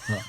Yeah.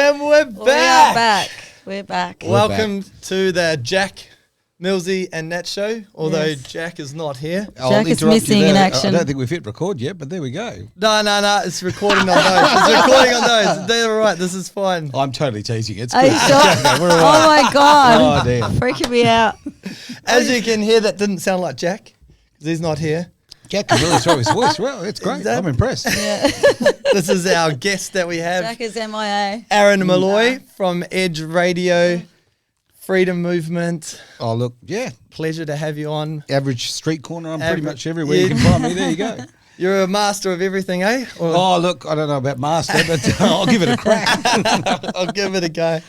And we're back. We're back. Welcome to the Jack, Milzy and Nat show, although Yes. Jack is not here. Jack is missing in action. I don't think we've hit record yet, but there we go. No, it's recording on those. It's recording on those. They're all right. This is fine. I'm totally teasing. It's Are good. you sure? We're all Oh right. my God. Oh, dear. Freaking me out. As you can hear, that didn't sound like Jack because he's not here. Jack can really throw his voice. Well, it's great. Is that- I'm impressed. Yeah. This is our guest that we have, Jack is MIA. Aaron Malloy from Edge Radio, Freedom Movement. Oh, look, yeah. Pleasure to have you on. Average street corner. I'm pretty Average- much everywhere yeah. you can find me. There you go. You're a master of everything, eh? Or- Oh, look, I don't know about master, but I'll give it a crack. I'll give it a go.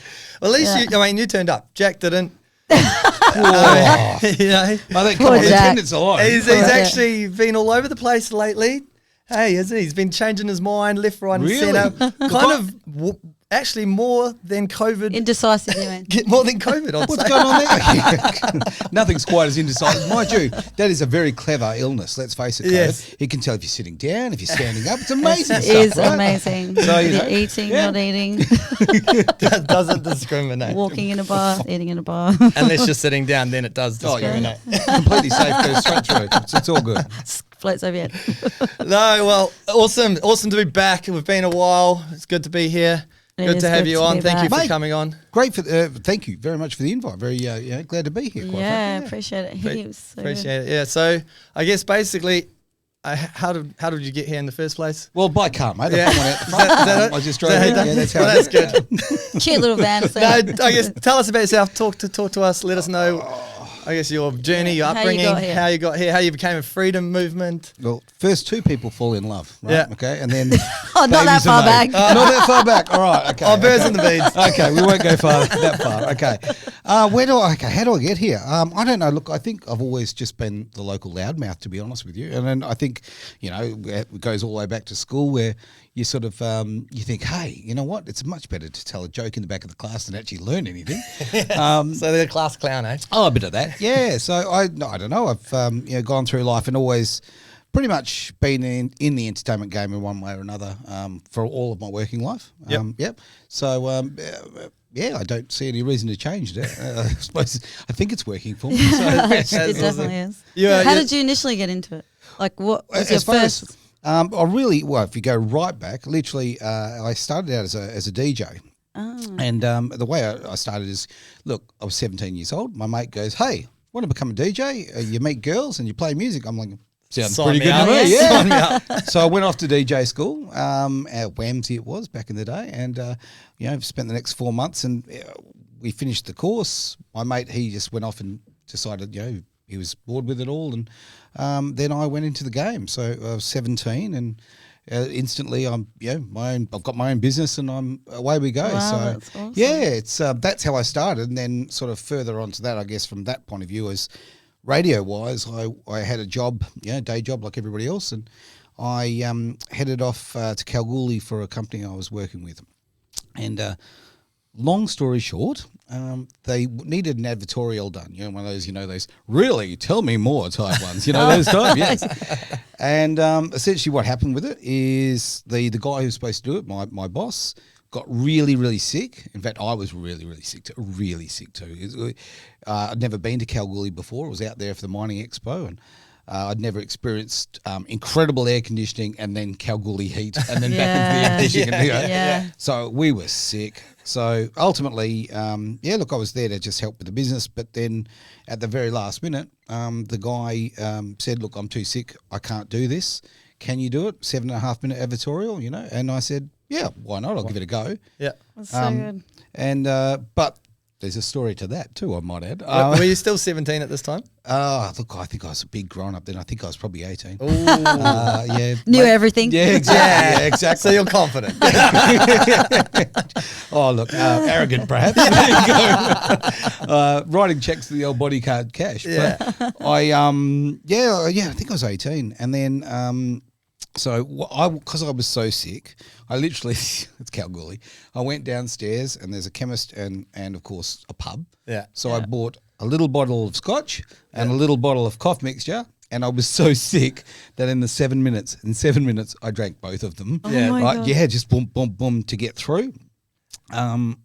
Well, at least you turned up. Jack didn't. Oh. You know, I think, Poor come on, Jack. attendance alone. he's Yeah. actually been all over the place lately. Hey, isn't he? He's been changing his mind left, right, and Really? centre. Actually more than COVID. Indecisive, you mean? More than COVID, I'd What's say. going on there? Nothing's quite as indecisive. Mind you, that is a very clever illness, let's face it. Yes. It can tell if you're sitting down, if you're standing up. It's amazing It stuff, is right? amazing. So, you know, You're eating, yeah. not eating, Doesn't discriminate. walking in a bar, eating in a bar. Unless you're sitting down, then it does Oh, yeah. discriminate. Completely safe, goes straight through. It's all good. Floats over your head. No, well, awesome to be back. We've been a while. It's good to be here. It Good is to have good you to on. be Thank you back. for Mate. coming on. Great thank you very much for the invite. Very glad to be here. Quite Yeah, frankly. appreciate it. Heaps. So Appreciate it. Yeah. So I guess basically, how did you get here in the first place? Well, by car, mate. Yeah. I put one out the Is front. that it? I just Is drove that in. how you Yeah, done? that's how Well, it that's is. good. cute little van. So No, I guess tell us about yourself. Talk to us. Let us know. I guess your journey, your How you upbringing, got here. how you got here, how you became a freedom movement. Well, first two people fall in love, right? Yeah. Okay, and then Oh, not that babies far are made. back. Not that far back. All right. Okay. Oh, birds and the bees. Okay, we won't go that far. Okay, how do I get here? I don't know. Look, I think I've always just been the local loudmouth, to be honest with you. And then I think, it goes all the way back to school where you sort of you think, hey, you know what? It's much better to tell a joke in the back of the class than actually learn anything. So they're a class clown, eh? Oh, a bit of that, yeah. So I don't know. I've gone through life and always pretty much been in the entertainment game in one way or another for all of my working life. Yep. So I don't see any reason to change it. I think it's working for me. So, That's It awesome. definitely is. Yeah, How yeah. did you initially get into it? Like, what was your as far first? as if you go right back, literally, I started out as a DJ. Oh. And the way I started is, look, I was 17 years old. My mate goes, hey, want to become a DJ? You meet girls and you play music. I'm like, sounds Sign pretty me good up. to me. Yeah. Sign me Yeah. up. So I went off to DJ school at Whamsy it was back in the day. And, spent the next 4 months and we finished the course. My mate, he just went off and decided, he was bored with it all. And then I went into the game. So I was 17 and instantly I've got my own business and away we go. Wow, so that's awesome. yeah, it's that's how I started. And then sort of further on to that, I guess from that point of view is radio wise, I had a job, day job like everybody else. And I headed off to Kalgoorlie for a company I was working with. And long story short, they needed an advertorial done. One of those, those really tell me more type ones. Those type, yes. And essentially, what happened with it is the guy who was supposed to do it, my boss, got really, really sick. In fact, I was really, really sick too. I'd never been to Kalgoorlie before. I was out there for the mining expo and. I'd never experienced incredible air conditioning and then Kalgoorlie heat and then back into the air conditioning. Yeah. So we were sick. So ultimately, I was there to just help with the business. But then at the very last minute, the guy said, look, I'm too sick. I can't do this. Can you do it? 7.5 minute advertorial, And I said, yeah, why not? I'll give it a go. Yeah. That's so good. And but there's a story to that too, I might add. Were you still 17 at this time? Look, I think I was a big grown up then. I think I was probably 18. Ooh. Yeah, Knew everything. Yeah, exactly. Yeah, exactly. So you're confident. Oh, look, arrogant perhaps. There you go. Writing checks to the old body card cash. Yeah. But I think I was 18, and then because I was so sick, I literally it's Kalgoorlie. I went downstairs and there's a chemist and of course a pub. Yeah. So I bought a little bottle of scotch and a little bottle of cough mixture. And I was so sick that in 7 minutes, I drank both of them. Oh Yeah. my Right? God. Yeah, just boom, boom, boom to get through.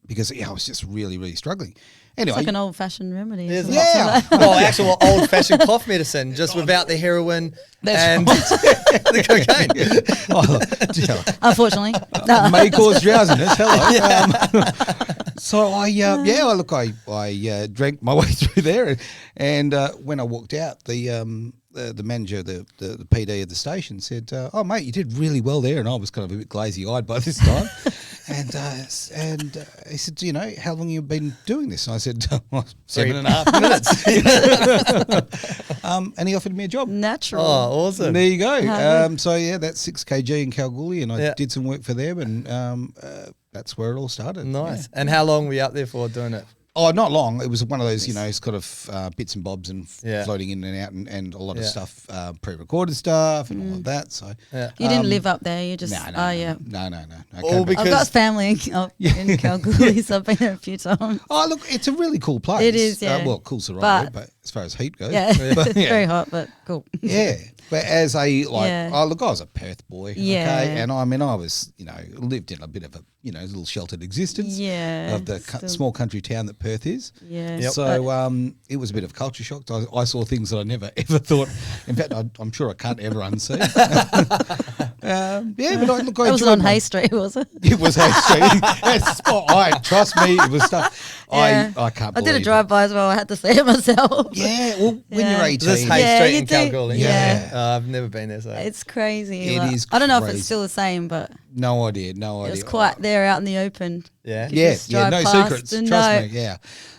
Because I was just really, really struggling. Anyway, It's like an old-fashioned remedy. Yes. isn't it? yeah. Well, actual old-fashioned cough medicine, just without the heroin and the cocaine. Oh, look, yeah. Unfortunately. May cause drowsiness. Hello. So I drank my way through there, and when I walked out, the manager, the PD of the station said, "Oh mate, you did really well there," and I was kind of a bit glazy-eyed by this time. And he said, "You know, how long have you been doing this?" And I said, 7.5 minutes. And he offered me a job. Natural. Oh, awesome. There you go. How So yeah, that's 6kg in Kalgoorlie, and I Yeah. did some work for them, and that's where it all started. Nice. Yeah. And how long were you up there for doing it? Oh, not long. It was one of those, it's kind of bits and bobs and Yeah. floating in and out, and a lot of Yeah. stuff, pre-recorded stuff and all of that. So Yeah. You didn't live up there. You just. no, Oh yeah. no. All I've got because family in Kalgoorlie, so I've been there a few times. Oh, look, it's a really cool place. It is, yeah. Well, cool's the right But- word, but as far as heat goes. Yeah, But, it's very hot, but cool. Yeah. But as I Yeah. I was a Perth boy. Yeah. Okay. And I mean, I was, lived in a bit of a, little sheltered existence. Yeah, Of the still. small country town that Perth is. Yeah. Yep. So it was a bit of culture shock. I saw things that I never ever thought. In fact, I'm sure I can't ever unsee. But I That was enjoyed on my- Hay Street, was it? It was Hay Street. Trust me, it was stuff. Yeah. I can't I believe did a drive-by as well. I had to see it myself. Yeah, well, when Yeah. you're is this 18, Hay Yeah, Street you in do. Kalgoorlie? Yeah. I've never been there, so It's crazy. It is I don't know if crazy. it's still the same, but no idea. it was quite there out in the open. yeah. Yeah, just yeah, drive no past secrets. and Trust no- me, yeah.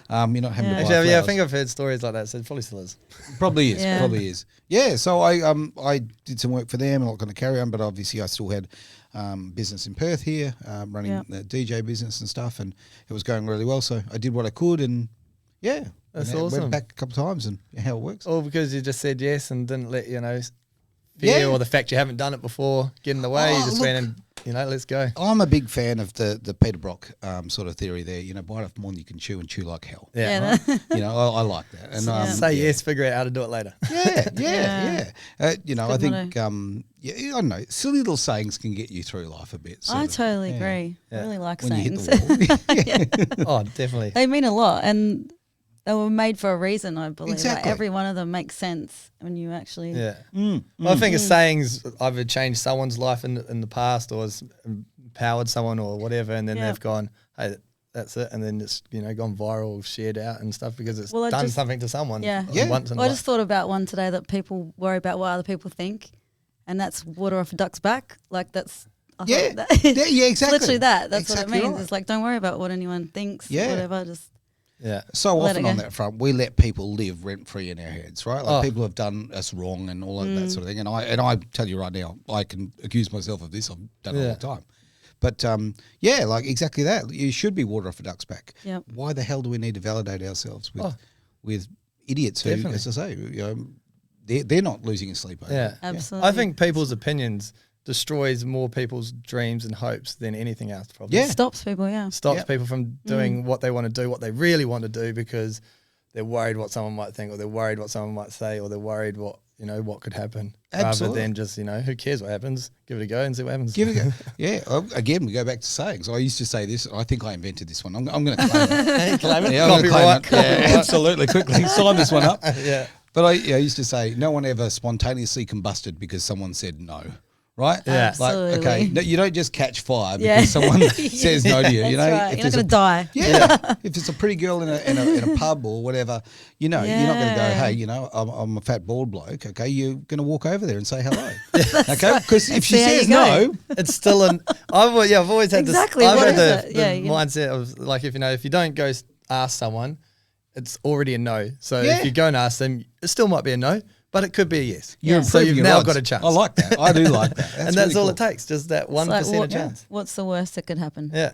You're not having Yeah. to buy Actually, I flowers. think I've heard stories like that, so it probably still is. Probably is. Yeah. Probably is. Yeah. So I did some work for them. I'm not going to carry on, but obviously I still had business in Perth here, running Yeah. the DJ business and stuff, and it was going really well. So I did what I could, and yeah, That's and I awesome. Went back a couple of times, and how it works. All because you just said yes and didn't let, fear Yeah. or the fact you haven't done it before get in the way. Oh, You just look. went and, let's go. I'm a big fan of the Peter Brock sort of theory there. Bite off more than you can chew and chew like hell. Yeah. Yeah, I like that. And Yeah. Say yes, figure out how to do it later. Yeah. I good think I don't know. Silly little sayings can get you through life a bit. I sort of. totally Yeah. agree. Yeah. I really like When you hit sayings. the wall. Oh, definitely. They mean a lot, and they were made for a reason, I believe. Exactly. Like, every one of them makes sense when you actually. Yeah. Mm, Well, I think a saying's either changed someone's life in the past or has empowered someone or whatever, and then Yeah. they've gone, hey, that's it, and then it's gone viral, shared out and stuff because it's Well, I done just- something to someone. Yeah. Yeah. Once in Well, I life. just thought about one today that people worry about what other people think, and that's water off a duck's back. Like that's. I Yeah. thought that- Yeah, exactly. Literally that. That's Exactly what it means. right. It's like don't worry about what anyone thinks. Yeah. Whatever. Just. Yeah. So Let often it on go. that front, we let people live rent free in our heads, right? Like Oh. people have done us wrong and all of that sort of thing. And I tell you right now, I can accuse myself of this. I've done it all Yeah. the time. But like exactly that. You should be water off a duck's back. Yep. Why the hell do we need to validate ourselves with Oh. with idiots who, Definitely. as I say, they're not losing a sleep over? Yeah. Absolutely. I think people's opinions destroys more people's dreams and hopes than anything else probably. Yeah. Stops people. Yeah. Stops Yeah. people from doing what they want to do, what they really want to do because they're worried what someone might think or they're worried what someone might say or they're worried what could happen. Absolutely. Rather than just, who cares what happens? Give it a go and see what happens. Give it a go. Yeah. Again, we go back to sayings. I used to say this. I think I invented this one. I'm going to claim it. Claim it. Yeah, I'm gonna claim Copyright. it. Yeah, absolutely. Quickly sign this one up. Yeah. But I used to say, no one ever spontaneously combusted because someone said no. Right? Yeah. Like, okay, Absolutely. no, you don't just catch fire because Yeah. someone says no to you. You know, That's right. if You're not there's going to die. yeah, if it's a pretty girl in a pub or whatever, you're not going to go, Yeah. hey, I'm a fat bald bloke. Okay, you're going to walk over there and say hello. Okay, because if she See how you says go. no, It's still I've always had Exactly, this. I've what had is the it? Yeah, mindset of like if you don't go ask someone, it's already a no. So Yeah. if you go and ask them, it still might be a no, but it could be a yes. You're So improving you've your now odds. got a chance. I like that. I do like that. and that's really all cool. it takes, just that 1% It's like, of chance. What's the worst that could happen? Yeah.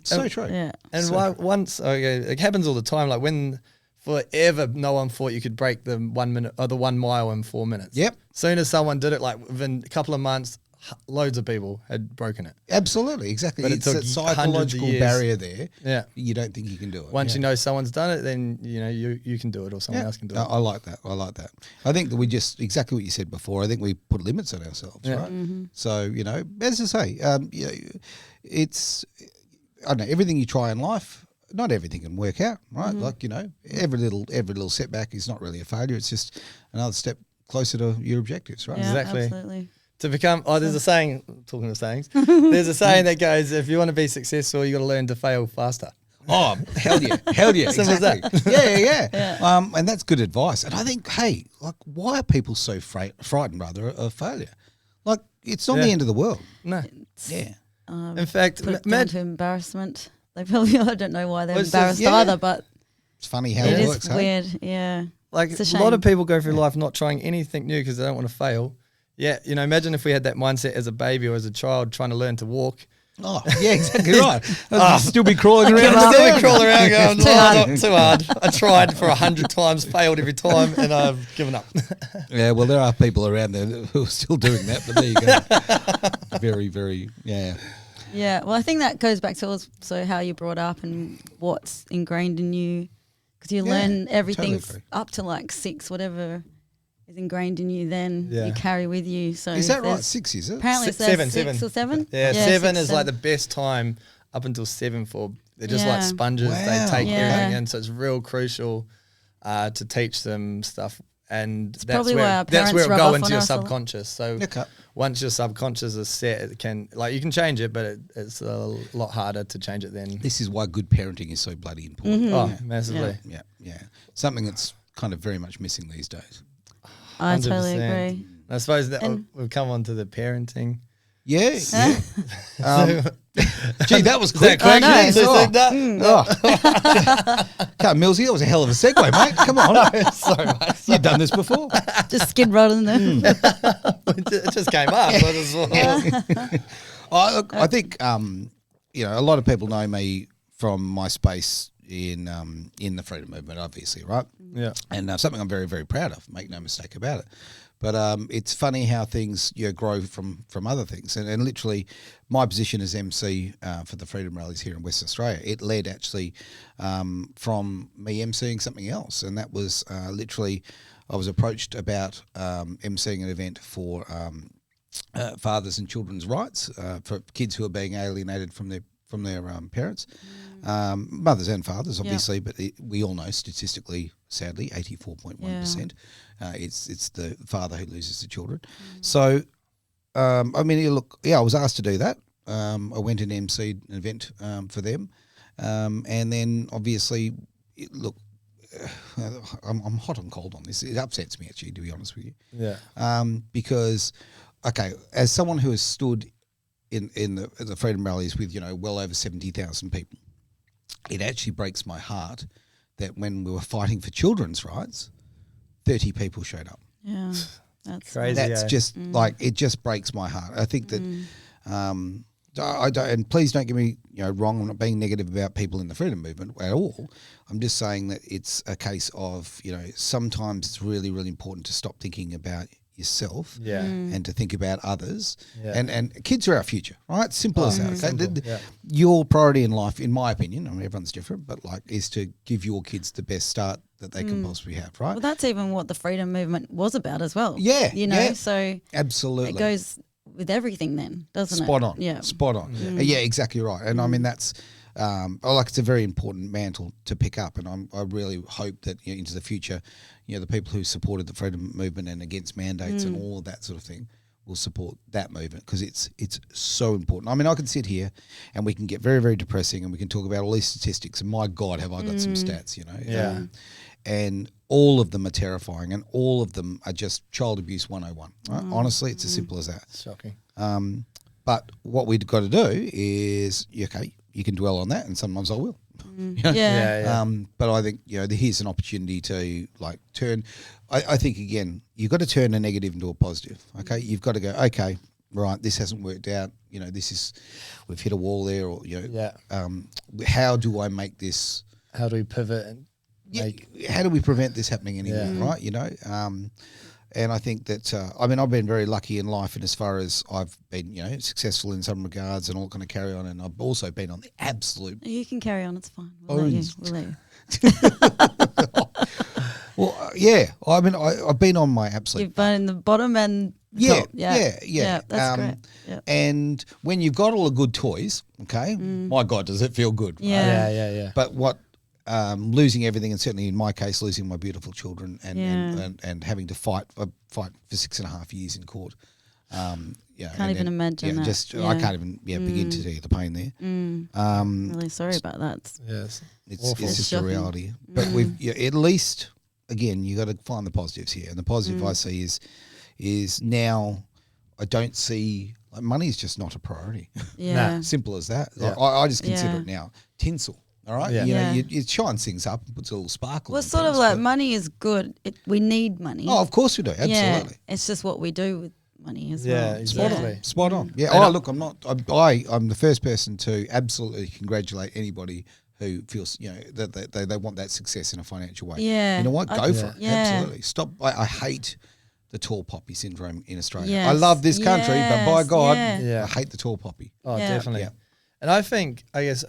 So true. Yeah. And So why, once, it happens all the time. Like when forever no one thought you could break the 1 minute or the 1 mile in 4 minutes. Yep. Soon as someone did it, like within a couple of months, loads of people had broken it. Absolutely, exactly. But it It's took a hundreds of psychological years. barrier there. Yeah. You don't think you can do it. Once you know someone's done it, then you can do it, or someone else can do it. I like that. I like that. I think that we just exactly what you said before. I think we put limits on ourselves, Yeah. right? So as I say, it's I don't know, everything you try in life. Not everything can work out, right? Like every little setback is not really a failure. It's just another step closer to your objectives, right? Yeah, Exactly. absolutely. To become, there's a saying, talking of sayings, there's a saying that goes, if you want to be successful, you got to learn to fail faster. Oh, hell yeah. Hell yeah. Simple as Exactly. that. Yeah. And that's good advice. And I think, hey, like, why are people so frightened, of failure? Like, it's not the end of the world. No. Yeah. In fact, Put it down to embarrassment. They probably, I don't know why they're Well, it's just- embarrassed yeah. either, but It's funny how it it is works, hey? weird. Yeah. like It's a a lot shame. of people go through life not trying anything new because they don't want to fail. Yeah, imagine if we had that mindset as a baby or as a child trying to learn to walk. Oh, yeah, exactly right. I'd still be crawling around. I'm still down. crawling around going, Too hard. not too hard. I tried for 100 times, failed every time, and I've given up. Yeah, well, there are people around there who are still doing that, but there you go. Very, very, yeah. Yeah. Well, I think that goes back to also how you're brought up and what's ingrained in you, because you Yeah, learn everything totally agree. up to like 6, whatever is ingrained in you, then Yeah. you carry with you. So Is if that right? there's- 6, is it? Apparently it's Seven, 6 or 7. Yeah, 7 6, is like the best time up until 7 for, they're just like Yeah. sponges. Wow. They take Yeah. everything in. So it's real crucial to teach them stuff. And that's probably where, why our that's where parents it'll rub go off into on your us a lot. subconscious. So Okay. once your subconscious is set, it can, like, you can change it, but it's a lot harder to change it then. This is why good parenting is so bloody important. Mm-hmm. Oh, massively. Yeah. Something that's kind of very much missing these days. I totally 100%. agree. I suppose that And- we've come on to the parenting. Yeah. Gee, that was quick. I know. Jeez, Mm. Come, Milzy, that was a hell of a segue, mate. Come on. Sorry, mate. You've done this before. Just skid rolling there. It just came up. So this is what- I think a lot of people know me from my space in the freedom movement, obviously, right? yeah. And something I'm very, very proud of. Make no mistake about it. But it's funny how things grow from other things. And literally, my position as MC for the Freedom Rallies here in Western Australia, it led actually from me MCing something else. And that was literally, I was approached about MCing an event for fathers and children's rights for kids who are being alienated from their parents, mothers and fathers, obviously. But we all know statistically, sadly, 84.1%. It's the father who loses the children. So, I was asked to do that. I went and MC'd an event for them, and then obviously, I'm hot and cold on this. It upsets me actually, to be honest with you. Yeah. Because, okay, as someone who has stood in the freedom rallies with well over 70,000 people, it actually breaks my heart that when we were fighting for children's rights, 30 people showed up. Yeah. That's Crazy. That's yeah. just like, it just breaks my heart. I think that I don't, and please don't get me wrong. I'm not being negative about people in the freedom movement at all. I'm just saying that it's a case of sometimes it's really, really important to stop thinking about yourself Yeah. and to think about others. Yeah. And kids are our future, right? Simple as that. Okay? simple, yeah. Your priority in life, in my opinion, I mean everyone's different, but is to give your kids the best start that they can possibly have, right? Well, that's even what the freedom movement was about as well. Yeah, yeah. So Absolutely. it goes with everything then, doesn't Spot it? on. Yeah. Spot on. Yeah, exactly right. And I mean, that's, it's a very important mantle to pick up. And I really hope that into the future, the people who supported the freedom movement and against mandates and all of that sort of thing will support that movement because it's so important. I mean, I can sit here and we can get very, very depressing and we can talk about all these statistics and my God, have I got some stats, Yeah. And all of them are terrifying and all of them are just child abuse 101. Right? Honestly, it's as simple as that. Shocking. But what we've got to do is, you can dwell on that, and sometimes I will. You know? Yeah. But I think here's an opportunity to like turn. I think again, you've got to turn a negative into a positive. Okay, you've got to go. Okay, right, this hasn't worked out. We've hit a wall there, or how do I make this? How do we pivot and How do we prevent this happening anymore? Right, and I think that I've been very lucky in life, and as far as I've been, successful in some regards, and all kind of carry on. And I've also been on the absolute. You can carry on. It's fine. We'll let you. Well, yeah. I've been on my absolute. You've been in the bottom and top. Yeah. That's great. Yep. And when you've got all the good toys, okay, my God, does it feel good? Yeah. Right? Yeah. But what losing everything, and certainly in my case, losing my beautiful children, and having to fight for 6.5 years in court. Can't even imagine that. I can't even begin to see the pain there. Really sorry about that. Yes, it's just a reality. But we've at least again you got to find the positives here, and the positive I see is now I don't see money is just not a priority. Yeah, simple as that. Yeah. I just consider it now tinsel. All right, Yeah. It shines things up and puts a little sparkle. Well, on sort things, of like but- money is good. We need money. Oh, of course we do. Absolutely. Yeah, it's just what we do with money as well. Exactly. Spot on. Yeah. Look, I'm the first person to absolutely congratulate anybody who feels, that they want that success in a financial way. Yeah. You know what? Go for it. Yeah. Absolutely. Stop. I hate the tall poppy syndrome in Australia. Yes. I love this country, but by God, Yeah. I hate the tall poppy. Oh, Yeah. definitely. Yeah. And I think, I guess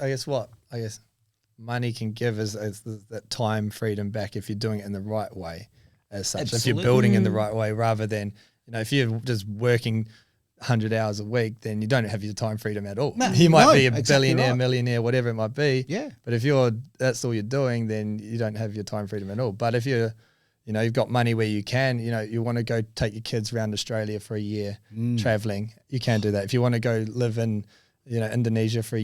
money can give is that time freedom back if you're doing it in the right way as such. Absolutely. If you're building in the right way rather than, if you're just working 100 hours a week, then you don't have your time freedom at all. You might be a billionaire, right. millionaire, whatever it might be. Yeah. But if that's all you're doing, then you don't have your time freedom at all. But if you're, you've got money where you can, you want to go take your kids around Australia for a year traveling, you can do that. If you want to go live in, Indonesia for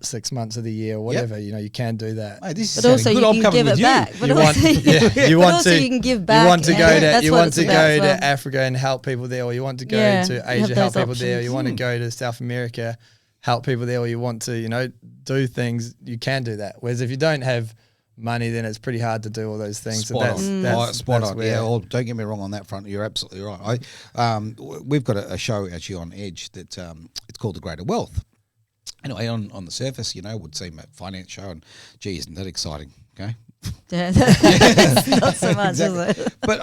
6 months of the year or whatever, you can do that. Hey, this is But also sounding good. you I'm can coming give with it you. back. But also you can give back. You want to and go that's to what it's about as well. Africa and help people there, or you want to go Yeah, to you have Asia, help those people there, or options. you want to go to South America, help people there, or you want to, do things, you can do that. Whereas if you don't have money, then it's pretty hard to do all those things. Spot on. Spot on. where- Yeah, well, don't get me wrong on that front. You're absolutely right. We've got a show actually on Edge that it's called The Greater Wealth. Anyway, on the surface, would seem a finance show, and gee, isn't that exciting? Okay. Yeah, that's not so much, Exactly. is it? But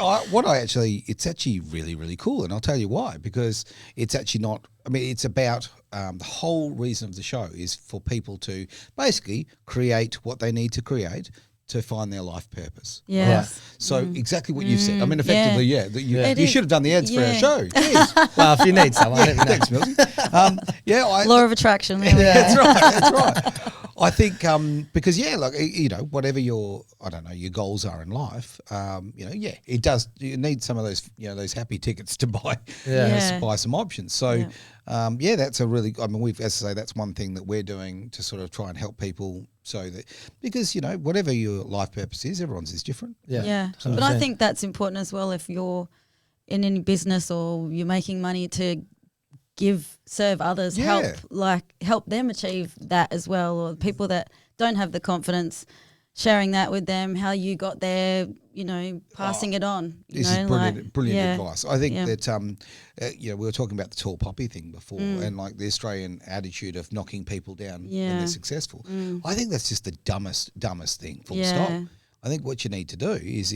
it's actually really, really cool, and I'll tell you why. Because it's actually not. It's about the whole reason of the show is for people to basically create what they need to create to find their life purpose. Yes. So exactly what you said. Effectively, It you is. should have done the ads for our Yeah. show. Jeez. Well, if you need someone, let me know. Thanks, Milzy. Law of attraction. There we go. That's right. I think because whatever your goals are in life, it does. You need some of those those happy tickets to buy Yeah. buy some options. So that's a really. We've, as I say, that's one thing that we're doing to sort of try and help people. So that because whatever your life purpose is, everyone's is different. Yeah. But I think that's important as well if you're in any business or you're making money to serve others, help them achieve that as well, or people that don't have the confidence, sharing that with them, how you got there, passing it on. This is brilliant yeah. advice. I think Yeah. that we were talking about the tall poppy thing before, and like the Australian attitude of knocking people down when Yeah. they're successful. I think that's just the dumbest thing. Full Yeah. stop. I think what you need to do is,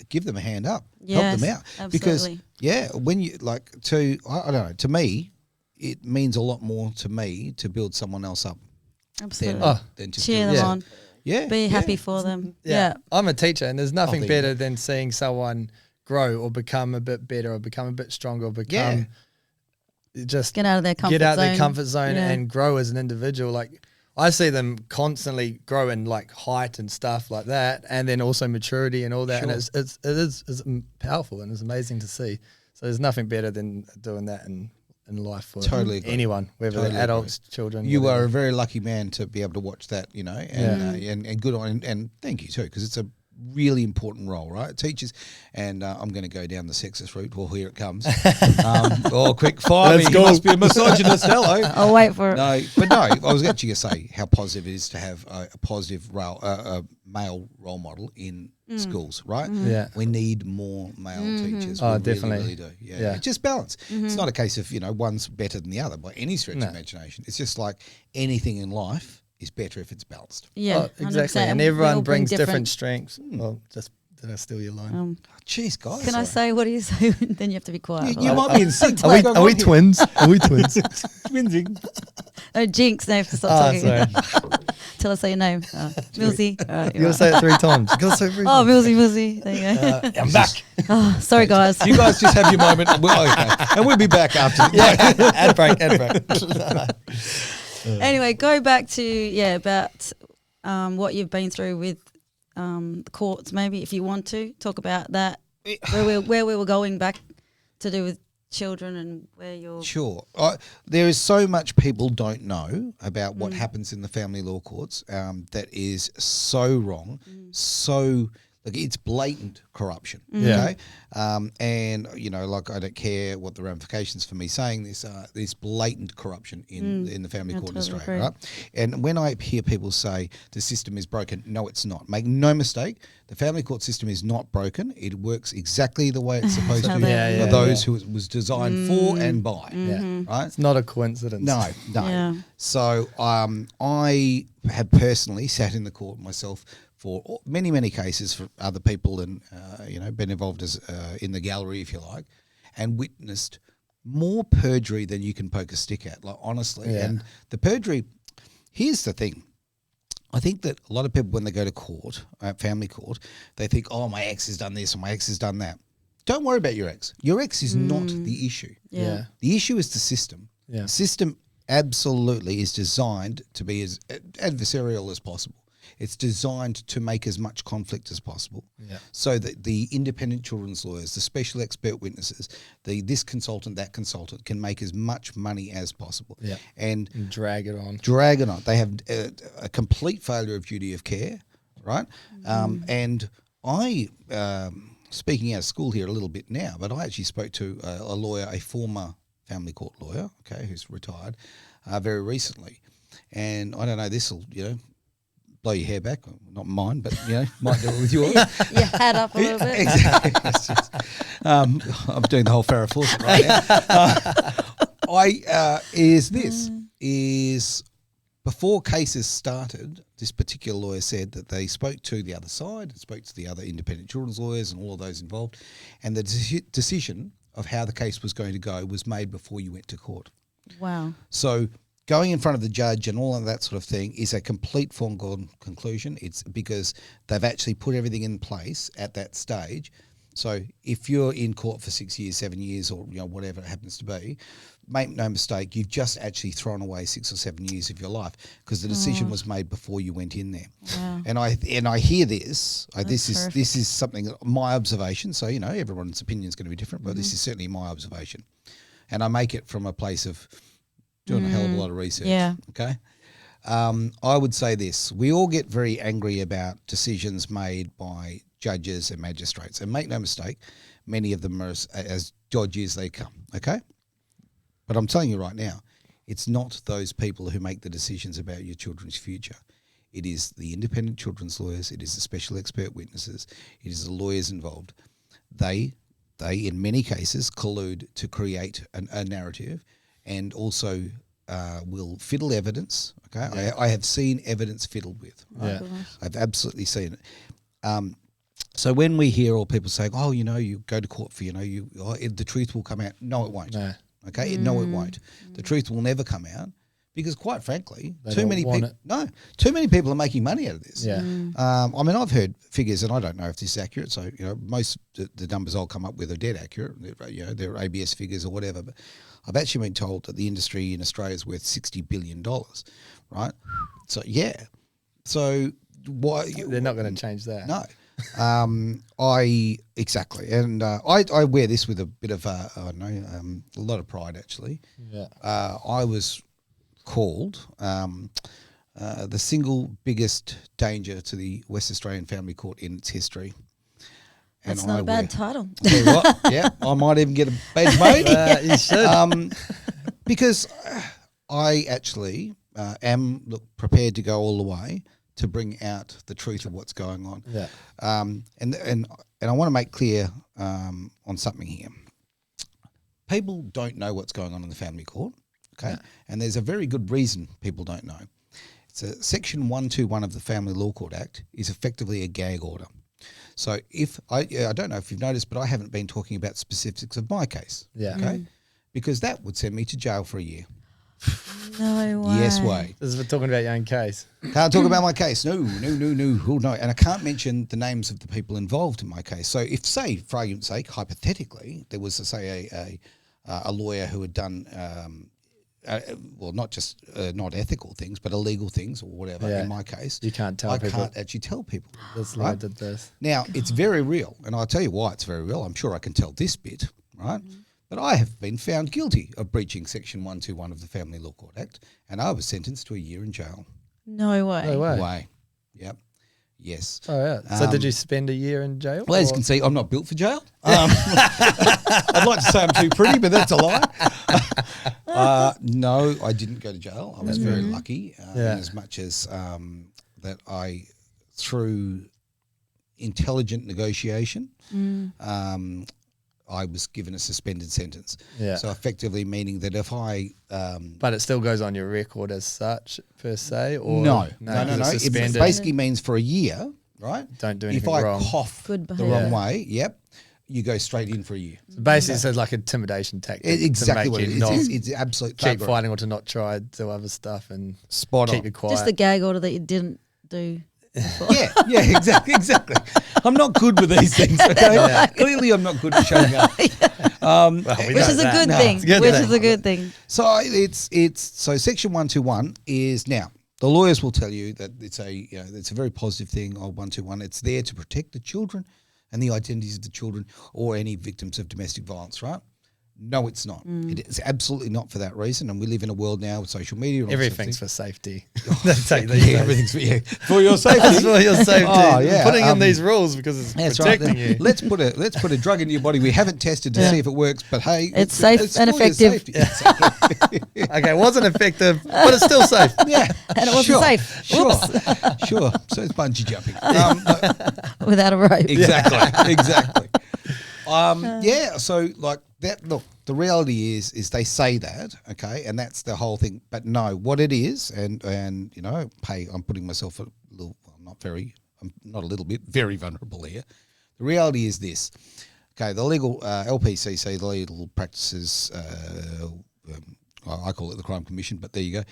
give them a hand up, Yes, help them out, absolutely. because when you I don't know, to me, it means a lot more to me to build someone else up Absolutely. than just Cheer do them it. on. Yeah, Be happy for them. Yeah. I'm a teacher, and there's nothing think- better than seeing someone grow or become a bit better or become a bit stronger or become just Get out of their comfort zone. their comfort zone Yeah. and grow as an individual. Like I see them constantly grow in like height and stuff like that, and then also maturity and all that. Sure. And it's powerful and it's amazing to see. So there's nothing better than doing that in life for Totally agree. anyone, whether Totally they're adults, children. You whatever. are a very lucky man to be able to watch that, and good on, and thank you too, because it's a really important role, right? Teachers, and I'm going to go down the sexist route. Well, here it comes. Quick, fire me. Let's You go. must be a misogynist. Hello. I'll wait for it. No, but no, I was actually going to say how positive it is to have a positive male role model in schools, right? Yeah. We need more male teachers. Oh, we definitely. really do. Yeah. Yeah. Just balance. It's not a case of, one's better than the other by any stretch of imagination. It's just like anything in life is better if it's balanced. Yeah, Oh, exactly. 100%. And we all everyone bring brings different strengths. Well, just did I steal your line? Jeez, guys. Can I say, what do you say? Then you have to be quiet. You might be in sync. Are we twins? Are we twins? Twinsing. Oh, Jinx, now you have to stop talking. Sorry. Tell us say your name. Milzy. You gotta say it 3 times. You gotta say it 3 Oh, times. Milzy. There you go. I'm back. Oh, sorry, guys. You guys just have your moment. And we'll be back after. Ad break. Anyway, go back to about what you've been through with the courts. Maybe if you want to talk about that, where we were going back to do with children and where you're. Sure. There is so much people don't know about what happens in the family law courts that is so wrong, so like it's blatant corruption. Yeah. Okay. And I don't care what the ramifications for me saying this are. There's blatant corruption in the family court in totally Australia, agree. right? And when I hear people say the system is broken, no, it's not. Make no mistake, the family court system is not broken. It works exactly the way it's supposed to for those who it was designed for and by. Yeah. Right? It's not a coincidence. No. Yeah. So I have personally sat in the court myself for many, many cases for other people and, been involved as in the gallery, if you like, and witnessed more perjury than you can poke a stick at, like honestly. Yeah. And the perjury, here's the thing. I think that a lot of people, when they go to court, family court, they think, oh, my ex has done this or my ex has done that. Don't worry about your ex. Your ex is not the issue. Yeah. The issue is the system. Yeah. The system absolutely is designed to be as adversarial as possible. It's designed to make as much conflict as possible. Yeah. So that the independent children's lawyers, the special expert witnesses, this consultant, that consultant can make as much money as possible. Yeah. And drag it on. They have a complete failure of duty of care, right? And I, speaking out of school here a little bit now, but I actually spoke to a lawyer, a former family court lawyer, okay, who's retired, very recently. And I don't know, this will, blow your hair back, not mine, but might do it with yours. Your hat up a little bit. Exactly. I'm doing the whole Farrah Fawcett right now. Is before cases started, this particular lawyer said that they spoke to the other side, spoke to the other independent children's lawyers and all of those involved, and the decision of how the case was going to go was made before you went to court. Wow. So going in front of the judge and all of that sort of thing is a complete foregone conclusion. It's because they've actually put everything in place at that stage. So if you're in court for 6 years, 7 years, or whatever it happens to be, make no mistake, you've just actually thrown away 6 or 7 years of your life because the decision was made before you went in there. Wow. And I hear this. This horrific. is something my observation. So everyone's opinion is going to be different, but this is certainly my observation, and I make it from a place of doing a hell of a lot of research. Yeah. Okay. I would say this: we all get very angry about decisions made by judges and magistrates, and make no mistake, many of them are as dodgy as they come. Okay. But I'm telling you right now, it's not those people who make the decisions about your children's future. It is the independent children's lawyers. It is the special expert witnesses. It is the lawyers involved. They in many cases collude to create a narrative, and also will fiddle evidence. Okay, yeah. I have seen evidence fiddled with. Right? Yeah. I've absolutely seen it. So when we hear all people saying, "Oh, you go to court for the truth will come out," no, it won't. No. Okay, no, it won't. The truth will never come out because, quite frankly, They too don't many want people. it. No, too many people are making money out of this. Yeah. I've heard figures, and I don't know if this is accurate. So most the numbers I'll come up with are dead accurate. They're ABS figures or whatever. But I've actually been told that the industry in Australia is worth $60 billion, right? So yeah. So why They're not going to change that. No. Exactly, and I wear this with a bit of a lot of pride actually. Yeah. I was called the single biggest danger to the West Australian Family Court in its history. And That's not a bad title. Tell you what, yeah, I might even get a badge made. You should. Because I actually am prepared to go all the way to bring out the truth of what's going on. Yeah. And I want to make clear on something here. People don't know what's going on in the family court, okay? Yeah. And there's a very good reason people don't know. So Section 121 of the Family Law Court Act is effectively a gag order. So if I don't know if you've noticed, but I haven't been talking about specifics of my case. Yeah. Okay. Because that would send me to jail for a year. No way. Yes way. This is for talking about your own case. Can't talk about my case. No. Oh, no. And I can't mention the names of the people involved in my case. So if, say, for argument's sake, hypothetically, there was, say, a lawyer who had done, not just not ethical things, but illegal things or whatever, in my case. You can't tell I people. can't actually tell people. This right? lawyer did this. Now, it's very real, and I'll tell you why it's very real. I'm sure I can tell this bit, right? Mm-hmm. But I have been found guilty of breaching Section 121 of the Family Law Court Act, and I was sentenced to a year in jail. No way. No way. Yep. Yes. Oh, yeah. So did you spend a year in jail? Well, as you can see, I'm not built for jail. I'd like to say I'm too pretty, but that's a lie. No, I didn't go to jail. I was very lucky in as much as that I, through intelligent negotiation, I was given a suspended sentence. Yeah. So effectively meaning that if I... but it still goes on your record as such, per se? Or No. Suspended. It basically means for a year, right? Don't do anything wrong. wrong. If I cough the wrong way, you go straight in for a year. So basically, it's like intimidation tactic. Exactly to what make it you not is. It's absolute keep fighting or to not try do other stuff and spot keep on. you quiet. Just the gag order that you didn't do before. Yeah, exactly. I'm not good with these things, okay? Yeah. Clearly I'm not good at showing up. Which is a good thing. Which is a good thing. So so Section 121 is now. The lawyers will tell you that it's a very positive thing. 121. It's there to protect the children and the identities of the children or any victims of domestic violence, right? No, it's not. It is absolutely not for that reason. And we live in a world now with social media. And everything's for safety. Everything's for you. For your safety. It's for your safety. Oh, yeah. Putting in these rules because it's protecting you. Let's put a drug into your body we haven't tested to see if it works, but hey, it's safe and effective. Okay, it wasn't effective, but it's still safe. Yeah, and it wasn't safe. Sure. So it's bungee jumping without a rope. Exactly. So like that. Look, the reality is they say that, okay, and that's the whole thing. But no, what it is, and I'm putting myself a little, I'm not a little bit, very vulnerable here. The reality is this, okay, the legal LPCC, the Legal Practices. I call it the Crime Commission, but there you go.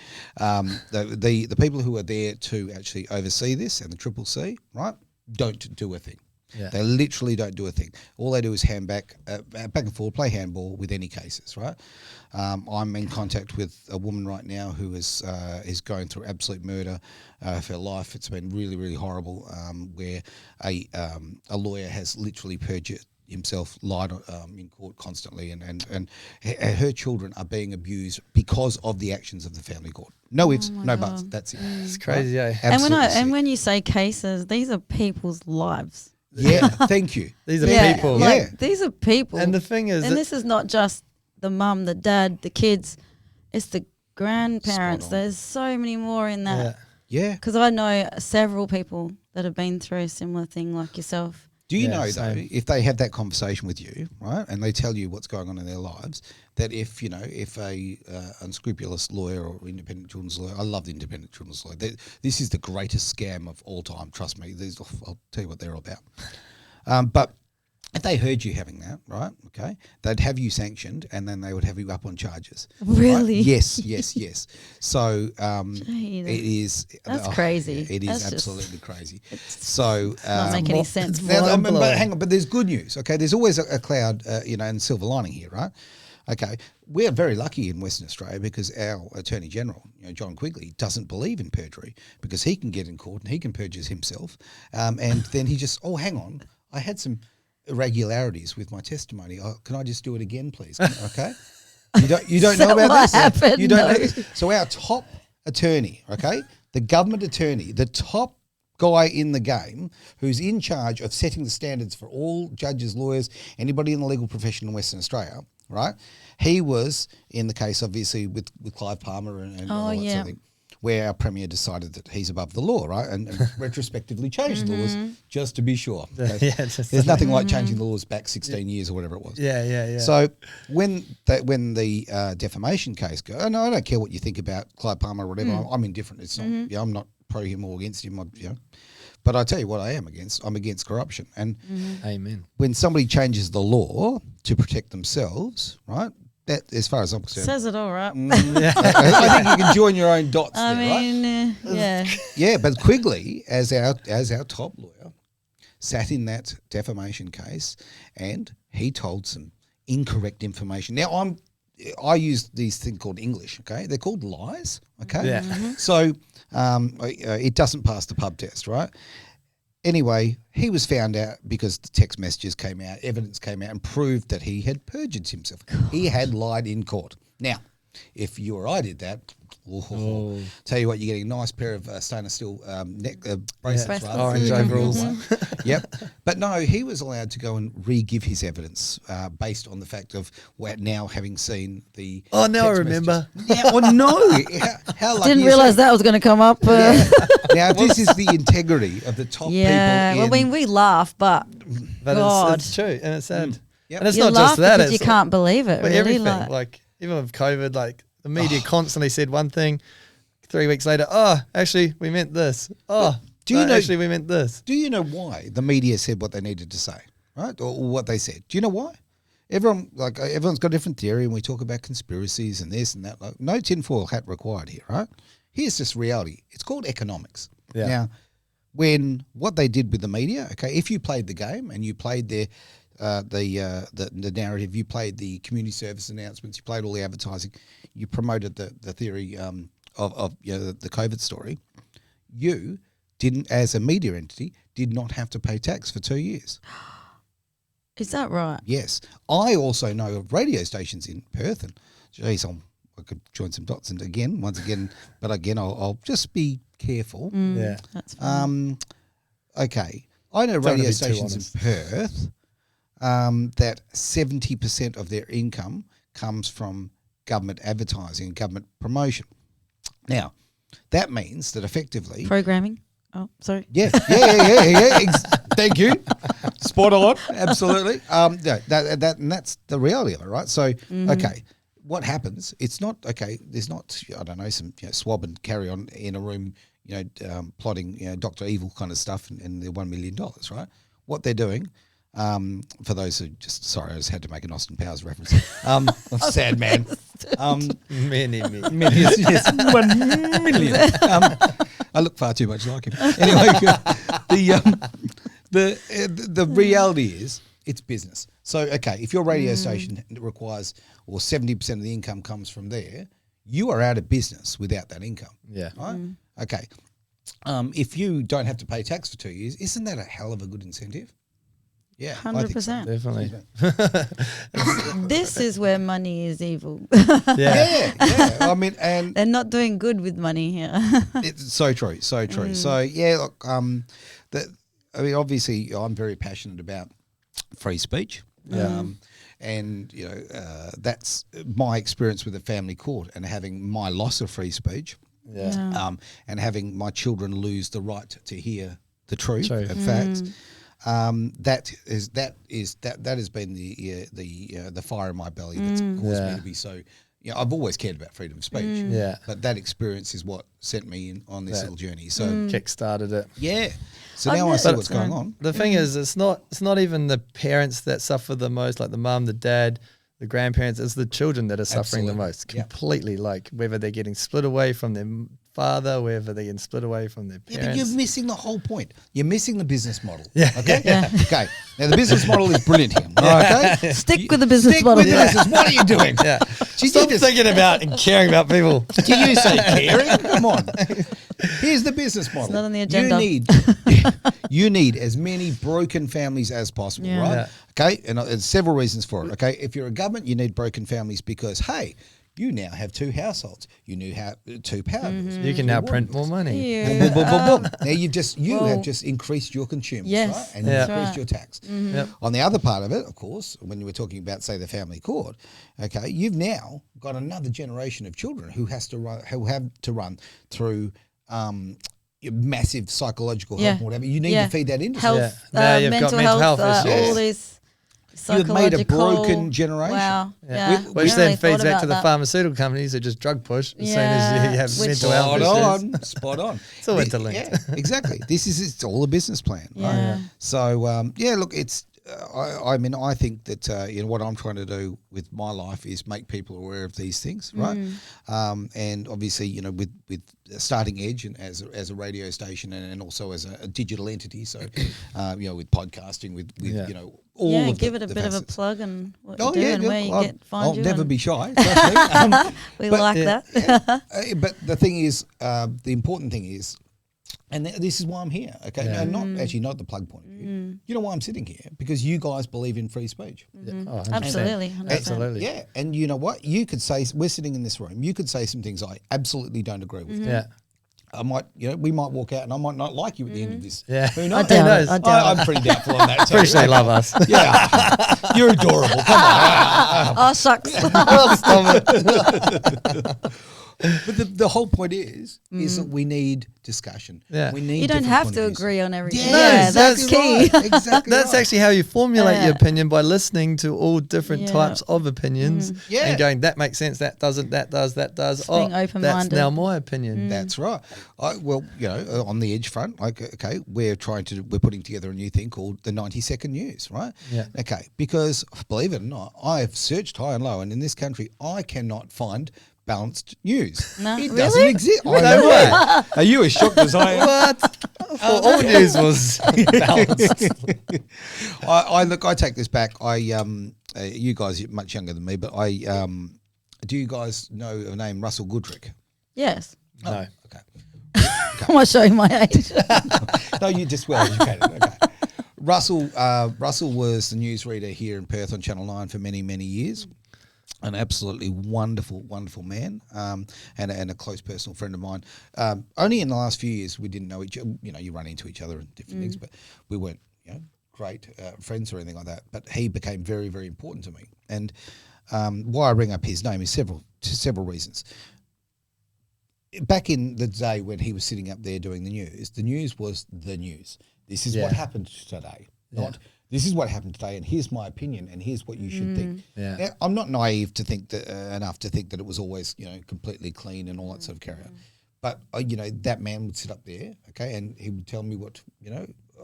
The people who are there to actually oversee this and the Triple C, right, don't do a thing. Yeah. They literally don't do a thing. All they do is hand back and forth, play handball with any cases, right? I'm in contact with a woman right now who is going through absolute murder of her life. It's been really, really horrible, where a lawyer has literally perjured himself, lied in court constantly, and her children are being abused because of the actions of the family court. No ifs, no buts. That's it. It's crazy, yeah. And when you say cases, these are people's lives. Yeah, thank you. These are people. These are people. And the thing is, and this is not just the mum, the dad, the kids. It's the grandparents. There's so many more in that. Yeah. Because I know several people that have been through a similar thing like yourself. Do you know, though, if they have that conversation with you, right, and they tell you what's going on in their lives, that if a unscrupulous lawyer or independent children's lawyer, I love the independent children's lawyer, this is the greatest scam of all time, trust me. I'll tell you what they're all about. But if they heard you having that, right, okay, they'd have you sanctioned and then they would have you up on charges. Really? Right? Yes. So it is... That's crazy. It is absolutely crazy. So... not make any sense. But hang on, but there's good news, okay? There's always a cloud, and silver lining here, right? Okay, we're very lucky in Western Australia because our Attorney General, John Quigley, doesn't believe in perjury because he can get in court and he can perjure himself, and then he just, hang on, I had some irregularities with my testimony. Can I just do it again, please? Okay. You don't know about this? Happened? You don't know. So our top attorney, okay, the government attorney, the top guy in the game who's in charge of setting the standards for all judges, lawyers, anybody in the legal profession in Western Australia, right? He was in the case, obviously, with Clive Palmer and all that sort of thing, where our Premier decided that he's above the law, right? And retrospectively changed the laws just to be sure. Okay? There's nothing like changing the laws back 16 years or whatever it was. Yeah. So when the defamation case goes, and I don't care what you think about Clive Palmer or whatever, I'm indifferent. It's not, I'm not pro him or against him, But I tell you what I am against. I'm against corruption. And Amen. when somebody changes the law to protect themselves, right? That, as far as I'm concerned, Says it all, right? I think you can join your own dots I there, mean, right? Yeah, but Quigley, as our top lawyer, sat in that defamation case, and he told some incorrect information. Now I use these things called English. Okay, they're called lies. Okay, Yeah. So it doesn't pass the pub test, right? Anyway, he was found out because the text messages came out, evidence came out and proved that he had perjured himself. He had lied in court. Now, if you or I did that, tell you what, you're getting a nice pair of stainless steel neck bracelets. Yeah. Orange overalls. Yep. But no, he was allowed to go and re-give his evidence based on the fact of now having seen the Oh, now I text remember. messages. Yeah, well, no. How lucky didn't is realise that was going to come up. Now, this is the integrity of the top people. Well, I mean, we laugh, but But God. it's true and it's sad. Yep. And it's you not laugh just that. because you It's can't believe it, really. everything. Like even with COVID, like the media constantly said one thing. 3 weeks later, actually, we meant this. Do you know? Actually, we meant this. Do you know why the media said what they needed to say, right? Or what they said? Do you know why? Everyone's got a different theory, and we talk about conspiracies and this and that. Like, no tinfoil hat required here, right? Here's just reality. It's called economics. Yeah. Now, when what they did with the media, okay, if you played the game and you played the narrative, you played the community service announcements, you played all the advertising, you promoted the theory of the COVID story, you didn't, as a media entity, did not have to pay tax for 2 years. is that right? Yes. I also know of radio stations in Perth, and geez, I could join some dots, and once again, I'll just be careful. Yeah. That's fine. Okay. I know Don't wanna radio be too stations honest. in Perth that 70% of their income comes from government advertising and government promotion. Now, that means that effectively... Programming? Oh, sorry. Yeah. Thank you. Spot on. Absolutely. That's the reality of it, right? So, okay, what happens? It's not okay. There's not, I don't know, some swab and carry on in a room, plotting, Dr. Evil kind of stuff, and they're $1 million, right? What they're doing. For those who I just had to make an Austin Powers reference. I'm a sad man. Many. Yes, 1 million. I look far too much like him. Anyway, the reality is it's business. So, okay, if your radio station requires, or 70% of the income comes from there, you are out of business without that income. Yeah. Right? Okay. If you don't have to pay tax for 2 years, isn't that a hell of a good incentive? Yeah, 100%. Definitely. This is where money is evil. Yeah. I mean, and They're not doing good with money here. it's so true. So, yeah, look, obviously I'm very passionate about free speech. Yeah. And, that's my experience with the family court and having my loss of free speech. Yeah. And having my children lose the right to hear the truth True. and facts. That has been the fire in my belly that's caused me to be so. I've always cared about freedom of speech. Yeah. But that experience is what sent me on this little journey. So Kickstarted it. yeah. So now I see what's going on. The thing is, it's not even the parents that suffer the most, like the mum, the dad, the grandparents. It's the children that are suffering the most. Completely, like whether they're getting split away from their father, whether they're getting split away from their parents. Yeah, but you're missing the whole point. You're missing the business model. Yeah. Okay. Yeah. Okay. Now the business model is brilliant here. Okay. Stick with the business Stick model. with the business. What are you doing? Yeah. Did Stop you just thinking about and caring about people. Did you say caring? Come on. Here's the business model. It's not on the agenda. You need as many broken families as possible, Yeah. right? Yeah. Okay, and there's several reasons for it. Okay, if you're a government, you need broken families because hey, You now have 2 households. You now have 2 powders. You can now print more money. Yeah. Boom, boom, boom, boom, boom. Now you have just increased your consumers, Yes, right? And that's increased right. your tax. Yep. On the other part of it, of course, when you were talking about, say, the family court, okay, you've now got another generation of children who have to run through massive psychological health and whatever. You need to feed that industry. Health, Now you've got mental health issues. all these You've made a psychological. broken generation. Wow. Yeah. Yeah. Which Never then really feeds thought back about to the that. pharmaceutical companies who just drug push as soon as Yeah, you have which- mental health Spot issues. on, spot on. It's all interlinked. Yeah, exactly. It's all a business plan. Right? Yeah. So look, it's. I mean, I think that what I'm trying to do with my life is make people aware of these things, right? And obviously, with Starting Edge and as a radio station and also as a digital entity, so with podcasting, with all of give the, it a the bit of a facets. plug and what you do and where you find I'll you. never and be shy. Trust me. we like that. But the thing is, the important thing is, and this is why I'm here, okay? Yeah. No, not the plug point of view. You know why I'm sitting here? Because you guys believe in free speech. Yeah. Oh, 100%. Absolutely. 100%. Absolutely. Yeah, and you know what? You could say, we're sitting in this room, you could say some things I absolutely don't agree with. Yeah. I might, we might walk out and I might not like you at the end of this. Yeah. Who knows? Who knows? I doubt I'm pretty doubtful on that too. Pretty sure they love us. Yeah. You're adorable. Come on. Oh, shucks. Stop it. But the whole point is that we need discussion. Yeah. We need You don't different have point to of views. agree on everything. Yes, yeah, that's key. right. Exactly. That's right. actually how you formulate your Yeah. opinion, by listening to all different Yeah. types of opinions Yeah. and going, that makes sense, that doesn't, that does, that does. Just being That's open-minded. now my opinion. That's right. On the Edge front, okay, we're putting together a new thing called the 90-second news, right? Yeah. Okay, because believe it or not, I have searched high and low, and in this country, I cannot find balanced news. No, it really? doesn't exist. No I know. way. Are you as shocked as I am? What? All news was balanced. I take this back. You guys are much younger than me, but do you guys know a name Russell Goodrick? Yes. No. Okay. I'm going to show you my age. No, you're just well educated. Okay. Russell was the newsreader here in Perth on Channel 9 for many, many years. An absolutely wonderful, wonderful man, and a close personal friend of mine. Only in the last few years we didn't know each other. You run into each other and different things, but we weren't, great friends or anything like that. But he became very, very important to me. And why I bring up his name is several reasons. Back in the day when he was sitting up there doing the news was the news. This is what happened today, not this is what happened today, and here's my opinion, and here's what you should think. Yeah. Now, I'm not naive to think that enough to think that it was always completely clean and all that sort of carry on. But that man would sit up there, okay, and he would tell me what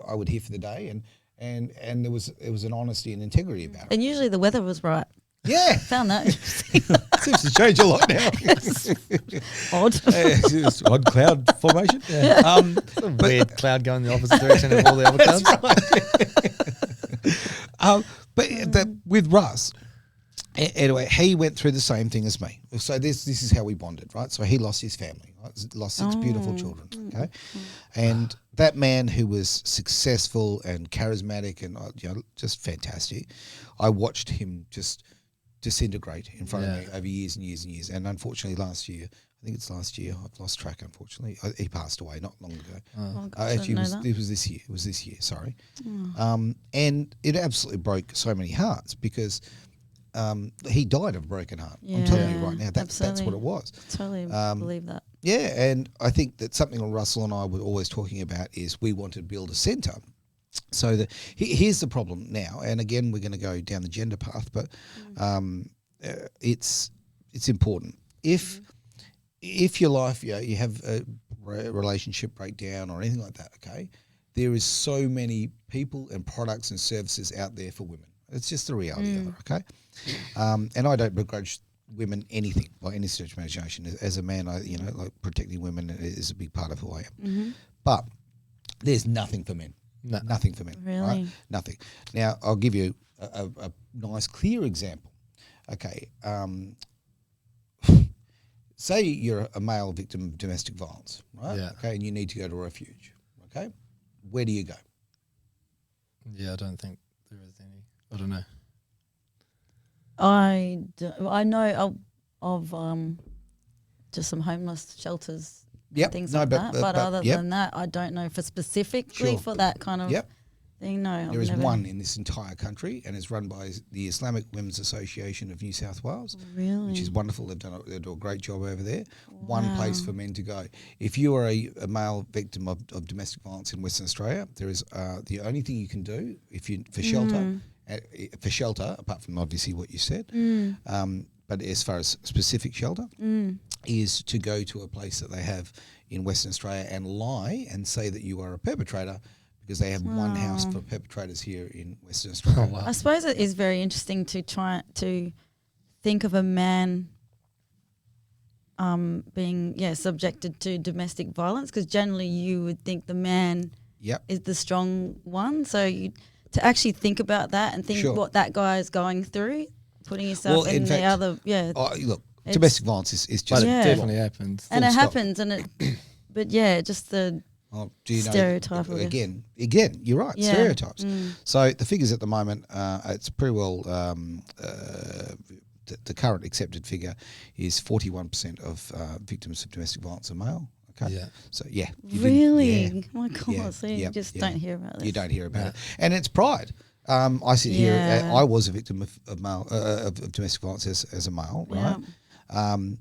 I would hear for the day, and there was an honesty and integrity about it. And usually the weather was right. Yeah, Found that interesting. seems to change a lot now. Odd. It's just odd cloud formation. Yeah. Weird cloud going the opposite direction of all the other clouds. But with Russ, anyway, he went through the same thing as me. So this is how we bonded, right? So he lost his family, right? Lost 6 beautiful children, okay? And that man who was successful and charismatic and just fantastic, I watched him just disintegrate in front of me over years and years and years. And unfortunately last year, I've lost track, unfortunately. He passed away not long ago. Oh, gosh, Actually, I didn't know it was this year. It was this year, sorry. And it absolutely broke so many hearts because he died of a broken heart. I'm telling you right now, that's what it was. Totally believe that. Yeah, and I think that something that Russell and I were always talking about is we want to build a centre. So here's the problem now, and again we're going to go down the gender path, but it's important. If your life, you have a relationship breakdown or anything like that, okay, there is so many people and products and services out there for women. It's just the reality of it, okay? And I don't begrudge women anything by any stretch of imagination. As a man, like protecting women is a big part of who I am. But there's nothing for men. No. Nothing for men. Really? Right? Nothing. Now, I'll give you a nice, clear example. Okay. Say you're a male victim of domestic violence, right? Yeah. Okay, and you need to go to refuge. Okay. Where do you go? Yeah, I don't think there is any. I don't know. I know of just some homeless shelters, Yep. things No, like but- that. But other yep. than that, I don't know for specifically Sure. for that kind of Yep. thing. No, There is one in this entire country, and it's run by the Islamic Women's Association of New South Wales, Really? which is wonderful. They do a great job over there. One place for men to go. If you are a male victim of domestic violence in Western Australia, there is the only thing you can do if you for shelter, apart from obviously what you said. But as far as specific shelter, is to go to a place that they have in Western Australia and lie and say that you are a perpetrator, because they have one house for perpetrators here in Western Australia. I suppose it is very interesting to try to think of a man being subjected to domestic violence, because generally you would think the man is the strong one. So to actually think about that and think what that guy is going through, putting yourself in fact, the other look, domestic violence is just it definitely happens, and it happens, and but just the stereotype again, you're right, stereotypes. So the figures at the moment, it's pretty well the current accepted figure is 41% of victims of domestic violence are male. Okay. Yeah. So really, oh my God. So you just don't hear about this. You don't hear about it, and it's pride. I sit here. I was a victim of male of domestic violence as a male, right?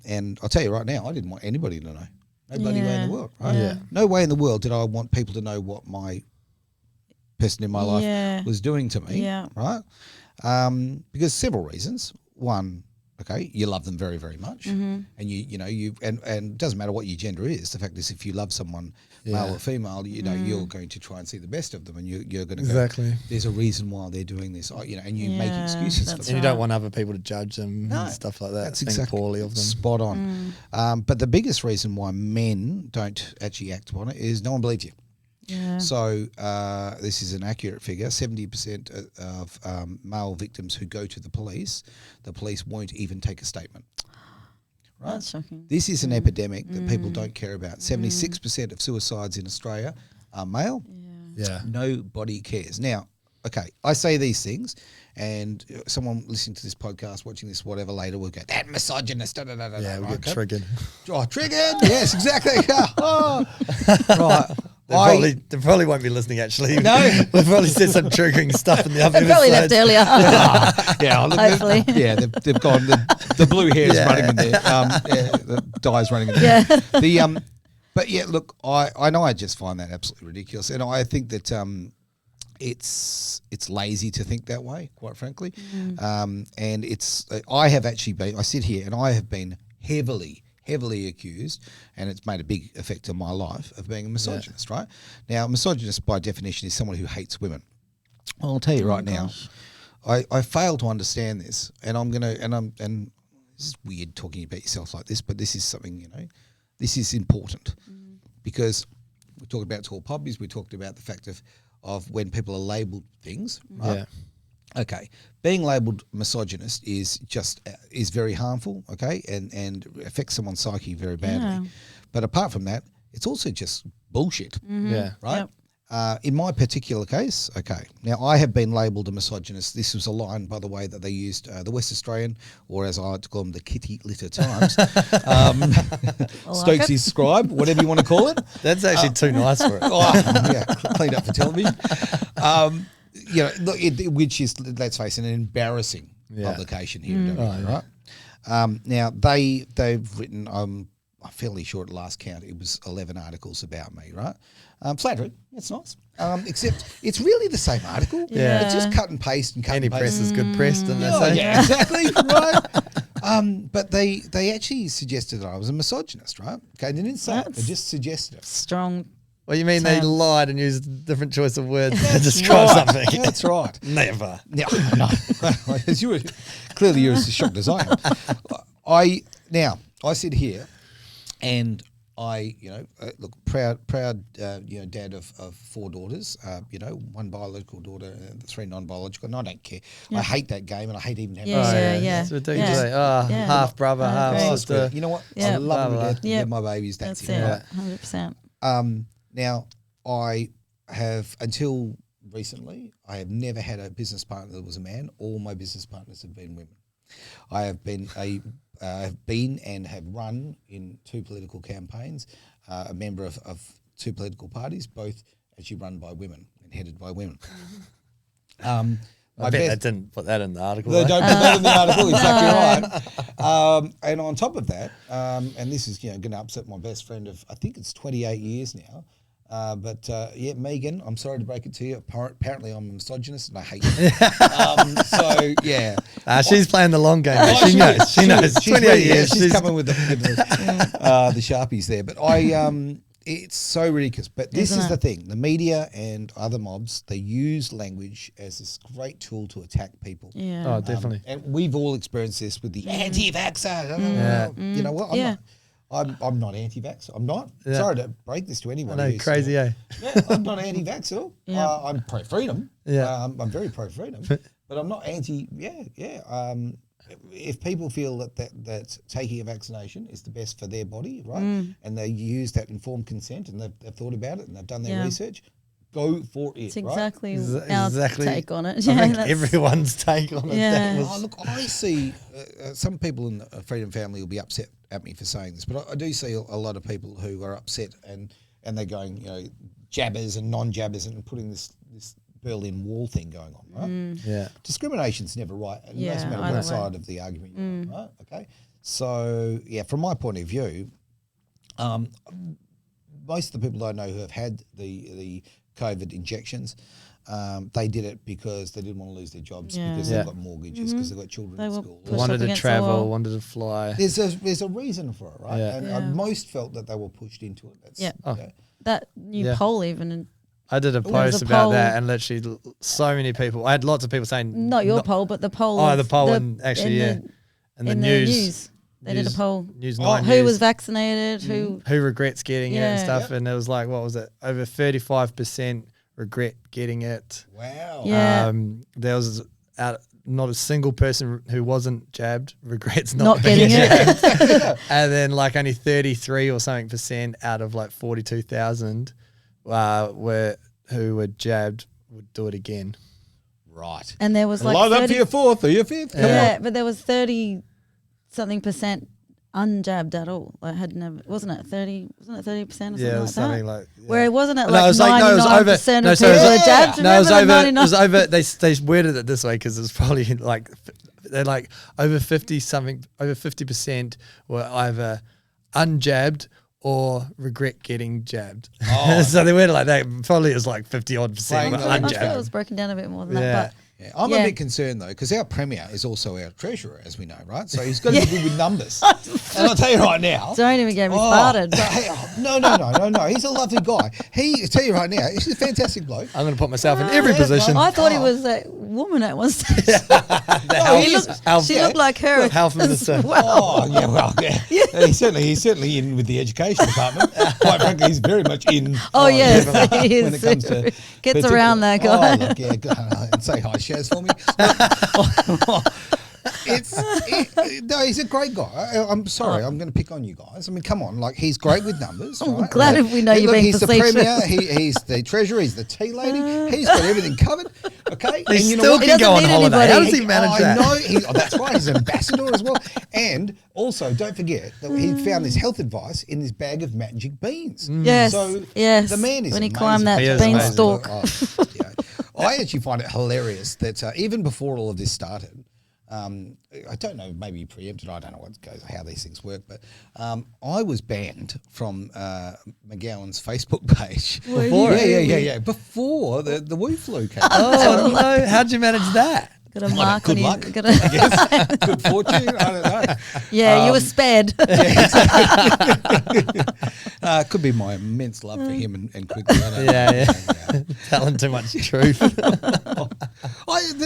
And I'll tell you right now, I didn't want anybody to know. Nobody way in the world, right? Yeah. No way in the world did I want people to know what my person in my life was doing to me, right? Because several reasons. One, okay, you love them very, very much, and you and it doesn't matter what your gender is. The fact is, if you love someone, male or female, you're going to try and see the best of them, and you're going to go, there's a reason why they're doing this, and you make excuses for them. And you don't want other people to judge them and stuff like that. That's exactly poorly of them. Spot on. But the biggest reason why men don't actually act upon it is no one believes you. Yeah. So this is an accurate figure. 70% of male victims who go to the police won't even take a statement. Right? That's shocking. This is an epidemic that people don't care about. 76% of suicides in Australia are male. Yeah. Nobody cares. Now, okay, I say these things, and someone listening to this podcast, watching this, whatever, later will go, that misogynist, da da da da. Yeah, we get triggered. Oh, triggered? Yes, exactly. Right. They probably won't be listening, actually. No. We've probably said some triggering stuff in the other They probably left earlier. Hopefully. They've gone. The blue hair is running in there. The dye's running in there. But yeah, look, I know I just find that absolutely ridiculous, and I think that it's lazy to think that way, quite frankly. And I have actually been. I sit here and I have been heavily accused, and it's made a big effect on my life, of being a misogynist, right? Now, a misogynist by definition is someone who hates women. Well, I'll tell you right now, I fail to understand this, and this is weird talking about yourself like this, but this is something, this is important, because we talked about tall poppies, we talked about the fact of when people are labelled things, right? Yeah. Okay, being labelled misogynist is very harmful, okay, and affects someone's psyche very badly. Yeah. But apart from that, it's also just bullshit. Yeah. Right? In my particular case, okay, now I have been labelled a misogynist. This was a line, by the way, that they used, the West Australian, or as I like to call them, the Kitty Litter Times, Stokesy's Scribe, whatever you want to call it. That's actually too nice for it. Cleaned up for television. Which is, let's face it, an embarrassing publication here in WA, right? Now, they've written, I'm fairly sure at last count, it was 11 articles about me, right? Flattering, that's nice. Except it's really the same article. Yeah. It's just cut and paste and cut Any and paste. press is good press, didn't they say? Yeah, exactly, right? But they actually suggested that I was a misogynist, right? Okay, they didn't say it, they just suggested it. Strong. Well, you mean they lied and used a different choice of words to describe something? That's right. Never. No. Clearly you're as shocked as I am. I sit here and I, look, proud, dad of 4 daughters, one biological daughter and 3 non-biological, and I don't care. Yeah. I hate that game, and I hate even having It's ridiculous. Half brother, half sister. You know what? I love them to death. They're my babies. That's it. Right? 100%. Now, I have, until recently, I have never had a business partner that was a man. All my business partners have been women. I have been and have run in 2 political campaigns, a member of 2 political parties, both actually run by women and headed by women. I bet they didn't put that in the article. They don't put that in the article, exactly right. And on top of that, and this is going to upset my best friend of, I think it's 28 years now, but Megan, I'm sorry to break it to you. Apparently I'm a misogynist and I hate you. So, yeah. She's playing the long game. She knows. She knows. 28 years. She's coming with the Sharpies there. But it's so ridiculous. But this is the thing. The media and other mobs, they use language as this great tool to attack people. Yeah. Oh, definitely. And we've all experienced this with the anti-vaxxer. You know what? I'm not anti-vax. I'm not. Yeah. Sorry to break this to anyone. I know, crazy, eh? Yeah, I'm not anti-vax at all. Yeah. I'm pro-freedom. Yeah. I'm very pro-freedom. But I'm not anti, if people feel that taking a vaccination is the best for their body, right, and they use that informed consent and they've thought about it and they've done their research, go for it. It's exactly right? our take on it. I think everyone's take on it. Yeah. Look, I see some people in the Freedom family will be upset at me for saying this, but I do see a lot of people who are upset and they're going, jabbers and non-jabbers and putting this Berlin Wall thing going on, right? Yeah. Discrimination's never right. And it doesn't matter what side of the argument you're on, right? Okay. So, from my point of view, most of the people I know who have had the COVID injections, they did it because they didn't want to lose their jobs, because they've got mortgages, because they've got children in school. Wanted to travel, wanted to fly. There's a reason for it, right? Yeah. And most felt that they were pushed into it. That new poll even. I did a post about that, and literally so many people. I had lots of people saying, not your poll, but the poll. Oh, the poll, and actually, and the news. They did a poll. News 9 who was vaccinated, who regrets getting it and stuff, and it was like, what was it? Over 35% regret getting it. Wow. Yeah. There was not a single person who wasn't jabbed regrets not getting it. And then like only 33 or something % out of like 42,000 who were jabbed would do it again. Right. And there was like line up for your 4th or your 5th. Yeah, but there was 30 something % unjabbed at all. Like had never, wasn't it 30? Wasn't it 30% or something it was like something that? like where it wasn't at no, it was 99% of people were jabbed. No, it was over. It was over. They worded it this way because it was probably like they're like over 50% were either unjabbed or regret getting jabbed. Oh. So they worded it like that. Probably it was like 50 odd percent I unjabbed. feel it was broken down a bit more than that. But yeah, I'm a bit concerned though, because our Premier is also our Treasurer, as we know, right? So he's got to be good with numbers. And I'll tell you right now. Don't even get me started. No. He's a lovely guy. I tell you right now, he's a fantastic bloke. I'm going to put myself in every position. I thought he was a woman at one stage. She looked like her. Health Minister. Well. He's certainly in with the education department. Quite frankly, he's very much in. Oh yes, he is. When it comes to gets around that guy. Oh, look, and say hi, Shaz, for me. No, he's a great guy. I'm sorry, I'm going to pick on you guys. I mean, come on, like he's great with numbers. I'm right? glad if we know you're being he's facetious. the Premier, he's the Treasurer, he's the tea lady. He's got everything covered. Okay, He and you know still what? can go on holiday. anybody. How does he manage that? I know. That's right. He's ambassador as well. And also, don't forget that he found this health advice in this bag of magic beans. Yes, So yes. the man is when he amazing. climbed that He is beanstalk. I actually find it hilarious that even before all of this started, I don't know, maybe preempted, I don't know how these things work, but I was banned from McGowan's Facebook page. Before? Yeah. Before the Wu flu came. Oh, no. How'd you manage that? Got a mark Good on luck, you. I guess. Good fortune, I don't know. Yeah, you were spared. Could be my immense love for him and Quigley. I don't know. Yeah. Telling too much truth.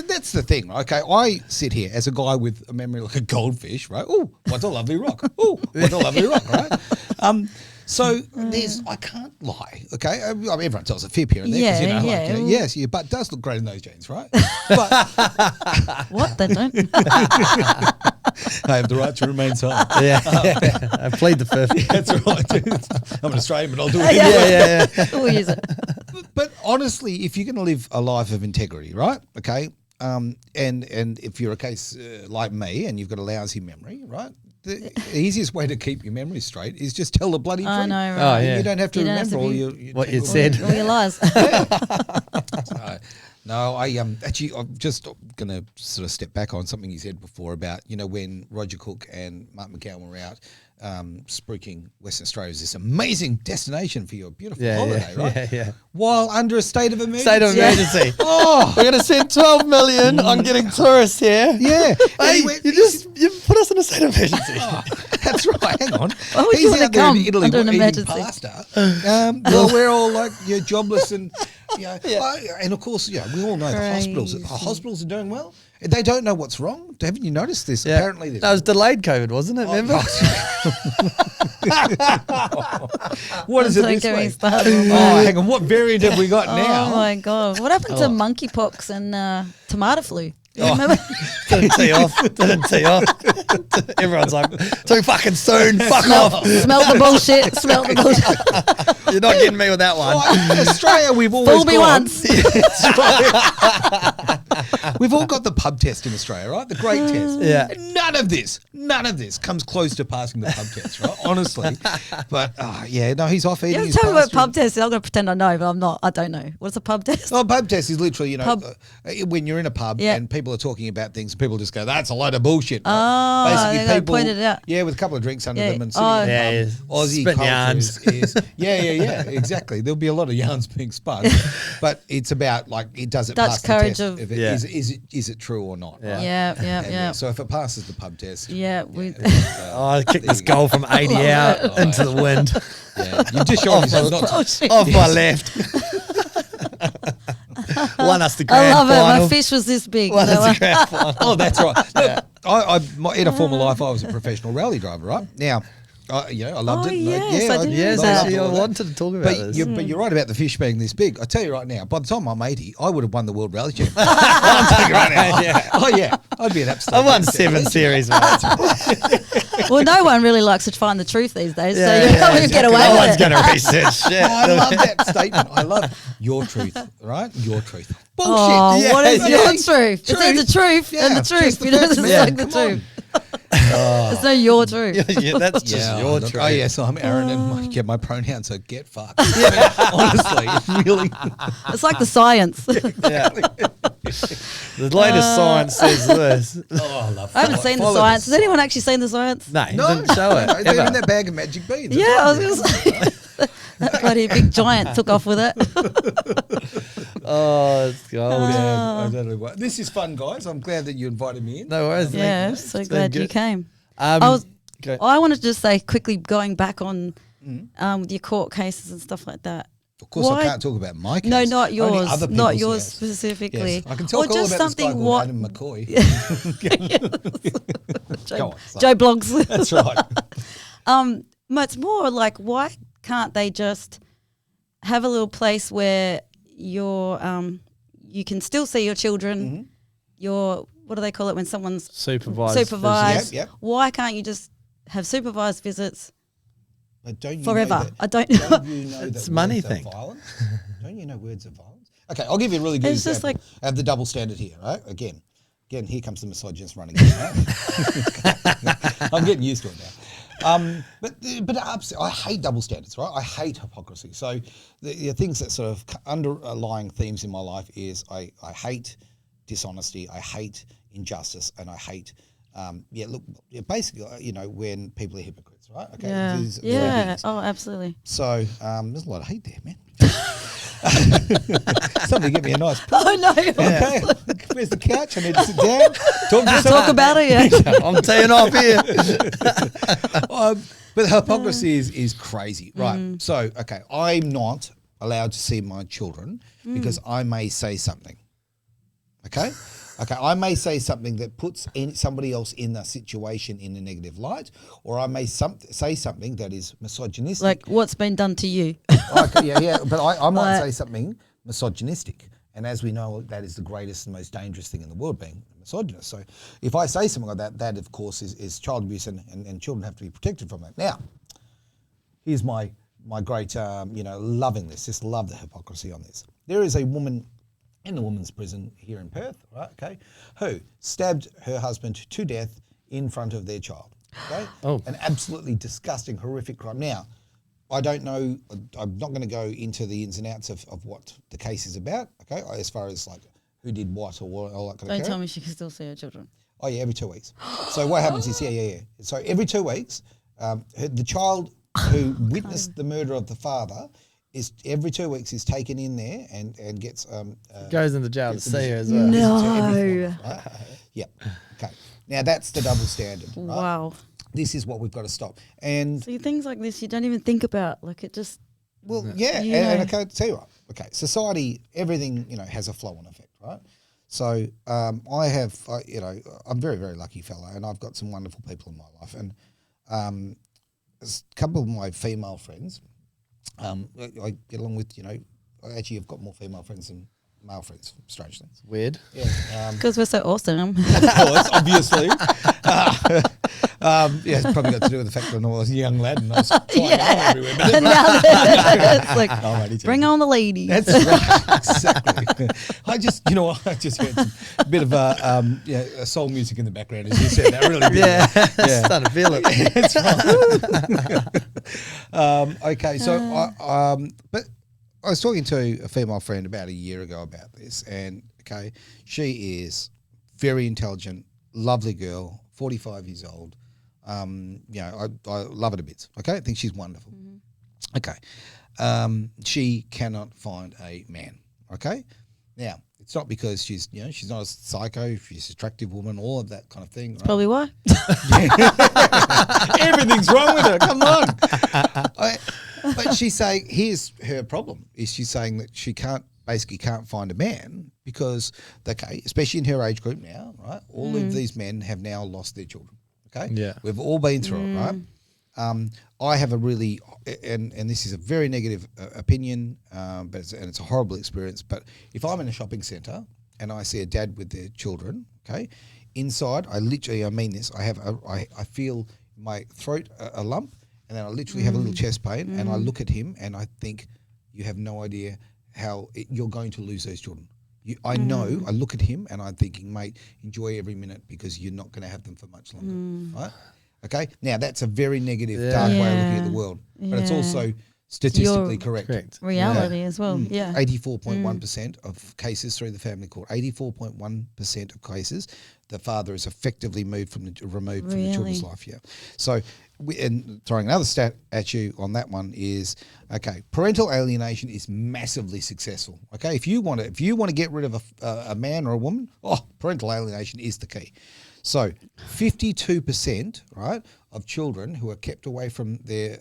That's the thing, okay? I sit here as a guy with a memory like a goldfish, right? Oh, what a lovely rock. Oh, what a lovely rock, right? So I can't lie, okay? I mean, everyone tells a fib here and there because, yes, your butt does look great in those jeans, right? But What? They don't? I have the right to remain silent. I plead the fifth. That's right. I'm an Australian, but I'll do it anyway. We'll use it. But honestly, if you're going to live a life of integrity, right? Okay, and if you're a case like me and you've got a lousy memory, right? The easiest way to keep your memory straight is just tell the bloody truth. I know, right? Oh, yeah. You don't have to You don't remember have to all be- your What you tangled- said. All your lies. So, no, I actually I'm just going to sort of step back on something you said before about when Roger Cook and Mark McGowan were out spruiking Western Australia as this amazing destination for your beautiful holiday, right? Yeah. While under a state of emergency. State of emergency. Oh, We're going to spend 12 million on getting tourists here. yeah. Hey, Anyway, you put us in a state of emergency. that's right. Hang on. Why would you want to out there in come Italy under an eating emergency? pasta. Well, we're all like jobless and and of course we all know the hospitals. Crazy. Hospitals are doing well. They don't know what's wrong. Haven't you noticed this? Yeah. Apparently, there's That was delayed COVID, wasn't it? Remember? what is it Don't this get me week? started on Oh, that. hang on. What variant have we got Oh now? my god! What happened to monkeypox and tomato flu? You Oh. remember? Didn't tee off. Didn't tee off. Everyone's like, too fucking soon. Fuck off. Smell the bullshit. Smell the bullshit. You're not getting me with that one. Oh, Australia, we've always Fool me gone. once. We've all got the pub test in Australia, right? The great test. Yeah. None of this comes close to passing the pub test, right? Honestly. But he's off eating You his tell me what pasta. pub test is. I'm going to pretend I know, but I'm not. I don't know. What's a pub test? Oh, pub test is literally, Pub- when you're in a pub Yeah. and people are talking about things, people just go, "That's a load of bullshit." Oh, Right? they gotta point it out. Yeah, with a couple of drinks under Yeah. them and sitting Oh. in a Yeah, pub. yeah. Aussie Spitting culture yarns. is exactly. There'll be a lot of yarns being spun, but it's about does it Dutch pass the courage test? of- If it, Yeah. is it true or not? Yeah. Right? Yeah. And, so if it passes the pub test, We. Oh, I kicked this goal from 80 Love out into the wind. you just showing yourself not to. Oh, shit. Off my left. Won us the I grand love it. final. My fish was this big. Won you know? us the grand final. Oh, that's right. Look, in a former life, I was a professional rally driver, right? Now, I loved Oh, it. yes, I didn't Yes, know that. actually, I all of that. wanted to talk about But this. you're right about the fish being this big. I tell you right now, by the time I'm 80, I would have won the World Rally Championship. I'm telling you right now. Yeah. Oh, yeah. I'd be an absolute. I won legend. 7 series, mate. Well, no one really likes to find the truth these days, so Yeah, you yeah, can't get No away one's with it. going to research shit. Oh, I love that statement. I love your truth, right? Your truth. Bullshit. Oh, Yeah, what is yeah. your truth? It's either truth Yeah, and the just truth. the You know, facts, it's man. like the Come truth. There's no your truth. Yeah, that's just your look, truth. Oh, yeah, so I'm Aaron and my pronouns are get fucked. Honestly, it's really. It's like the science. Yeah. The latest science says this. Oh, I love I haven't seen the follow science. this. Has anyone actually seen the science? No, he No, didn't show it. They're in ever. that bag of magic beans. Yeah, I was going to say. That bloody big giant took off with it. Oh, it's gold. I don't know what. This is fun, guys. I'm glad that you invited me in. No worries. Yeah, mate. so It's been glad you good. came. I I wanted to just say quickly, going back on with your court cases and stuff like that. Of course, Why- I can't talk about my case. No, not Only yours. other Not people's, yours yes. specifically. Yes. I can Or talk all just about this guy something called what Adam McCoy. Joe, Go on, sorry. Joe blogs. That's right. But it's more like, why can't they just have a little place where you're you can still see your children, your, what do they call it when someone's supervised. supervised? Yep. Why can't you just have supervised visits But don't you forever? Know that, I don't don't you know It's that money words thing. Are violence? Don't you know words of violence? Okay, I'll give you a really good It's just example of the double standard here, right? Again, here comes the misogynist running in, right? I'm getting used to it now. But I hate double standards, right? I hate hypocrisy. So the things that sort of underlying themes in my life is I hate dishonesty, I hate injustice, and I hate basically, when people are hypocrites, right? Okay. Yeah. These are the Yeah. things. Oh, absolutely. So there's a lot of hate there, man. Somebody get me a nice pillow. Oh no. Okay, where's the couch? I need to sit down. Talk about it. Yeah. I'm teeing off here. But hypocrisy is crazy, right? So, okay, I'm not allowed to see my children because I may say something. Okay? Okay, I may say something that puts somebody else in the situation in a negative light, or I may say something that is misogynistic. Like what's been done to you? Yeah, but I might Like- say something misogynistic. And as we know, that is the greatest and most dangerous thing in the world, being a misogynist. So if I say something like that, that of course is child abuse, and children have to be protected from that. Now, here's my great, loving this, just love the hypocrisy on this. There is a woman in the women's prison here in Perth, right? Okay, who stabbed her husband to death in front of their child. Okay, an absolutely disgusting, horrific crime. Now, I don't know. I'm not going to go into the ins and outs of what the case is about. Okay, as far as like who did what or what, all that kind of. Don't tell me she can still see her children. Oh yeah, every 2 weeks. So what happens is, yeah. So every 2 weeks, the child who witnessed the murder of the father is every 2 weeks is taken in there and gets goes into jail to see her as well. No. Right? Yeah. Okay. Now that's the double standard. Right? Wow. This is what we've got to stop. And See, things like this you don't even think about. Like it just. well, yeah. And I can tell you what. Okay, society, everything has a flow-on effect, right? So I'm very, very lucky fellow, and I've got some wonderful people in my life. And a couple of my female friends, I get along with, actually I've got more female friends than male friends, strangely. It's weird. Yeah. Because we're so awesome. Of course, obviously. It's probably got to do with the fact that I was a young lad and I was flying everywhere. But And now it's like, only bring on the ladies. That's right, exactly. I just heard a bit of a soul music in the background as you said that. Really did. Starting to feel it. That's right. Okay, so but I was talking to a female friend about a year ago about this, and okay, she is very intelligent, lovely girl, 45 years old. I love her to bits. Okay, I think she's wonderful. Mm-hmm. Okay, she cannot find a man. Okay, now it's not because she's not a psycho. She's an attractive woman, all of that kind of thing. Right? Probably why. Everything's wrong with her. Come on. But she's saying, here's her problem, is she's saying that she can't find a man because, okay, especially in her age group now, right, all of these men have now lost their children, okay? Yeah. We've all been through it, right? I have a really, and this is a very negative opinion, but it's a horrible experience, but if I'm in a shopping centre and I see a dad with their children, okay, inside, I mean this, I feel my throat a lump, and then I literally have a little chest pain, and I look at him and I think, you have no idea how you're going to lose those children. I know, I look at him and I'm thinking, mate, enjoy every minute because you're not going to have them for much longer, right? Okay, now that's a very negative, dark way of looking at the world, but it's also statistically correct. Reality as well, 84.1% of cases through the family court, 84.1% of cases, the father is effectively removed from the children's life. Yeah, so and throwing another stat at you on that one is, okay, parental alienation is massively successful. Okay, if you want to get rid of a man or a woman, parental alienation is the key. So 52%, right, of children who are kept away from their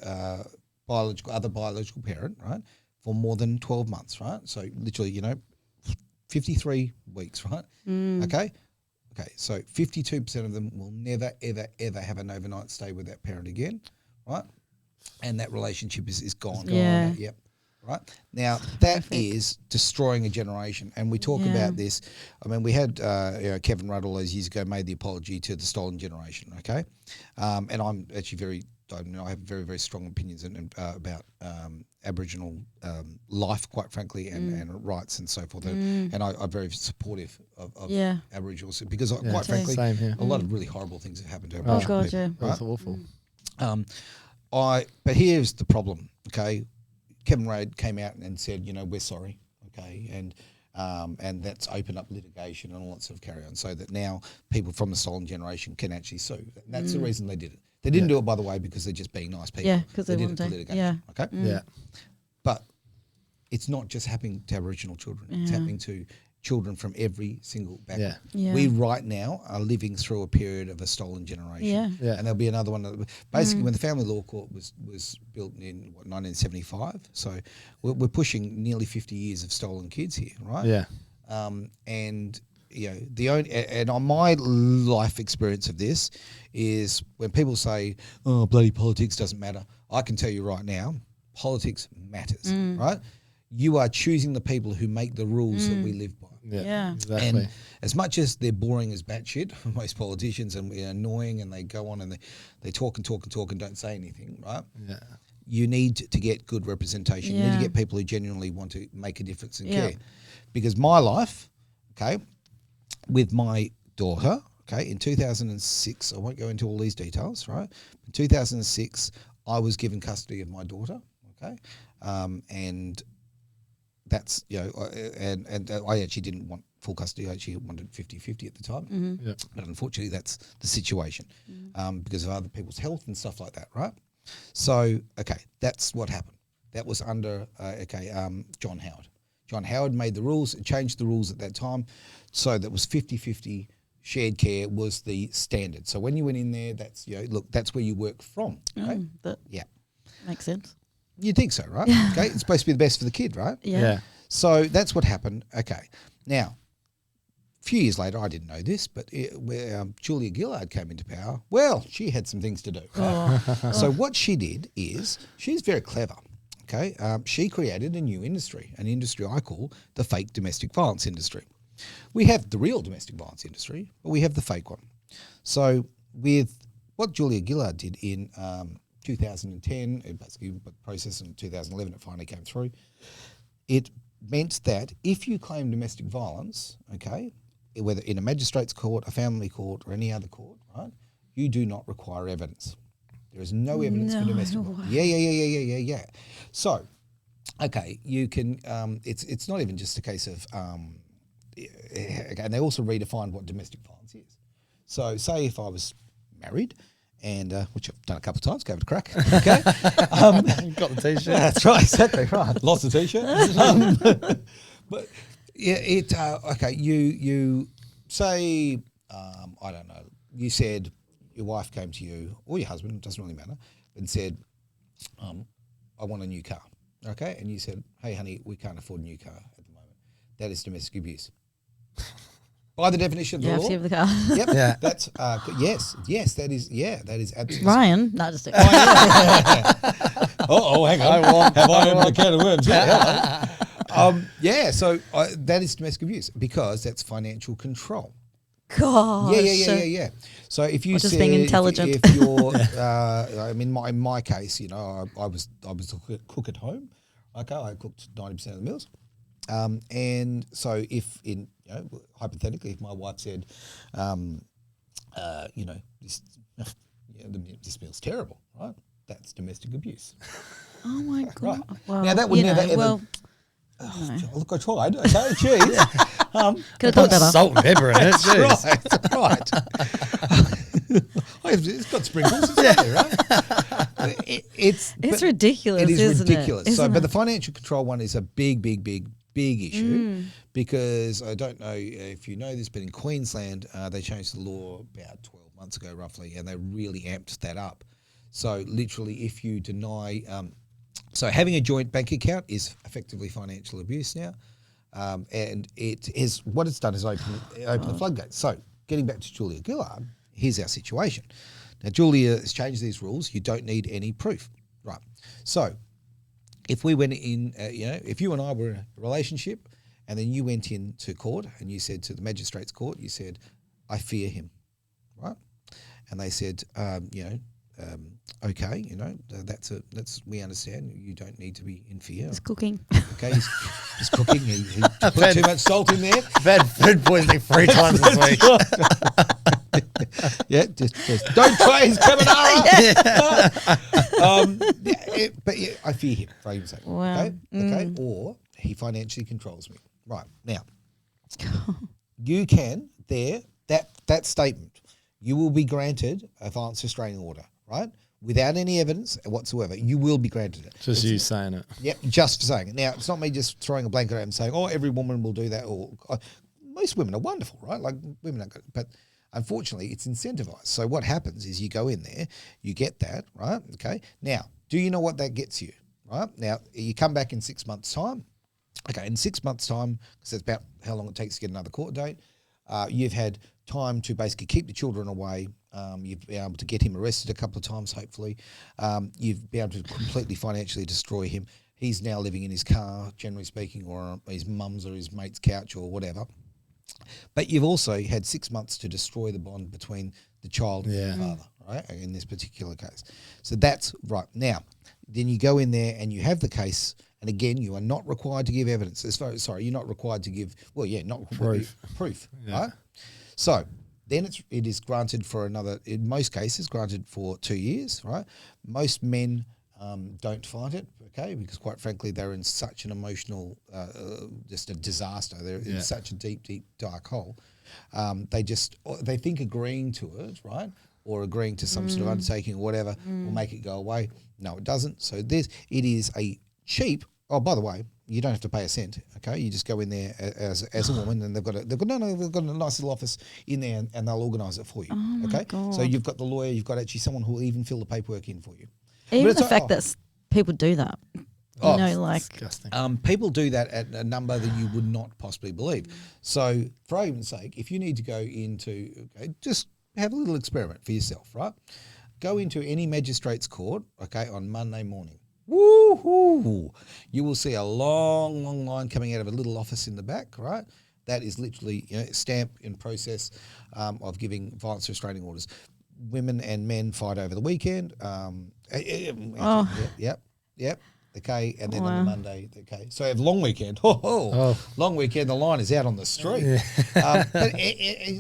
other biological parent, right, for more than 12 months, right? So literally, 53 weeks, right? Okay, so 52% of them will never, ever, ever have an overnight stay with that parent again, right? And that relationship is gone. Yeah. Yep. Right. Now that is destroying a generation, and we talk about this. I mean, we had Kevin Rudd all those years ago made the apology to the stolen generation. Okay, and I'm actually I have very, very strong opinions about Aboriginal life, quite frankly, and rights and so forth. And I'm very supportive of Aboriginals because, quite frankly, a lot of really horrible things have happened to Aboriginal people. Right? That's awful. But here's the problem. Okay. Kevin Rudd came out and said, we're sorry, okay, and that's opened up litigation and all that sort of carry on, so that now people from the stolen generation can actually sue. And that's the reason they did it. They didn't do it, by the way, because they're just being nice people. Yeah, because they did it wanted for litigation. Okay. Yeah, but it's not just happening to Aboriginal children; it's happening to children from every single background. Yeah. We right now are living through a period of a stolen generation. Yeah. And there'll be another one. Basically, when the Family Law Court was built in 1975, so we're pushing nearly 50 years of stolen kids here, right? Yeah. And and on my life experience of this is when people say, "Oh, bloody politics doesn't matter," I can tell you right now, politics matters, right? You are choosing the people who make the rules that we live by. Yeah. Exactly. And as much as they're boring as batshit, most politicians, and annoying, and they go on and they talk and talk and talk and don't say anything, right? Yeah. You need to get good representation. You need to get people who genuinely want to make a difference and care. because my life, okay, with my daughter, okay, in 2006, I won't go into all these details, right? In 2006, I was given custody of my daughter, okay, and that's, and I actually didn't want full custody. I actually wanted 50-50 at the time. Mm-hmm. Yeah. But unfortunately, that's the situation because of other people's health and stuff like that, right? So, okay, that's what happened. That was under, John Howard. John Howard made the rules, changed the rules at that time. So that was 50-50. Shared care was the standard. So when you went in there, that's, that's where you work from, okay? Yeah. Makes sense. You'd think so, right? Okay, it's supposed to be the best for the kid, right? Yeah. So that's what happened. Okay. Now, a few years later, I didn't know this, but where Julia Gillard came into power, well, she had some things to do. Right? So what she did is, she's very clever, okay? She created a new industry, an industry I call the fake domestic violence industry. We have the real domestic violence industry, but we have the fake one. So with what Julia Gillard did in 2010, it basically the process in 2011, it finally came through. It meant that if you claim domestic violence, okay, whether in a magistrate's court, a family court, or any other court, right, you do not require evidence. There is no evidence for domestic violence. Yeah. So, okay, you can. It's not even just a case of. And they also redefined what domestic violence is. So, say if I was married, and which I've done a couple of times, gave it a crack. Okay, Got the t-shirt. that's right, exactly right. Lost the t-shirt. But yeah, okay. You say, I don't know. You said your wife came to you or your husband, it doesn't really matter, and said, "I want a new car." Okay, and you said, "Hey, honey, we can't afford a new car at the moment." That is domestic abuse. By the definition of the law. You have to have the car. Yep. Yeah. That's that is absolutely. Ryan, no, just Hang on. Have I opened a can of worms? So that is domestic abuse because that's financial control. God. Yeah. So if you just said, being intelligent. if you're, in my case, I was a cook at home. Okay, I cooked 90% of the meals. And so if hypothetically, if my wife said, this meal's terrible, right? That's domestic abuse. Oh my God. Right. Well, Now that would never ever. Well, Look, I tried. Okay, jeez. could have done better. Salt and pepper in it. That's right. It's got sprinkles. It's lovely, right? It's ridiculous. It is isn't ridiculous. It? But the financial control one is a big issue because I don't know if you know this, but in Queensland they changed the law about 12 months ago, roughly, and they really amped that up. So literally, if you deny, so having a joint bank account is effectively financial abuse now, and it is what it's done is open the floodgates. So getting back to Julia Gillard, here's our situation. Now Julia has changed these rules. You don't need any proof, right? So if we went in, if you and I were in a relationship, and then you went into court and you said to the magistrate's court, you said, "I fear him," right? And they said, okay, that's we understand. You don't need to be in fear. It's cooking. Okay, he's cooking. He put too much salt in there. I've had food poisoning 3 times this week. Yeah, just don't try his carbonara. But I fear him, for argument's sake. Wow. Okay, or he financially controls me. Right now, you can that statement. You will be granted a violence restraining order, right? Without any evidence whatsoever, you will be granted it. Just you saying it. Yep, just for saying it. Now, it's not me just throwing a blanket out and saying, "Oh, every woman will do that." Or most women are wonderful, right? Like women are good, but unfortunately, it's incentivized. So what happens is you go in there, you get that, right? Okay. Now, do you know what that gets you? Right now, you come back in 6 months' time. Okay, in 6 months' time, because that's about how long it takes to get another court date. You've had time to basically keep the children away. You've been able to get him arrested a couple of times, hopefully. You've been able to completely financially destroy him. He's now living in his car, generally speaking, or his mum's or his mate's couch or whatever. But you've also had 6 months to destroy the bond between the child and the father, right? In this particular case. So that's right. Now, then you go in there and you have the case, and again, you are not required to give evidence. You're not required to give, proof, right? So then it is granted for another, in most cases, granted for 2 years, right? Most men don't fight it, okay, because quite frankly, they're in such an emotional, just a disaster. They're in such a deep, deep, dark hole. They think agreeing to it, right, or agreeing to some sort of undertaking or whatever will make it go away. No, it doesn't. So it is a cheap. Oh, by the way, you don't have to pay a cent. Okay, you just go in there as a woman, and they've got a nice little office in there, and they'll organise it for you. Oh okay, God. So you've got the lawyer, you've got actually someone who will even fill the paperwork in for you. Even the fact that people do that, disgusting. People do that at a number that you would not possibly believe. So, for argument's sake, if you need to go into, just have a little experiment for yourself, right? Go into any magistrate's court, on Monday morning. Woo-hoo! You will see a long, long line coming out of a little office in the back, right? That is literally stamp in process of giving violence restraining orders. Women and men fight over the weekend. Yep. Okay, and then on the Monday, so I have long weekend. Long weekend. The line is out on the street. But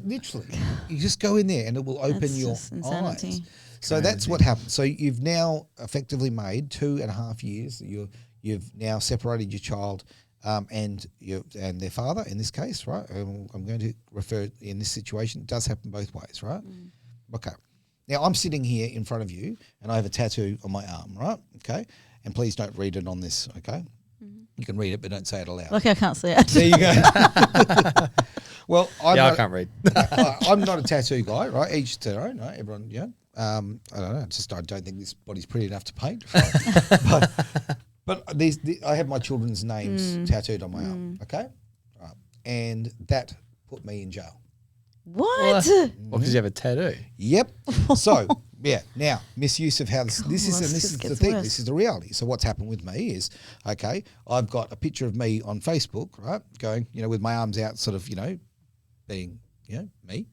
literally, you just go in there and it will open your eyes. So that's what happened. So you've now effectively made 2.5 years that you've now separated your child and their father in this case, right? I'm going to refer in this situation. It does happen both ways, right? Okay. Now I'm sitting here in front of you and I have a tattoo on my arm, right? Okay. And please don't read it on this, okay? You can read it, but don't say it aloud. Like I can't see it. There you go. Well, I can't read. I'm not a tattoo guy, right? Each to their own, right? Everyone, I don't know. I don't think this body's pretty enough to paint. Right? but I have my children's names tattooed on my arm, okay? Right. And that put me in jail. What? Well, because you have a tattoo. Yep. So, now, misuse of how this is the thing. Worse. This is the reality. So what's happened with me is, I've got a picture of me on Facebook, right, going, with my arms out sort of, being, me.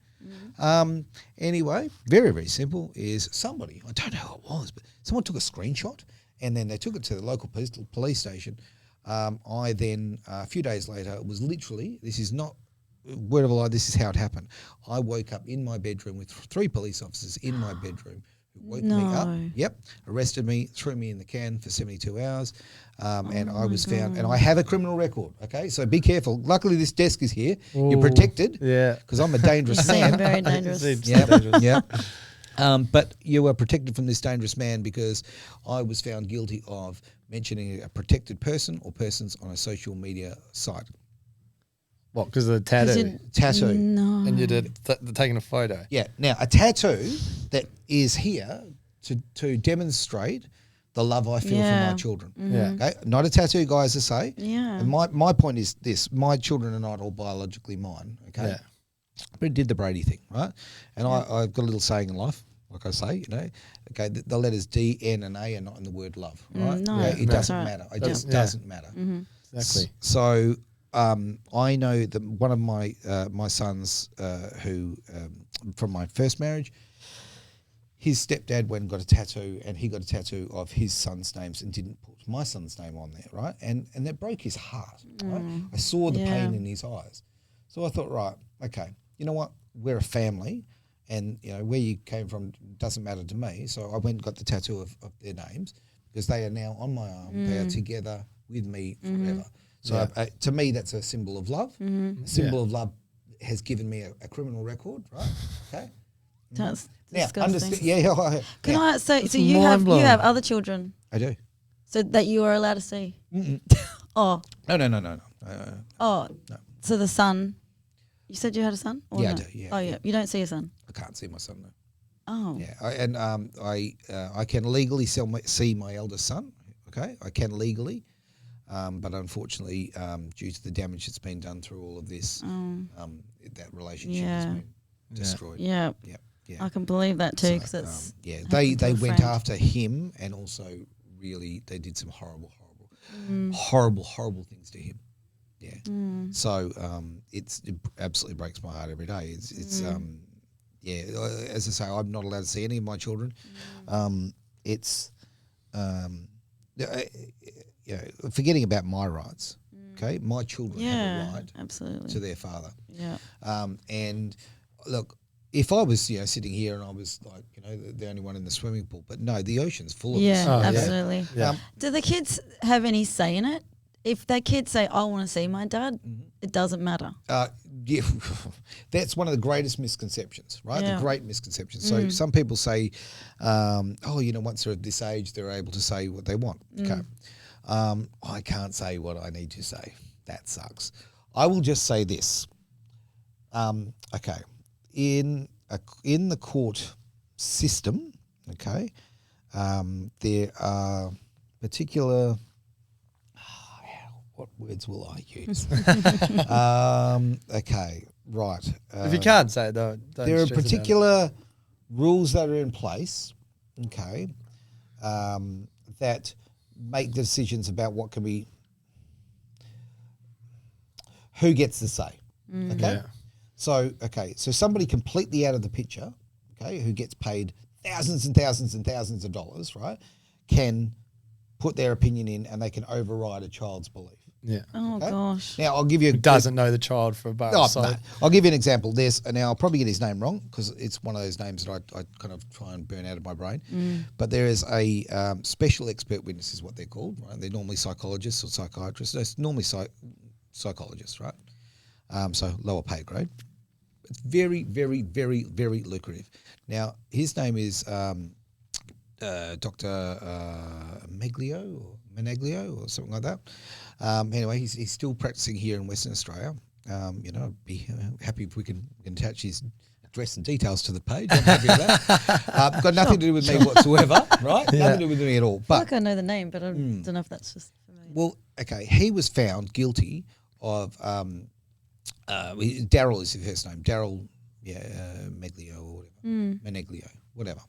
Anyway, very, very simple is somebody, I don't know who it was, but someone took a screenshot and then they took it to the local police station. I then, a few days later, it was literally, this is not word of a lie, this is how it happened. I woke up in my bedroom with 3 police officers in my bedroom who woke me up, arrested me, threw me in the can for 72 hours, and I was found, and I have a criminal record, okay? So be careful. Luckily, this desk is here. Ooh, you're protected. Yeah. Because I'm a dangerous man. Very dangerous. Yeah. But you are protected from this dangerous man because I was found guilty of mentioning a protected person or persons on a social media site. What, because of the tattoo? Tattoo. No. And you did taking a photo? Yeah. Now, a tattoo that is here to demonstrate the love I feel for my children. Yeah. Okay? Not a tattoo guy, as I say. Yeah. And my point is this. My children are not all biologically mine, okay? Yeah. But it did the Brady thing, right? And I've got a little saying in life, like I say, the letters D, N, and A are not in the word love, right? No. It doesn't matter. It just doesn't matter. Mm-hmm. Exactly. So I know that one of my sons who from my first marriage, his stepdad went and got a tattoo, and he got a tattoo of his son's names and didn't put my son's name on there, right? And that broke his heart, right? I saw the pain in his eyes. So I thought, right, okay, you know what? We're a family, and where you came from doesn't matter to me. So I went and got the tattoo of their names because they are now on my arm. They are together with me forever. So to me, that's a symbol of love. A symbol of love has given me a criminal record, right? Okay. That's now, disgusting. Can I say? So you have other children? I do. So that you are allowed to see? Oh. No. Oh. No. So the son. You said you had a son? Or I no? do. Yeah. Oh yeah. You don't see your son? I can't see my son. No. Oh. Yeah. I can legally see my eldest son. Okay. I can legally. But unfortunately, due to the damage that's been done through all of this, that relationship has been destroyed. Yeah. I can believe that too because it's they went after him, and also really they did some horrible things to him. Yeah. So it absolutely breaks my heart every day. It's yeah. As I say, I'm not allowed to see any of my children. It's forgetting about my rights. Okay, my children have a right absolutely to their father. Yeah. And look, if I was sitting here and I was like the only one in the swimming pool, but no, the ocean's full of us. Absolutely. Yeah. Do the kids have any say in it? If their kids say, "I want to see my dad," it doesn't matter. Yeah, that's one of the greatest misconceptions, right? Yeah. The great misconceptions. So some people say, once they're at this age, they're able to say what they want. Okay. I can't say what I need to say. That sucks. I will just say this. Okay. In the court system, okay, there are particular... what words will I use? Okay, right. If you can't say it, don't there are stress about it. particular rules that are in place, okay, that make decisions about what can be, who gets the say, okay? Yeah. So somebody completely out of the picture, okay, who gets paid thousands and thousands and thousands of dollars, right, can put their opinion in and they can override a child's belief. Oh gosh. Now I'll give you. Who doesn't know the child for a bar? No, I'll give you an example. Now I'll probably get his name wrong because it's one of those names that I kind of try and burn out of my brain. But there is a special expert witness, is what they're called. Right? They're normally psychologists or psychiatrists. No, it's normally psychologists, right? So lower pay grade. It's very, very, very, very lucrative. Now his name is Dr. Menaglio or something like that. Anyway, he's still practicing here in Western Australia. I'd be happy if we can attach his address and details to the page. I'm happy with that. Got nothing to do with me whatsoever, right? Yeah. Nothing to do with me at all. I feel But like I know the name, but I don't know if that's just familiar. well, okay, he was found guilty of Daryl is his first name. Daryl, Meglio or whatever, Meneglio, whatever.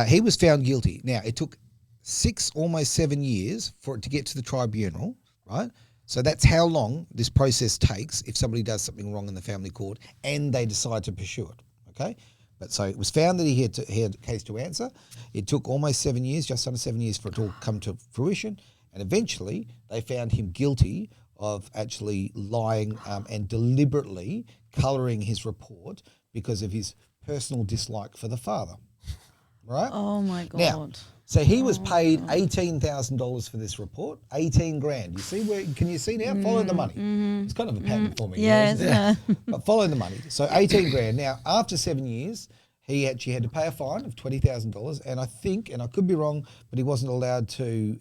He was found guilty. Now it took 6, almost 7 years for it to get to the tribunal, right? So that's how long this process takes if somebody does something wrong in the family court and they decide to pursue it, okay? But so it was found that he had a case to answer. It took almost 7 years, just under 7 years for it to all come to fruition. And eventually they found him guilty of actually lying and deliberately colouring his report because of his personal dislike for the father, right? Oh my God. Now, so he was paid $18,000 for this report, 18 grand. You see can you see now? Follow the money. It's kind of a pattern for me. Yeah, isn't it? But follow the money. So 18 grand. Now, after 7 years, he actually had to pay a fine of $20,000. And I think, and I could be wrong, but he wasn't allowed to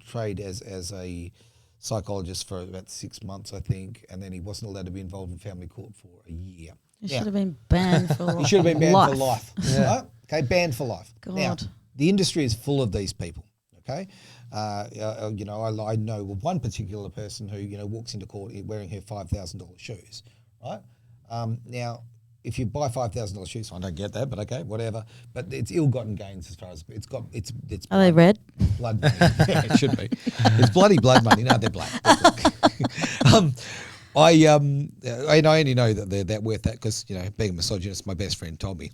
trade as a psychologist for about 6 months, I think. And then he wasn't allowed to be involved in family court for a year. He should have been banned for life. He should have been banned for life. Right? Okay, banned for life. God. Now, the industry is full of these people, okay? I know of one particular person who, walks into court wearing her $5,000 shoes, right? Now, if you buy $5,000 shoes, I don't get that, but okay, whatever. But it's ill-gotten gains as far as it's Are they red? blood money. Yeah, it should be. It's bloody blood money. No, they're black. I only know that they're that worth that because being a misogynist, my best friend told me.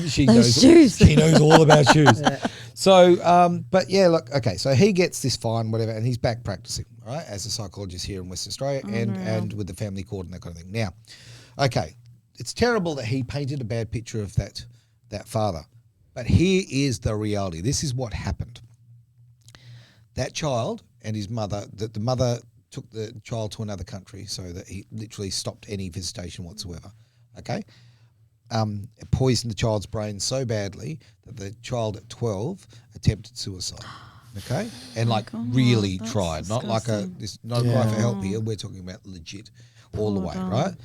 She knows all about shoes. Yeah. So, but yeah, look, okay. So he gets this fine, whatever, and he's back practicing, all right, as a psychologist here in Western Australia and with the family court and that kind of thing. Now, okay, it's terrible that he painted a bad picture of that father, but here is the reality. This is what happened. That child and his mother, the mother took the child to another country so that he literally stopped any visitation whatsoever, okay? It poisoned the child's brain so badly that the child at 12 attempted suicide, okay? And really tried, not like not a cry for help here, we're talking about legit all the way, right?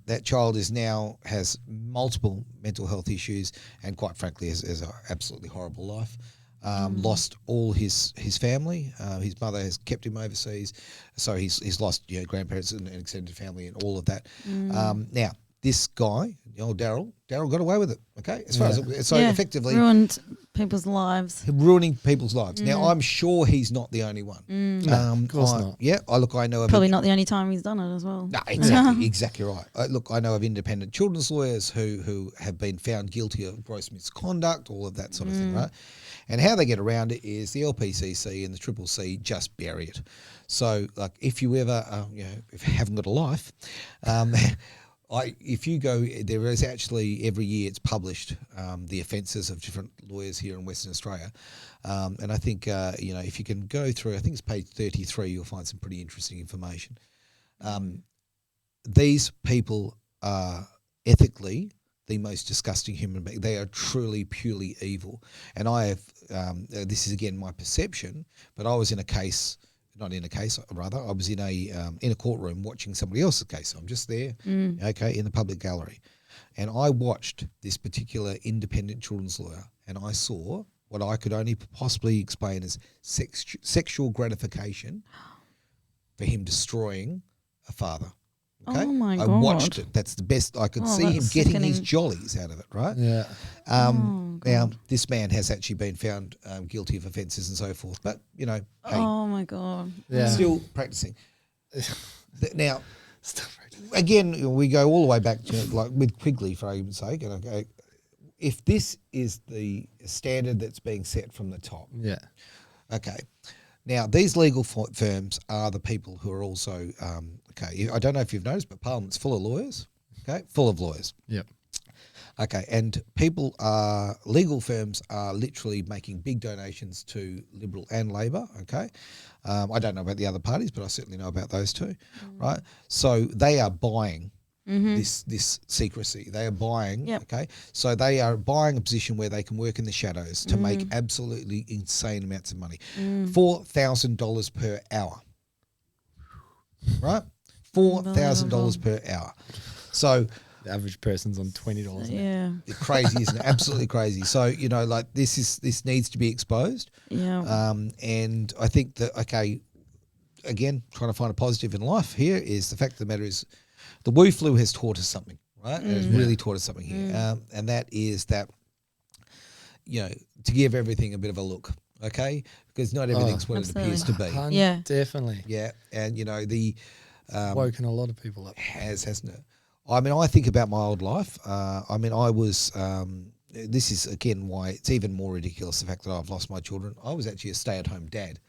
That child has multiple mental health issues and quite frankly has an absolutely horrible life. Lost all his family. His mother has kept him overseas, so he's lost grandparents and extended family and all of that. Now this guy, old Daryl got away with it. Okay, as far as effectively ruined people's lives. ruining people's lives. Now, I'm sure he's not the only one. Of course not. Yeah, I know of Probably not the only time he's done it as well. No, exactly right. I know of independent children's lawyers who have been found guilty of gross misconduct, all of that sort of thing, right? And how they get around it is the LPCC and the Triple C just bury it. So, like, if you ever, if you haven't got a life, if you go, there is actually every year it's published the offences of different lawyers here in Western Australia, and I think if you can go through, I think it's page 33, you'll find some pretty interesting information. These people are ethically the most disgusting human being. They are truly, purely evil. And I have, this is again my perception, but I was in a case, not in a case, rather, I was in a courtroom watching somebody else's case. I'm just there, okay, in the public gallery. And I watched this particular independent children's lawyer, and I saw what I could only possibly explain as sexual gratification for him destroying a father. Okay? Oh my God. I watched it. That's the best. I could see him getting his sickening. jollies out of it, right? Yeah. Now, this man has actually been found guilty of offences and so forth, but, hey, Oh my God. Yeah. still practising. Now, again, we go all the way back to, like, with Quigley, for argument's sake, and okay, if this is the standard that's being set from the top, Yeah. okay. Now, these legal firms are the people who are also, I don't know if you've noticed, but Parliament's full of lawyers, okay, full of lawyers. Yep. Okay, and legal firms are literally making big donations to Liberal and Labor, okay? I don't know about the other parties, but I certainly know about those two, right? So they are buying this secrecy. They are buying, okay? So they are buying a position where they can work in the shadows to make absolutely insane amounts of money. $4,000 per hour, right? $4,000 per hour. So The average person's on $20. Yeah. it's crazy, isn't it? Absolutely crazy. So, like this needs to be exposed. Yeah. And I think that, okay, again, trying to find a positive in life here is the fact of the matter is the Wu flu has taught us something, right? It has really taught us something here. And that is that, to give everything a bit of a look, okay? Because not everything's what absolutely. it appears to be. Yeah. Definitely. Yeah. And, Woken a lot of people up. hasn't it? I mean, I think about my old life. I was, this is again why it's even more ridiculous, the fact that I've lost my children. I was actually a stay-at-home dad.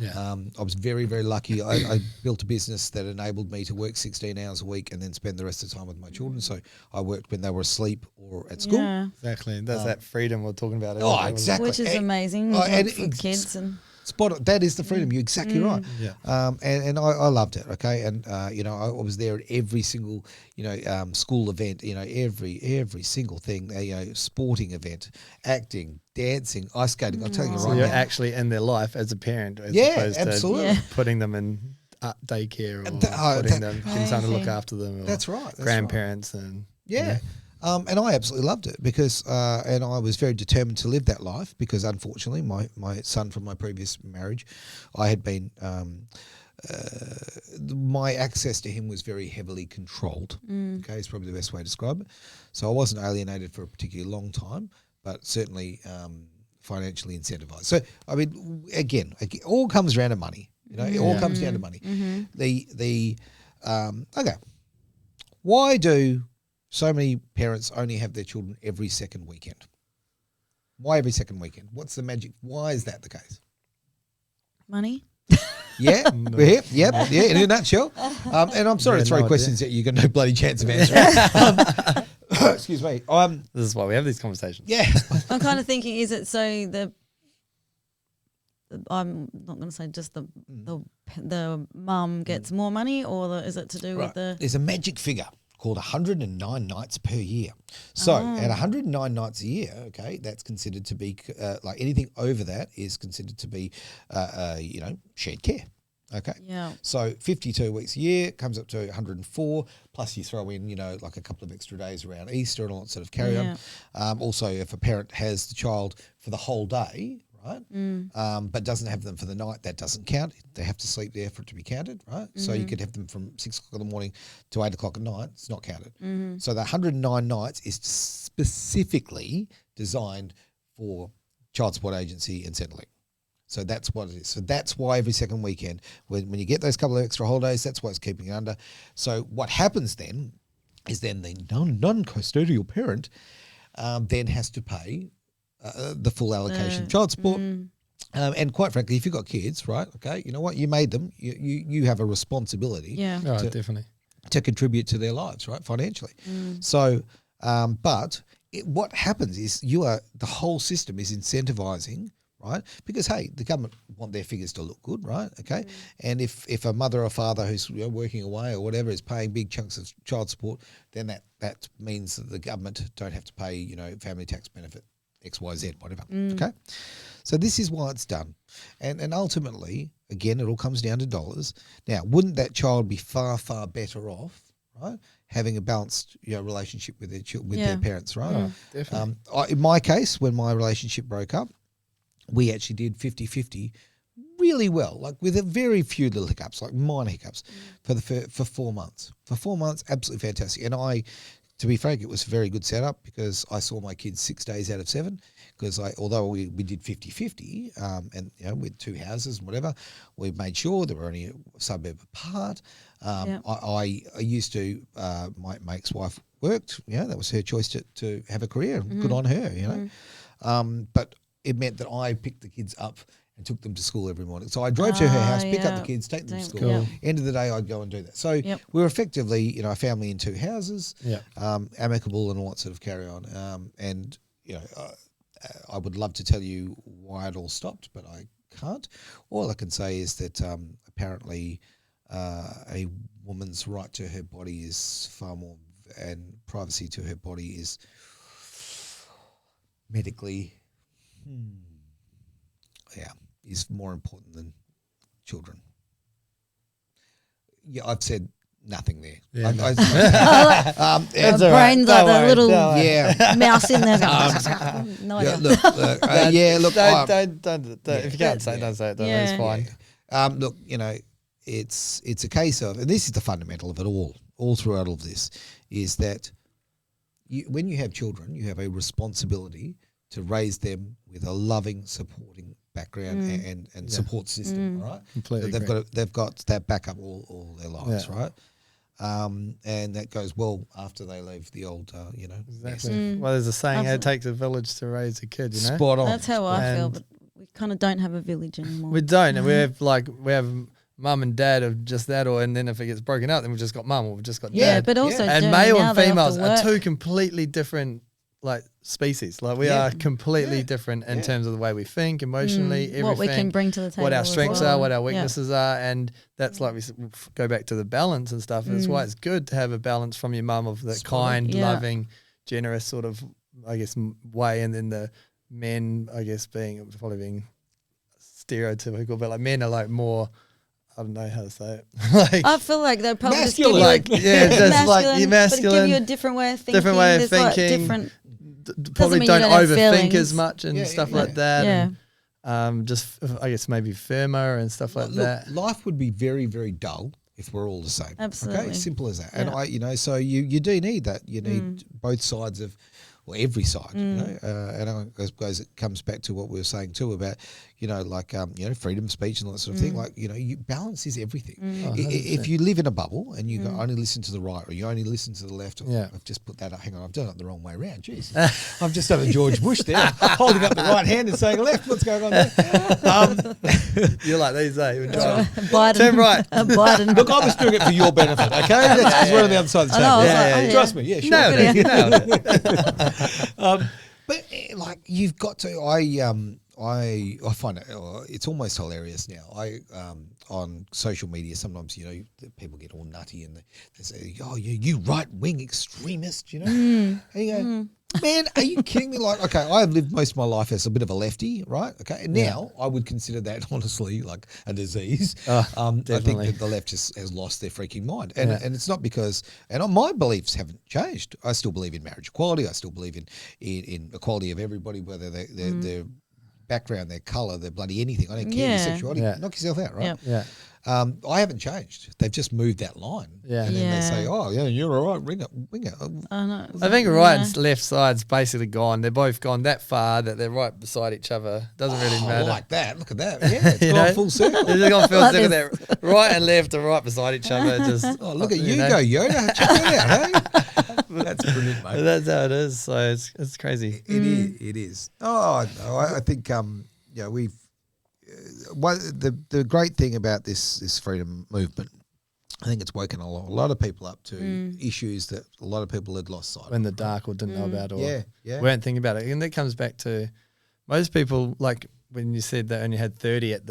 Yeah. I was very, very lucky. I built a business that enabled me to work 16 hours a week and then spend the rest of the time with my children. So I worked when they were asleep or at school. Yeah. Exactly. That's that freedom we're talking about. Oh, earlier. exactly. Which is amazing for kids and Spot on. That is the freedom. You're exactly right. Yeah. And I loved it. Okay. And I was there at every single school event. Every single thing. Sporting event, acting, dancing, ice skating. I'll tell you So right you're now. actually in their life as a parent, as Yeah, opposed absolutely. to putting them in daycare or that- putting them getting someone to look Crazy. after them. Or That's right. That's right. grandparents and Yeah. And I absolutely loved it because, and I was very determined to live that life because unfortunately my son from my previous marriage, I had been, my access to him was very heavily controlled. Okay, is probably the best way to describe it. So I wasn't alienated for a particularly long time, but certainly financially incentivized. So, I mean, again, it all comes down to money. It all comes down to money. Okay, why do so many parents only have their children every second weekend? Why every second weekend? What's the magic? Why is that the case? money. Yeah, we're here. Yep, yeah, in a nutshell. And I'm sorry Yeah, to throw no questions that you got no bloody chance of answering. Excuse me. this is why we have these conversations. Yeah. I'm kind of thinking, is it so I'm not going to say just the mum gets more money, or is it to do with the? There's a magic figure called 109 nights per year. So at 109 nights a year, okay, that's considered to be like anything over that is considered to be, shared care. Okay. Yeah. So 52 weeks a year comes up to 104, plus you throw in, like a couple of extra days around Easter and all that sort of carry on. Also, if a parent has the child for the whole day, right, but doesn't have them for the night, that doesn't count. They have to sleep there for it to be counted, right? So you could have them from 6 o'clock in the morning to 8 o'clock at night. It's not counted. So the 109 nights is specifically designed for child support agency and settling. So that's what it is. So that's why every second weekend, when you get those couple of extra holidays, that's why it's keeping it under. So what happens then is then the non-custodial parent then has to pay the full allocation of child support. And quite frankly, if you've got kids, right, okay, you know what, you made them, you have a responsibility definitely to contribute to their lives, right, financially. So, but what happens is the whole system is incentivizing, right, because, hey, the government want their figures to look good, right, okay, and if a mother or father who's working away or whatever is paying big chunks of child support, then that means that the government don't have to pay, family tax benefit, X, Y, Z, whatever, okay? So this is why it's done. And ultimately, again, it all comes down to dollars. Now, wouldn't that child be far, far better off, right, having a balanced relationship with their parents, right? Oh, definitely. In my case, when my relationship broke up, we actually did 50-50 really well, like with a very few little hiccups, like minor hiccups, for 4 months. For 4 months, absolutely fantastic. And to be frank, it was a very good setup because I saw my kids 6 days out of 7 because although we did 50-50 and with 2 houses and whatever, we made sure they were only a suburb apart. I used to, my ex-wife worked, that was her choice to have a career. Good on her, but it meant that I picked the kids up and took them to school every morning. So I drove to her house, pick up the kids, take them to school. Cool. End of the day, I'd go and do that. So we were effectively, a family in 2 houses, amicable and all that sort of carry on. And I would love to tell you why it all stopped, but I can't. All I can say is that apparently a woman's right to her body is far more, and privacy to her body is medically, is more important than children. Yeah, I've said nothing there. Yeah, brain's like a little mouse in there. Look. Don't. If you can't say it, don't say it. It's fine. Look, it's a case of, and this is the fundamental of it all throughout all of this, is that when you have children, you have a responsibility to raise them with a loving, supporting background and support system, right? Completely. They've got that backup all their lives, right? And that goes well after they leave the old, Exactly. Well, there's a saying, it takes a village to raise a kid, Spot on. That's how I feel, but we kind of don't have a village anymore. We don't, and we have mum and dad of just that, and then if it gets broken up, then we've just got mum or we've just got dad. Yeah, but also and male and females are 2 completely different species. Like we are completely different in terms of the way we think, emotionally, everything. What we can bring to the table. What our strengths are, what our weaknesses are. And that's like we go back to the balance and stuff. That's why it's good to have a balance from your mum of that kind, loving, generous sort of, I guess, way. And then the men, I guess, probably being stereotypical, but like men are like more, I don't know how to say it. I feel like they're probably masculine. just masculine, masculine. But give you a different way of thinking. Different way of thinking. Probably don't overthink as much and stuff like that. Yeah. And, just, I guess, maybe firmer and stuff like that. Life would be very, very dull if we're all the same. Absolutely. Okay, simple as that. And so you do need that. You need both sides of, or every side, and I suppose it comes back to what we were saying too about, freedom of speech and all that sort of thing. Like, balance is everything. If you live in a bubble and you only listen to the right or you only listen to the left, I've just put that up. Hang on, I've done it the wrong way around. Jeez, I've just done a George Bush there, holding up the right hand and saying left. What's going on there? You're like these, Biden. Turn right. Biden. Look, I was doing it for your benefit, okay? That's because we're on the other side of the table. Trust me, sure. Nailed it. But you've got to. I find it it's almost hilarious now. On social media sometimes people get all nutty and they say, "Oh, you right wing extremist," And you go, "Man, are you kidding me?" Like, okay, I have lived most of my life as a bit of a lefty, right? Okay, and now I would consider that honestly like a disease. I think that the left has lost their freaking mind, and it's not because my beliefs haven't changed. I still believe in marriage equality. I still believe in equality of everybody, whether they're background, their colour, their bloody anything. I don't care your sexuality. Knock yourself out, right? Yep. I haven't changed. They've just moved that line. Yeah. And then they say, oh, yeah, you're all right, ring it. I know. I think right and left side's basically gone. They're both gone that far that they're right beside each other. Doesn't really matter. I like that. Look at that. Yeah, it's gone full circle. It's gone full circle there. Right and left are right beside each other. Just look at you go, Yoda. Check that out, hey? That's brilliant, mate. That's how it is. So it's crazy. It is. Oh, no, I think we've the great thing about this freedom movement, I think it's woken a lot of people up to issues that a lot of people had lost sight of. In the dark or didn't know about or weren't thinking about it. And that comes back to most people, like when you said they only had 30 at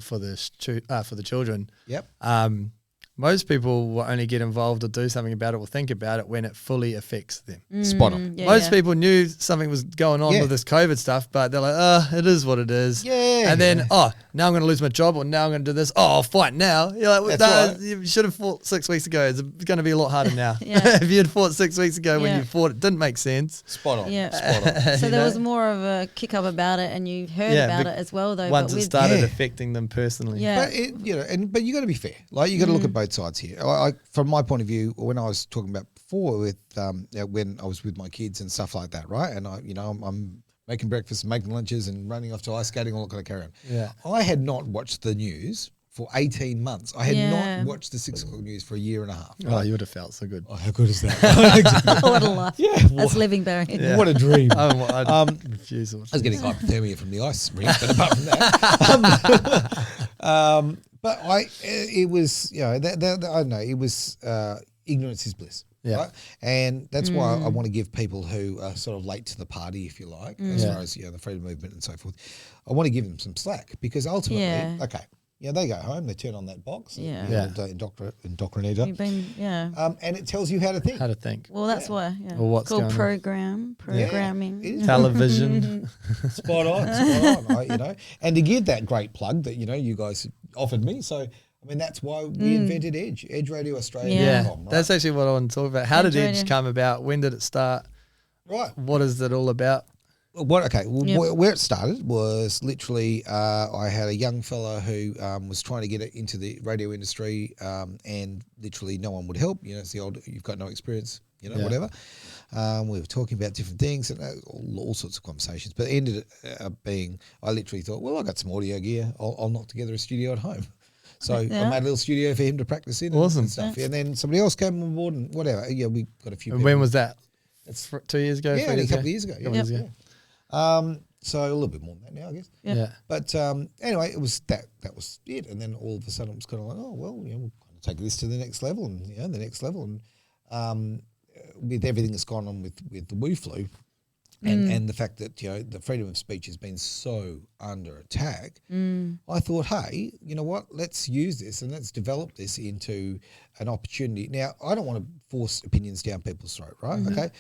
for the children. Yep. Most people will only get involved or do something about it or think about it when it fully affects them. Spot on. Most people knew something was going on with this COVID stuff, but they're like, it is what it is. Yeah. And then, now I'm going to lose my job or now I'm going to do this. Oh, I'll fight now. You're like, That's right. You should have fought 6 weeks ago. It's going to be a lot harder now. If you had fought 6 weeks ago when you fought, it didn't make sense. Spot on. Yeah. Spot on. So there was more of a kick up about it and you heard about it as well, though. Once it started affecting them personally. Yeah. But you got to be fair. Like, you got to look at both sides here. From my point of view, when I was talking about before with when I was with my kids and stuff like that, right? And I'm making breakfast, making lunches, and running off to ice skating, all that kind of carry on. Yeah. I had not watched the news for 18 months. I had not watched the 6 o'clock news for a year and a half. Right? Oh, you would have felt so good. Oh, how good is that? What a life. Yeah. That's living, Barry. Yeah. What a dream. I refuse. I was getting hypothermia from the ice rink, but apart from that, but it was, I don't know, it was ignorance is bliss. Yeah. Right? And that's why I want to give people who are sort of late to the party, if you like, as far as the freedom movement and so forth, I want to give them some slack because ultimately, they go home, they turn on that box, indoctrinator, and it tells you how to think. How to think. Well, that's why. Yeah. Or what's it's called programming. Television. Television. Spot on. And to give that great plug that, you guys offered me. So, I mean, that's why we invented Edge Radio Australia. Yeah, right? that's actually what I want to talk about. How did Edge come about? When did it start? Right. What is it all about? Where it started was literally I had a young fella who was trying to get into the radio industry and literally no one would help. It's the old, you've got no experience, whatever. We were talking about different things and all sorts of conversations, but it ended up being, I literally thought, well, I got some audio gear. I'll knock together a studio at home. So I made a little studio for him to practice in and stuff. And then somebody else came on board and whatever. Yeah, we got a few. And when was that? That's 2 years ago? Yeah, a couple of years ago. So a little bit more than that now, I guess. Yeah. But anyway, it was that was it. And then all of a sudden it was kind of like, oh, well, we'll kind of take this to the next level and, the next level. And with everything that's gone on with the Wu flu and the fact that, the freedom of speech has been so under attack, I thought, hey, you know what, let's use this and let's develop this into an opportunity. Now, I don't want to force opinions down people's throat, right? Okay.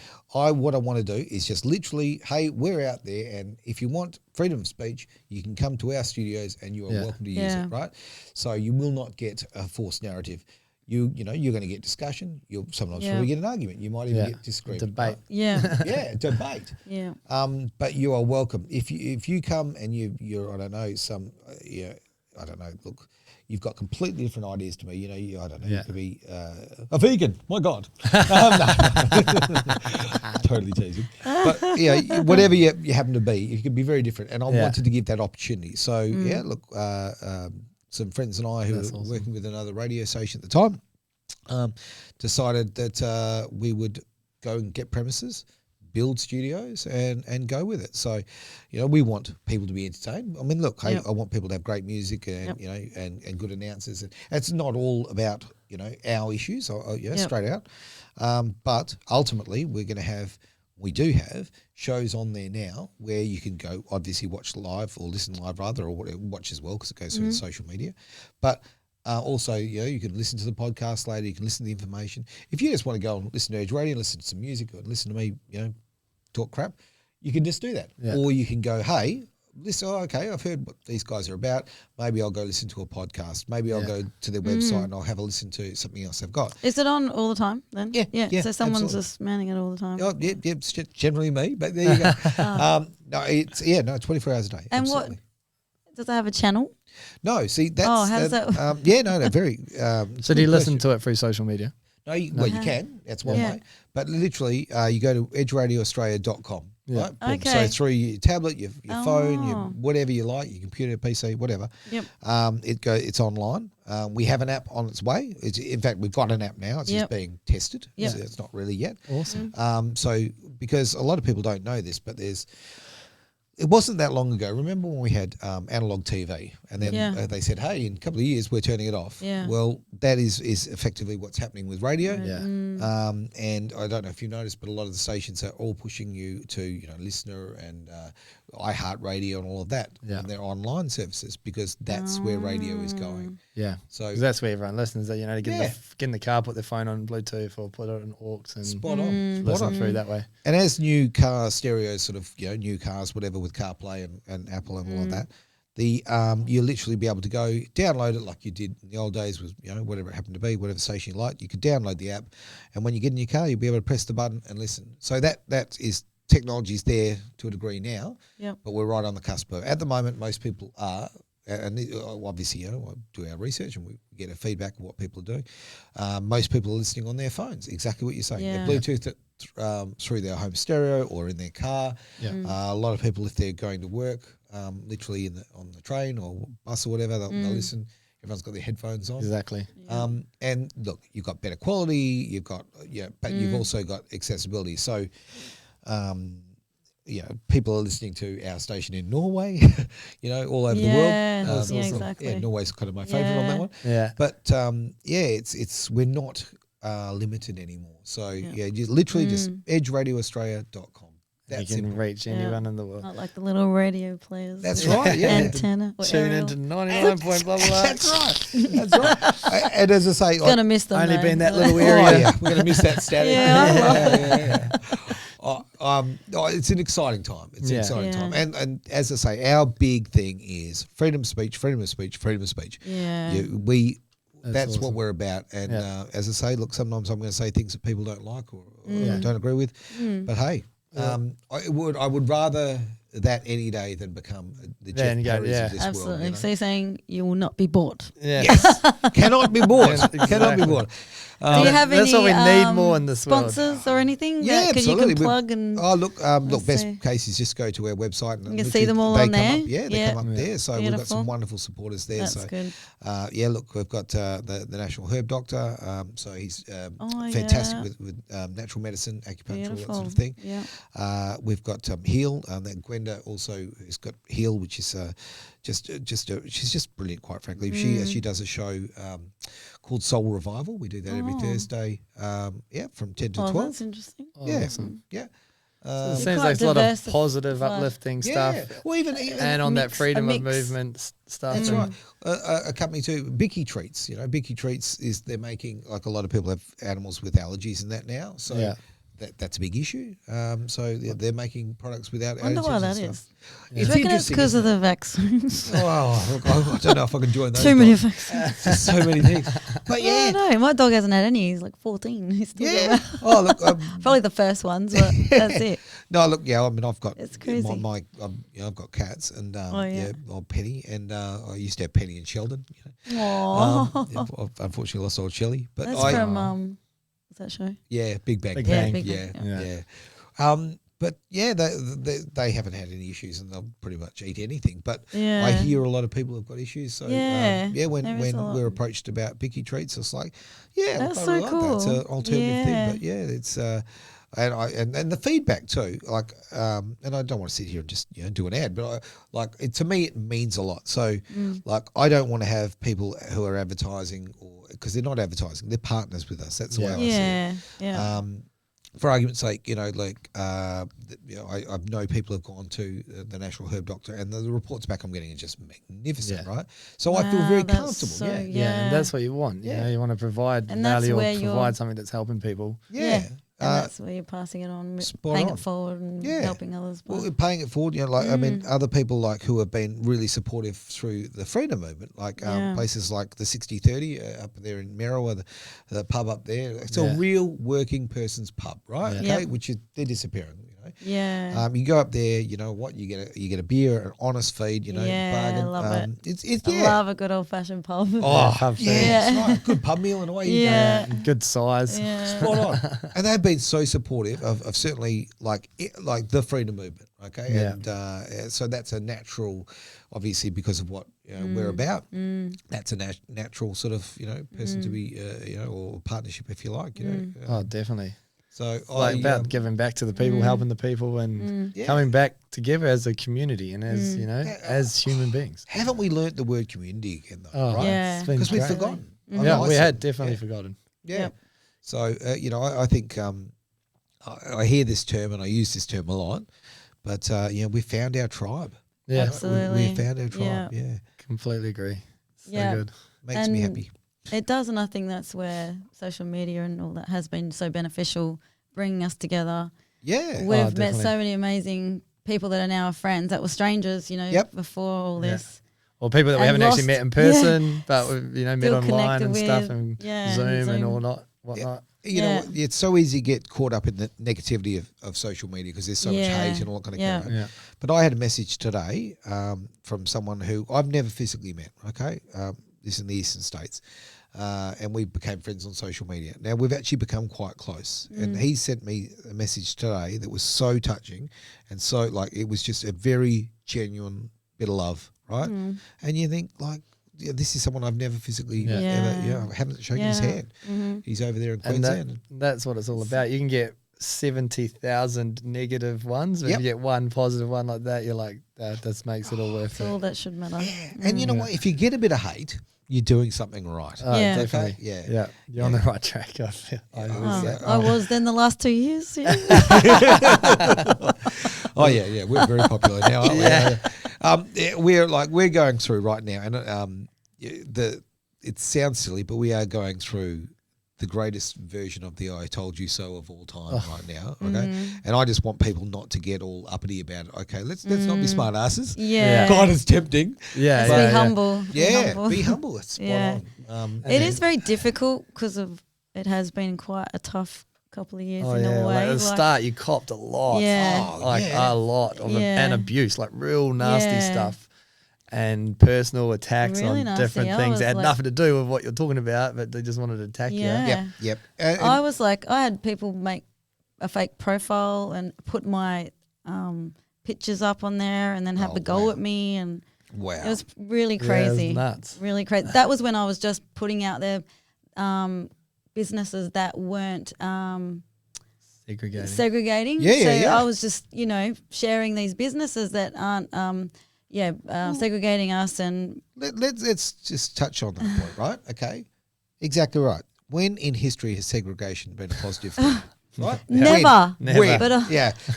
What I want to do is just literally, hey, we're out there and if you want freedom of speech, you can come to our studios and you are welcome to use it, right? So you will not get a forced narrative. You're going to get discussion. You'll sometimes probably get an argument. You might even get disagreement. Debate. Debate. Yeah. But you are welcome. If you come and you're I don't know I don't know. Look, you've got completely different ideas to me. I don't know. You could be a vegan. My God. Totally teasing. But whatever you happen to be, you can be very different. And I wanted to give that opportunity. So look. Some friends and I who were working with another radio station at the time decided that we would go and get premises, build studios and go with it. So, we want people to be entertained. I mean, look, hey, I want people to have great music and, and good announcers. And it's not all about, our issues, straight out. But ultimately we do have shows on there now where you can go obviously watch live or listen live rather, or watch as well because it goes through the social media. But also, you can listen to the podcast later. You can listen to the information. If you just want to go and listen to Edge Radio, listen to some music, or listen to me, talk crap, you can just do that. Yeah. Or you can go, hey, listen, okay, I've heard what these guys are about. Maybe I'll go listen to a podcast. Maybe I'll go to their website and I'll have a listen to something else they've got. Is it on all the time then? Yeah. So someone's absolutely. just manning it all the time. Oh, yeah, it's generally me, but there you go. No, it's 24 hours a day. And absolutely. what does it have a channel? No, see, that's how does that? no, very. So do you listen to it through social media? No, well, you can. That's one way. But literally, you go to edgeradioaustralia.com. Yeah. Right? Okay. So through your tablet, your phone, your whatever you like, your computer, PC, whatever. Yep. It's online. We have an app on its way. In fact, we've got an app now. It's just being tested. Yep. So it's not really yet. Awesome. So because a lot of people don't know this, but it wasn't that long ago. Remember when we had analog TV, and then they said, "Hey, in a couple of years, we're turning it off." Yeah. Well, that is effectively what's happening with radio. Yeah. And I don't know if you noticed, but a lot of the stations are all pushing you to, Listener and iHeartRadio and all of that on their online services, because that's where radio is going. Yeah. So 'cause that's where everyone listens. That to get in the car, put their phone on Bluetooth or put it on aux and spot on. listen through that way. And as new car stereos, sort of, new cars, whatever, with CarPlay and Apple and all of that, you'll literally be able to go download it like you did in the old days with, whatever it happened to be, whatever station you liked. You could download the app, and when you get in your car, you'll be able to press the button and listen. So that is technology's there to a degree now, but we're right on the cusp. At the moment, most people are. And obviously, I do our research and we get a feedback of what people are doing. Most people are listening on their phones, exactly what you're saying. Yeah. They're Bluetooth it through their home stereo or in their car. A lot of people, if they're going to work, literally on the train or bus or whatever, they'll listen. Everyone's got their headphones on. Exactly. And look, you've got better quality, you've got, but you've also got accessibility. So, people are listening to our station in Norway, all over the world. Exactly. Yeah, Norway's kind of my favourite on that one. Yeah. But we're not limited anymore. So you literally just edgeradioaustralia.com. That's you can simple. reach anyone in the world. Not like the little radio players. That's with right, yeah. Antenna. Or Tune aerial. into 99 point blah blah blah. That's right. That's right. And as I say, Gonna miss them. only though. been that little oh, area. yeah, we're gonna miss that static. Yeah, It's an exciting time. It's an exciting Yeah. time. And as I say, our big thing is freedom of speech, freedom of speech, freedom of speech. Yeah. That's awesome. what we're about. And as I say, look, sometimes I'm going to say things that people don't like or don't agree with. But hey, I would rather that any day than become the Jeff Perrys of this Absolutely. world. So you're saying you will not be bought. Yeah. Yes, cannot be bought. Exactly. Cannot be bought. Do you have that's any what we need more in this world. sponsors or anything? Yeah, that absolutely. you can plug and look, Let's best see. case is just go to our website and You can see them all they on come there. Up, they Yeah. come up there. So we've got Beautiful. some wonderful supporters there. That's so good. look, we've got the National Herb Doctor. So he's Oh, fantastic with natural medicine, acupuncture, all that sort of thing. Yeah. We've got Heal. That Gwenda also has got Heal, which is she's just brilliant, quite frankly. She does a show called Soul Revival. We do that every Thursday. From 10 to 12. That's interesting. Yeah, Awesome. yeah. It seems quite like a lot of diversified. positive, uplifting stuff, Well, even and on that mix, freedom a of mix. movement stuff. That's and- right. A company too, Bicky Treats. Bicky Treats they're making, like, a lot of people have animals with allergies and that now. So Yeah. that's a big issue. So they're making products without allergies. Wonder why and that stuff. is. It's Do you reckon it's interesting, because of isn't the vaccines? it? Oh, look, I don't know if I can join those. Too many guys. vaccines. There's so many things. But Yeah, no, my dog hasn't had any. He's like 14. He's still got yeah. that. Oh, look. Probably the first ones, but that's it. No, look. Yeah, I mean, I've got It's crazy. I've got cats, and yeah. old Penny, and I used to have Penny and Sheldon. Aww. I've unfortunately lost old Shelley, but That's I from what's that show? Big Bang. Big Yeah, Bang. Big Yeah, Bang, yeah. But yeah, they haven't had any issues, and they'll pretty much eat anything. But Yeah. I hear a lot of people have got issues. So Yeah, when there is a lot. we're approached about Bicky Treats, it's like, That's I so really like that. It's cool. an alternative Yeah. thing. But yeah, it's and the feedback too. Like, and I don't want to sit here and just do an ad, but to me it means a lot. So like, I don't want to have people who are advertising, or because they're not advertising, they're partners with us. That's the way I see it. Yeah. For argument's sake, I know people have gone to the National Herb Doctor, and the reports back I'm getting are just magnificent, right? So I feel Wow, very that's comfortable. so- yeah. Yeah, and that's what you want. Yeah. You want to provide And that's value or where you're- provide something that's helping people. Yeah. And that's where you're passing it on, paying it forward and helping others. Well, paying it forward, I mean, other people like who have been really supportive through the freedom movement, like places like the 60-30 up there in Merriwa, the pub up there. It's a real working person's pub, right? Okay, which they're disappearing. Yeah. You go up there, you know what? You get a beer, an honest feed, bargain. I love it. I love a good old fashioned pub. Oh, yeah, right. Good pub meal in a way. Yeah. Good size. Yeah. Spot on. And they've been so supportive of certainly like the freedom movement. Okay, and so that's a natural, obviously because of what we're about. That's a natural sort of person to be or partnership if you like. Oh, definitely. So like about giving back to the people, helping the people, and coming back together as a community and as as human beings. Haven't we learnt the word community again though? Oh, right? Yeah, because we've forgotten. Yeah, we had definitely forgotten. Yeah. Yep. So I think I hear this term and I use this term a lot, but we found our tribe. Yeah, absolutely. We found our tribe. Yeah, completely agree. So good. Makes me happy. It does, and I think that's where social media and all that has been so beneficial, bringing us together. Yeah. We've met so many amazing people that are now our friends that were strangers, before all this. Or people that we haven't actually met in person, but we've met Feel online and stuff, and Zoom and all whatnot. It's so easy to get caught up in the negativity of social media because there's so much hate and all that kind of thing. But I had a message today from someone who I've never physically met, okay? This in the Eastern States. And we became friends on social media. Now, we've actually become quite close. And he sent me a message today that was so touching and so, it was just a very genuine bit of love, right? And you think, this is someone I've never physically ever, I haven't shaken his hand. He's over there in Queensland. And that's what it's all about. You can get 70,000 negative ones, but if you get one positive one like that, you're like, that makes it all worth it. All that should matter. Yeah. And you know what? If you get a bit of hate, you're doing something right. Oh, definitely. Okay? Yeah. You're on the right track. I feel. I was then the last 2 years. Yeah. We're very popular now, aren't we? We're going through right now, and it sounds silly, but we are going through the greatest version of the I told you so of all time right now. Okay. And I just want people not to get all uppity about it. Okay, let's not be smart asses. Yeah. God, it's tempting. Yeah. Let's be humble. Be humble. It's spot on. It is very difficult because it has been quite a tough couple of years in a way. At the start you copped a lot. A lot of and abuse, real nasty stuff. And personal attacks really on nasty. different things that had nothing to do with what you're talking about, but they just wanted to attack you. Yep. I was I had people make a fake profile and put my pictures up on there and then have a go at me. And it was really crazy. It was nuts. Really crazy. That was when I was just putting out there businesses that weren't segregating. I was just, sharing these businesses that aren't segregating us. And let's just touch on that point, right? Okay, exactly right. When in history has segregation been a positive thing? Right? Never. When? But,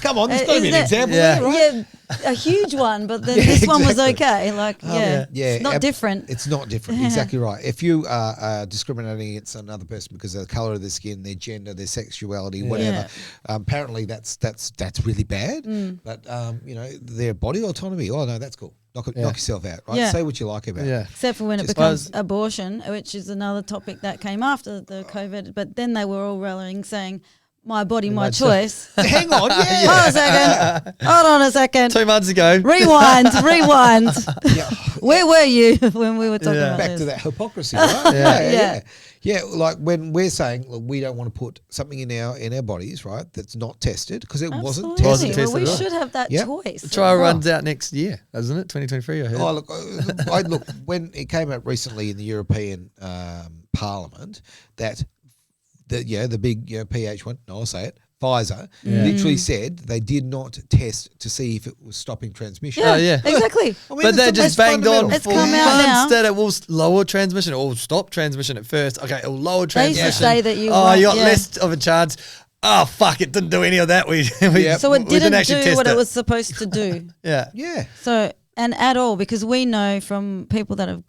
come on, there's got to be an example there, right? Yeah, a huge one, but then this one was okay. It's not different. It's not different, exactly right. If you are discriminating against another person because of the colour of their skin, their gender, their sexuality, whatever, apparently that's really bad. But, their body autonomy, no, that's cool. Knock yourself out, right? Say what you like about it. Except for when it becomes abortion, which is another topic that came after the COVID. But then they were all rallying saying, my body, my choice. Hang on, Hold on a second. 2 months ago. Rewind. Where were you when we were talking about back this? to that hypocrisy, right? Yeah, like when we're saying we don't want to put something in our bodies, right, that's not tested because it wasn't tested. Well, we should have that choice. The trial runs out next year, doesn't it? 2023, I heard. Oh, look, when it came out recently in the European Parliament that the big PH one, no, I'll say it, Pfizer, literally said they did not test to see if it was stopping transmission. Exactly. But they just banged on it's for come out months that it will lower transmission. It will stop transmission at first. Okay, it will lower transmission. They used to say that you you got less of a chance. Oh, fuck, it didn't do any of that. So it didn't do what it was supposed to do. Yeah. So, and at all, because we know from people that have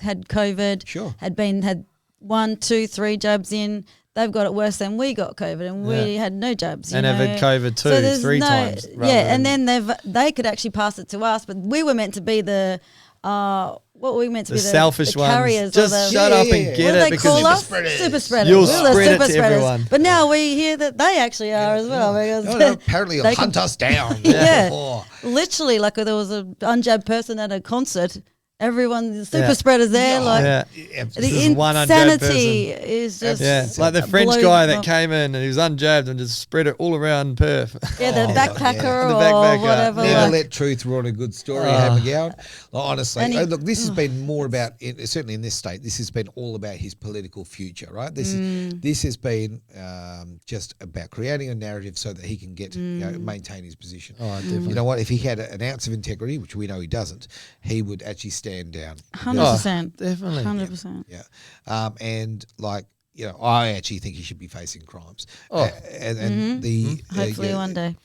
had COVID, had 1, 2, 3 jabs in, they've got it worse than we got COVID, and we had no jabs. And have had COVID too, there's 3 times. And then they could actually pass it to us, but we were meant to be the what were we meant to the be the selfish the ones. carriers. Just shut up and get what do it they because call us? spreaders. Super spreaders. You'll We're the spread it super to spreaders. everyone. But now we hear that they actually are as well. Because No, apparently they it'll hunt us down. Yeah. Literally, like there was an unjabbed person at a concert. Everyone, the super spreaders there, the one unjabbed insanity is just like the French guy that came in and he was unjabbed and just spread it all around Perth. The backpacker The or backpacker. whatever. Never let truth ruin a good story. Have a go. Honestly, And look, this has been more about, certainly in this state, this has been all about his political future, right? This has been just about creating a narrative so that he can get maintain his position. Oh, definitely. You know what? If he had an ounce of integrity, which we know he doesn't, he would actually stand down. 100%. Definitely. 100%. Yeah. And like, I actually think he should be facing crimes. Hopefully one day.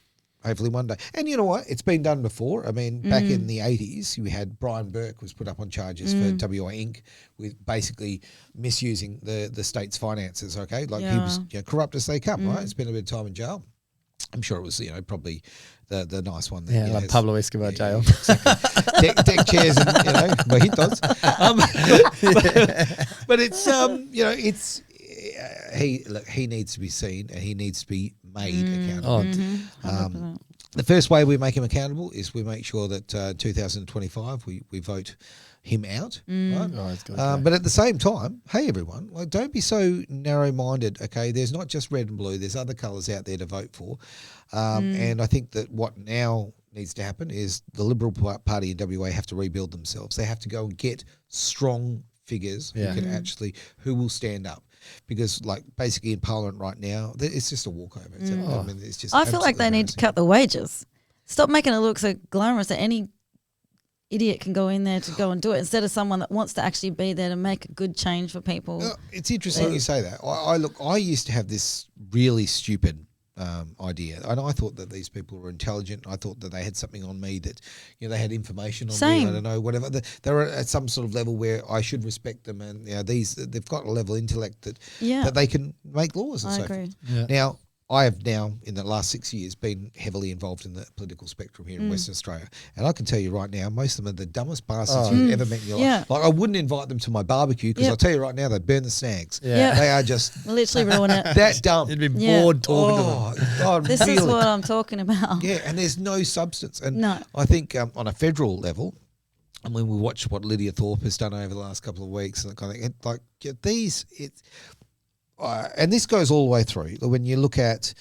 Hopefully one day. And you know what? It's been done before. I mean, back in the 80s, you had Brian Burke was put up on charges for WI Inc. with basically misusing the state's finances, okay? Like he was corrupt as they come, right? Spent a bit of time in jail. I'm sure it was, probably the nice one. That, like Pablo Escobar jail. Exactly. deck chairs and, mojitos. But it's, it's, he needs to be seen and he needs to be made accountable. The first way we make him accountable is we make sure that 2025 we vote him out, right? But at the same time, hey everyone, like don't be so narrow-minded. Okay, there's not just red and blue. There's other colours out there to vote for, and I think that what now needs to happen is the Liberal Party in WA have to rebuild themselves. They have to go and get strong figures who will stand up. Because, like, basically in Parliament right now, it's just a walkover. I mean, it's just. I feel like they need to cut the wages. Stop making it look so glamorous that any idiot can go in there to go and do it instead of someone that wants to actually be there to make a good change for people. It's interesting you say that. I used to have this really stupid idea, and I thought that these people were intelligent. I thought that they had something on me that, they had information on me. I don't know, whatever. They were at some sort of level where I should respect them, and they've got a level of intellect that they can make laws and so forth. Yeah. Now, I have now, in the last 6 years, been heavily involved in the political spectrum here in Western Australia. And I can tell you right now, most of them are the dumbest bastards you've ever met in your life. Like, I wouldn't invite them to my barbecue because I'll tell you right now, they burn the snags. Yeah. They are just... literally ruin it. That dumb. You'd be bored talking to them. God, this is what I'm talking about. Yeah, and there's no substance. And I think on a federal level, and when we watch what Lydia Thorpe has done over the last couple of weeks and that kind of thing, and this goes all the way through. When you look at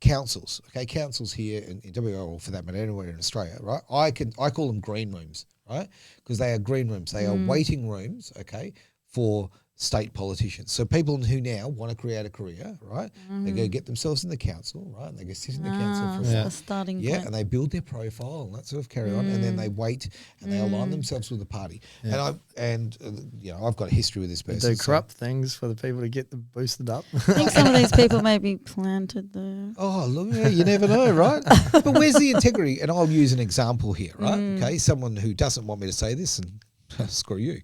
councils, councils here in WA, or for that matter anywhere in Australia, right? I call them green rooms, right? Because they are green rooms. They are waiting rooms, for state politicians. So people who now want to create a career, right? They go get themselves in the council, right? And they go sit in the council for a starting point. and they build their profile and that sort of carry on, and then they wait and they align themselves with the party. Yeah. And I've got a history with this person. Do corrupt things for the people to get them boosted up. I think some of these people may be planted there. Oh, look, you never know, right? But where's the integrity? And I'll use an example here, right? Okay, someone who doesn't want me to say this, and screw you.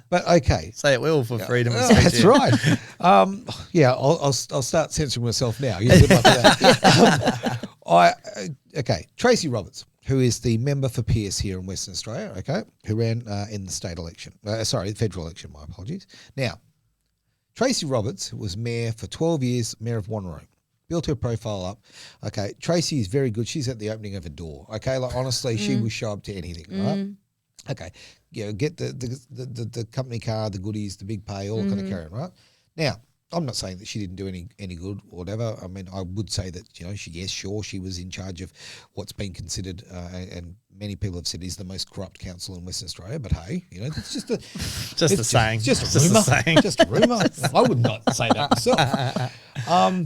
But okay. Say it well for freedom of speech. That's right. I'll start censoring myself now. You good luck with that. Tracy Roberts, who is the member for Pearce here in Western Australia, who ran in the state election. Federal election, my apologies. Now, Tracy Roberts was mayor for 12 years, mayor of Wanneroo. Built her profile up. Okay, Tracy is very good. She's at the opening of a door. Okay, like honestly, she will show up to anything, right? Okay, get the company car, the goodies, the big pay, all kind of carry on, right? Now, I'm not saying that she didn't do any good or whatever. I mean, I would say that, she was in charge of what's been considered, and many people have said is the most corrupt council in Western Australia. But hey, it's just a saying. Just a rumour. Just a rumour. I would not say that myself.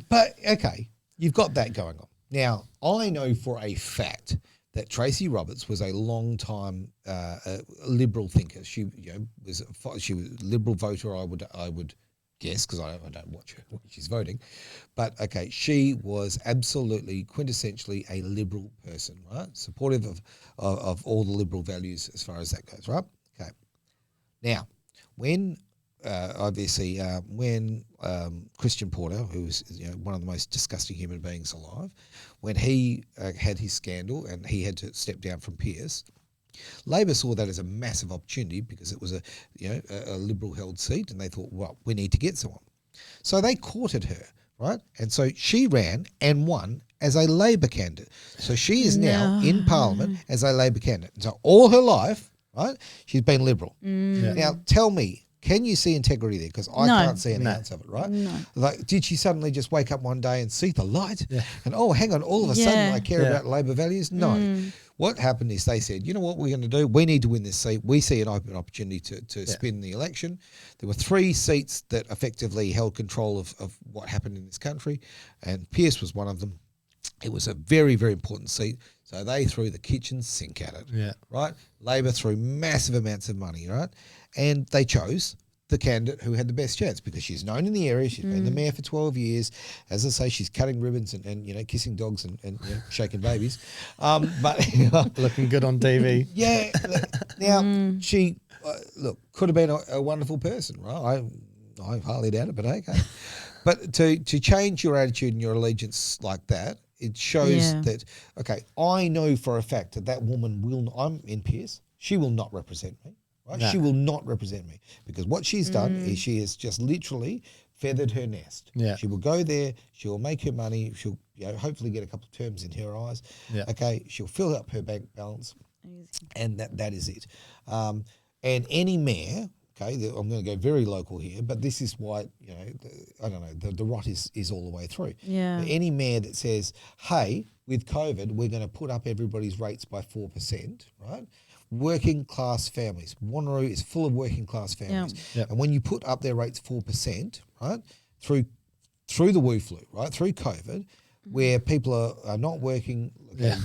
But okay, you've got that going on. Now, I know for a fact that Tracy Roberts was a long time liberal thinker. She was a liberal voter. I would guess, because I don't watch her when she's voting, but okay, she was absolutely quintessentially a liberal person, right? Supportive of all the liberal values as far as that goes, right? Okay. Now, when obviously, when Christian Porter, who was one of the most disgusting human beings alive, when he had his scandal and he had to step down from Pierce, Labor saw that as a massive opportunity because it was a Liberal held seat, and they thought, well, we need to get someone. So they courted her, right? And so she ran and won as a Labor candidate. So she is now in Parliament as a Labor candidate. So all her life, right, she's been Liberal. Now tell me, can you see integrity there? Because I can't see any ounce of it, right? No. Like, did she suddenly just wake up one day and see the light? And, oh, hang on, all of a sudden I care about Labor values? No. What happened is they said, you know what we're going to do? We need to win this seat. We see an open opportunity to spin the election. There were 3 seats that effectively held control of what happened in this country, and Pierce was one of them. It was a very, very important seat. So they threw the kitchen sink at it, right? Labor threw massive amounts of money, right? And they chose the candidate who had the best chance because she's known in the area. She's been the mayor for 12 years. As I say, she's cutting ribbons and kissing dogs and shaking babies. But looking good on TV. Now, she, could have been a wonderful person, right? I hardly doubt it, but okay. But to change your attitude and your allegiance like that, it shows that, okay, I know for a fact that woman will, I'm in Pierce, she will not represent me, right? No. She will not represent me because what she's done is she has just literally feathered her nest. She will go there, she will make her money, she'll hopefully get a couple of terms in her eyes. Okay, she'll fill up her bank balance and that is it. And any mayor, okay, I'm going to go very local here, but this is why, I don't know, the rot is all the way through. Any mayor that says, hey, with COVID, we're going to put up everybody's rates by 4%, right? Working class families. Wanneroo is full of working class families. And when you put up their rates 4%, right, through the Wu flu, right, through COVID, where people are not working,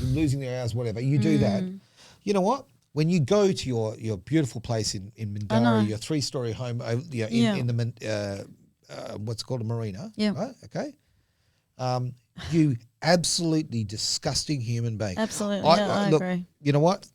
losing their hours, whatever, you do that, you know what? When you go to your beautiful place in Mindarie, your 3-story home, in the what's called a marina, right? Okay, you absolutely disgusting human being. Absolutely, I agree. You know what?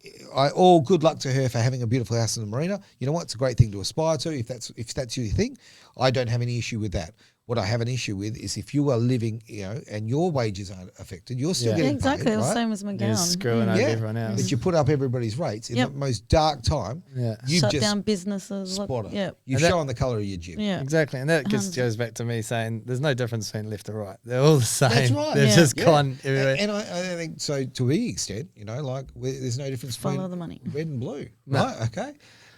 Good luck to her for having a beautiful house in the marina. You know what? It's a great thing to aspire to. If that's your thing, I don't have any issue with that. What I have an issue with is if you are living, and your wages aren't affected, you're still getting exactly paid, the right? same as McGowan. You're screwing over everyone else. But you put up everybody's rates in the most dark time. You've shut just down businesses. spot it. You've shown the colour of your gym. Exactly, and that goes back to me saying there's no difference between left or right. They're all the same. That's right. They've just gone everywhere. And I think so to a big extent, there's no difference Follow the money. between red and blue, right? Okay.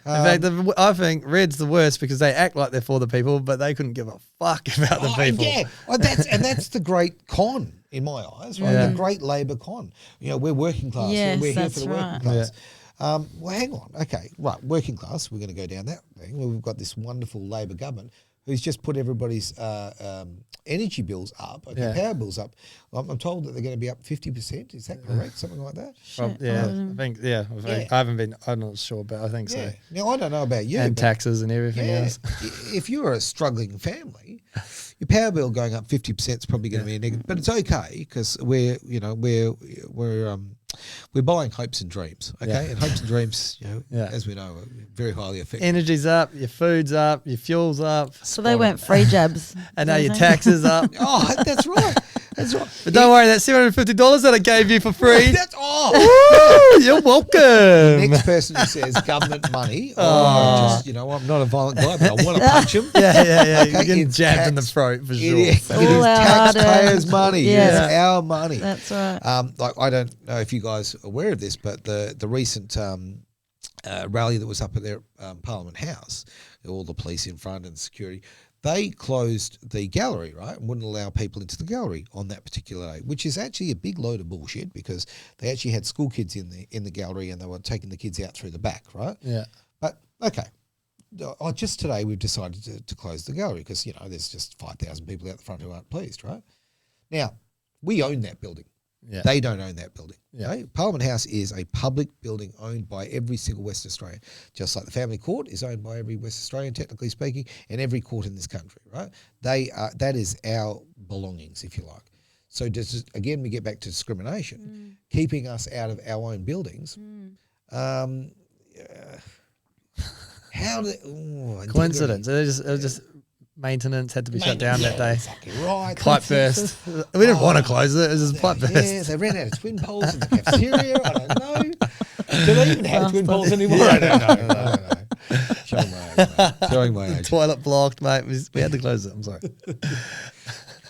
In fact, I think red's the worst because they act like they're for the people, but they couldn't give a fuck about the people. Yeah, that's the great con in my eyes, right? The great Labor con. We're working class. Yes, we're here that's for the working class. Well, hang on. Okay, right, working class. We're going to go down that thing. Well, we've got this wonderful Labor government who's just put everybody's energy bills up, power bills up. I'm told that they're going to be up 50%. Is that correct? Something like that? I think, I'm not sure, but I think so. Now, I don't know about you. And taxes and everything else. If you're a struggling family, your power bill going up 50% is probably going to be a negative, but it's okay because we're buying hopes and dreams, okay? And hopes and dreams, as we know, are very highly affected. Energy's up, your food's up, your fuel's up. So they went free jabs. And now your taxes up. Oh, that's right. That's right. But don't worry, that $750 that I gave you for free. You're welcome. The next person who says government money, I'm not a violent guy, but I want to punch him. Okay, you're getting jabbed in the throat for sure. It is taxpayers' money. It's our money. That's right. I don't know if you guys are aware of this, but the recent rally that was up at their Parliament House, all the police in front and security, they closed the gallery, right, and wouldn't allow people into the gallery on that particular day, which is actually a big load of bullshit because they actually had school kids in the gallery and they were taking the kids out through the back, right? Yeah. But, okay. Just today we've decided to close the gallery because, there's just 5,000 people out the front who aren't pleased, right? Now, we own that building. Yeah. They don't own that building. Yeah. Okay? Parliament House is a public building owned by every single West Australian, just like the Family Court is owned by every West Australian, technically speaking, and every court in this country, right? That is our belongings, if you like. So again, we get back to discrimination, keeping us out of our own buildings. How How did Coincidence. It was just maintenance had to be shut down that day. Exactly right. Pipe burst. We didn't want to close it. It was just a pipe burst. Yeah, they ran out of twin poles in the cafeteria. I don't know. Do they even have twin poles anymore? I don't know. Showing my age. Toilet blocked, mate. We had to close it. I'm sorry.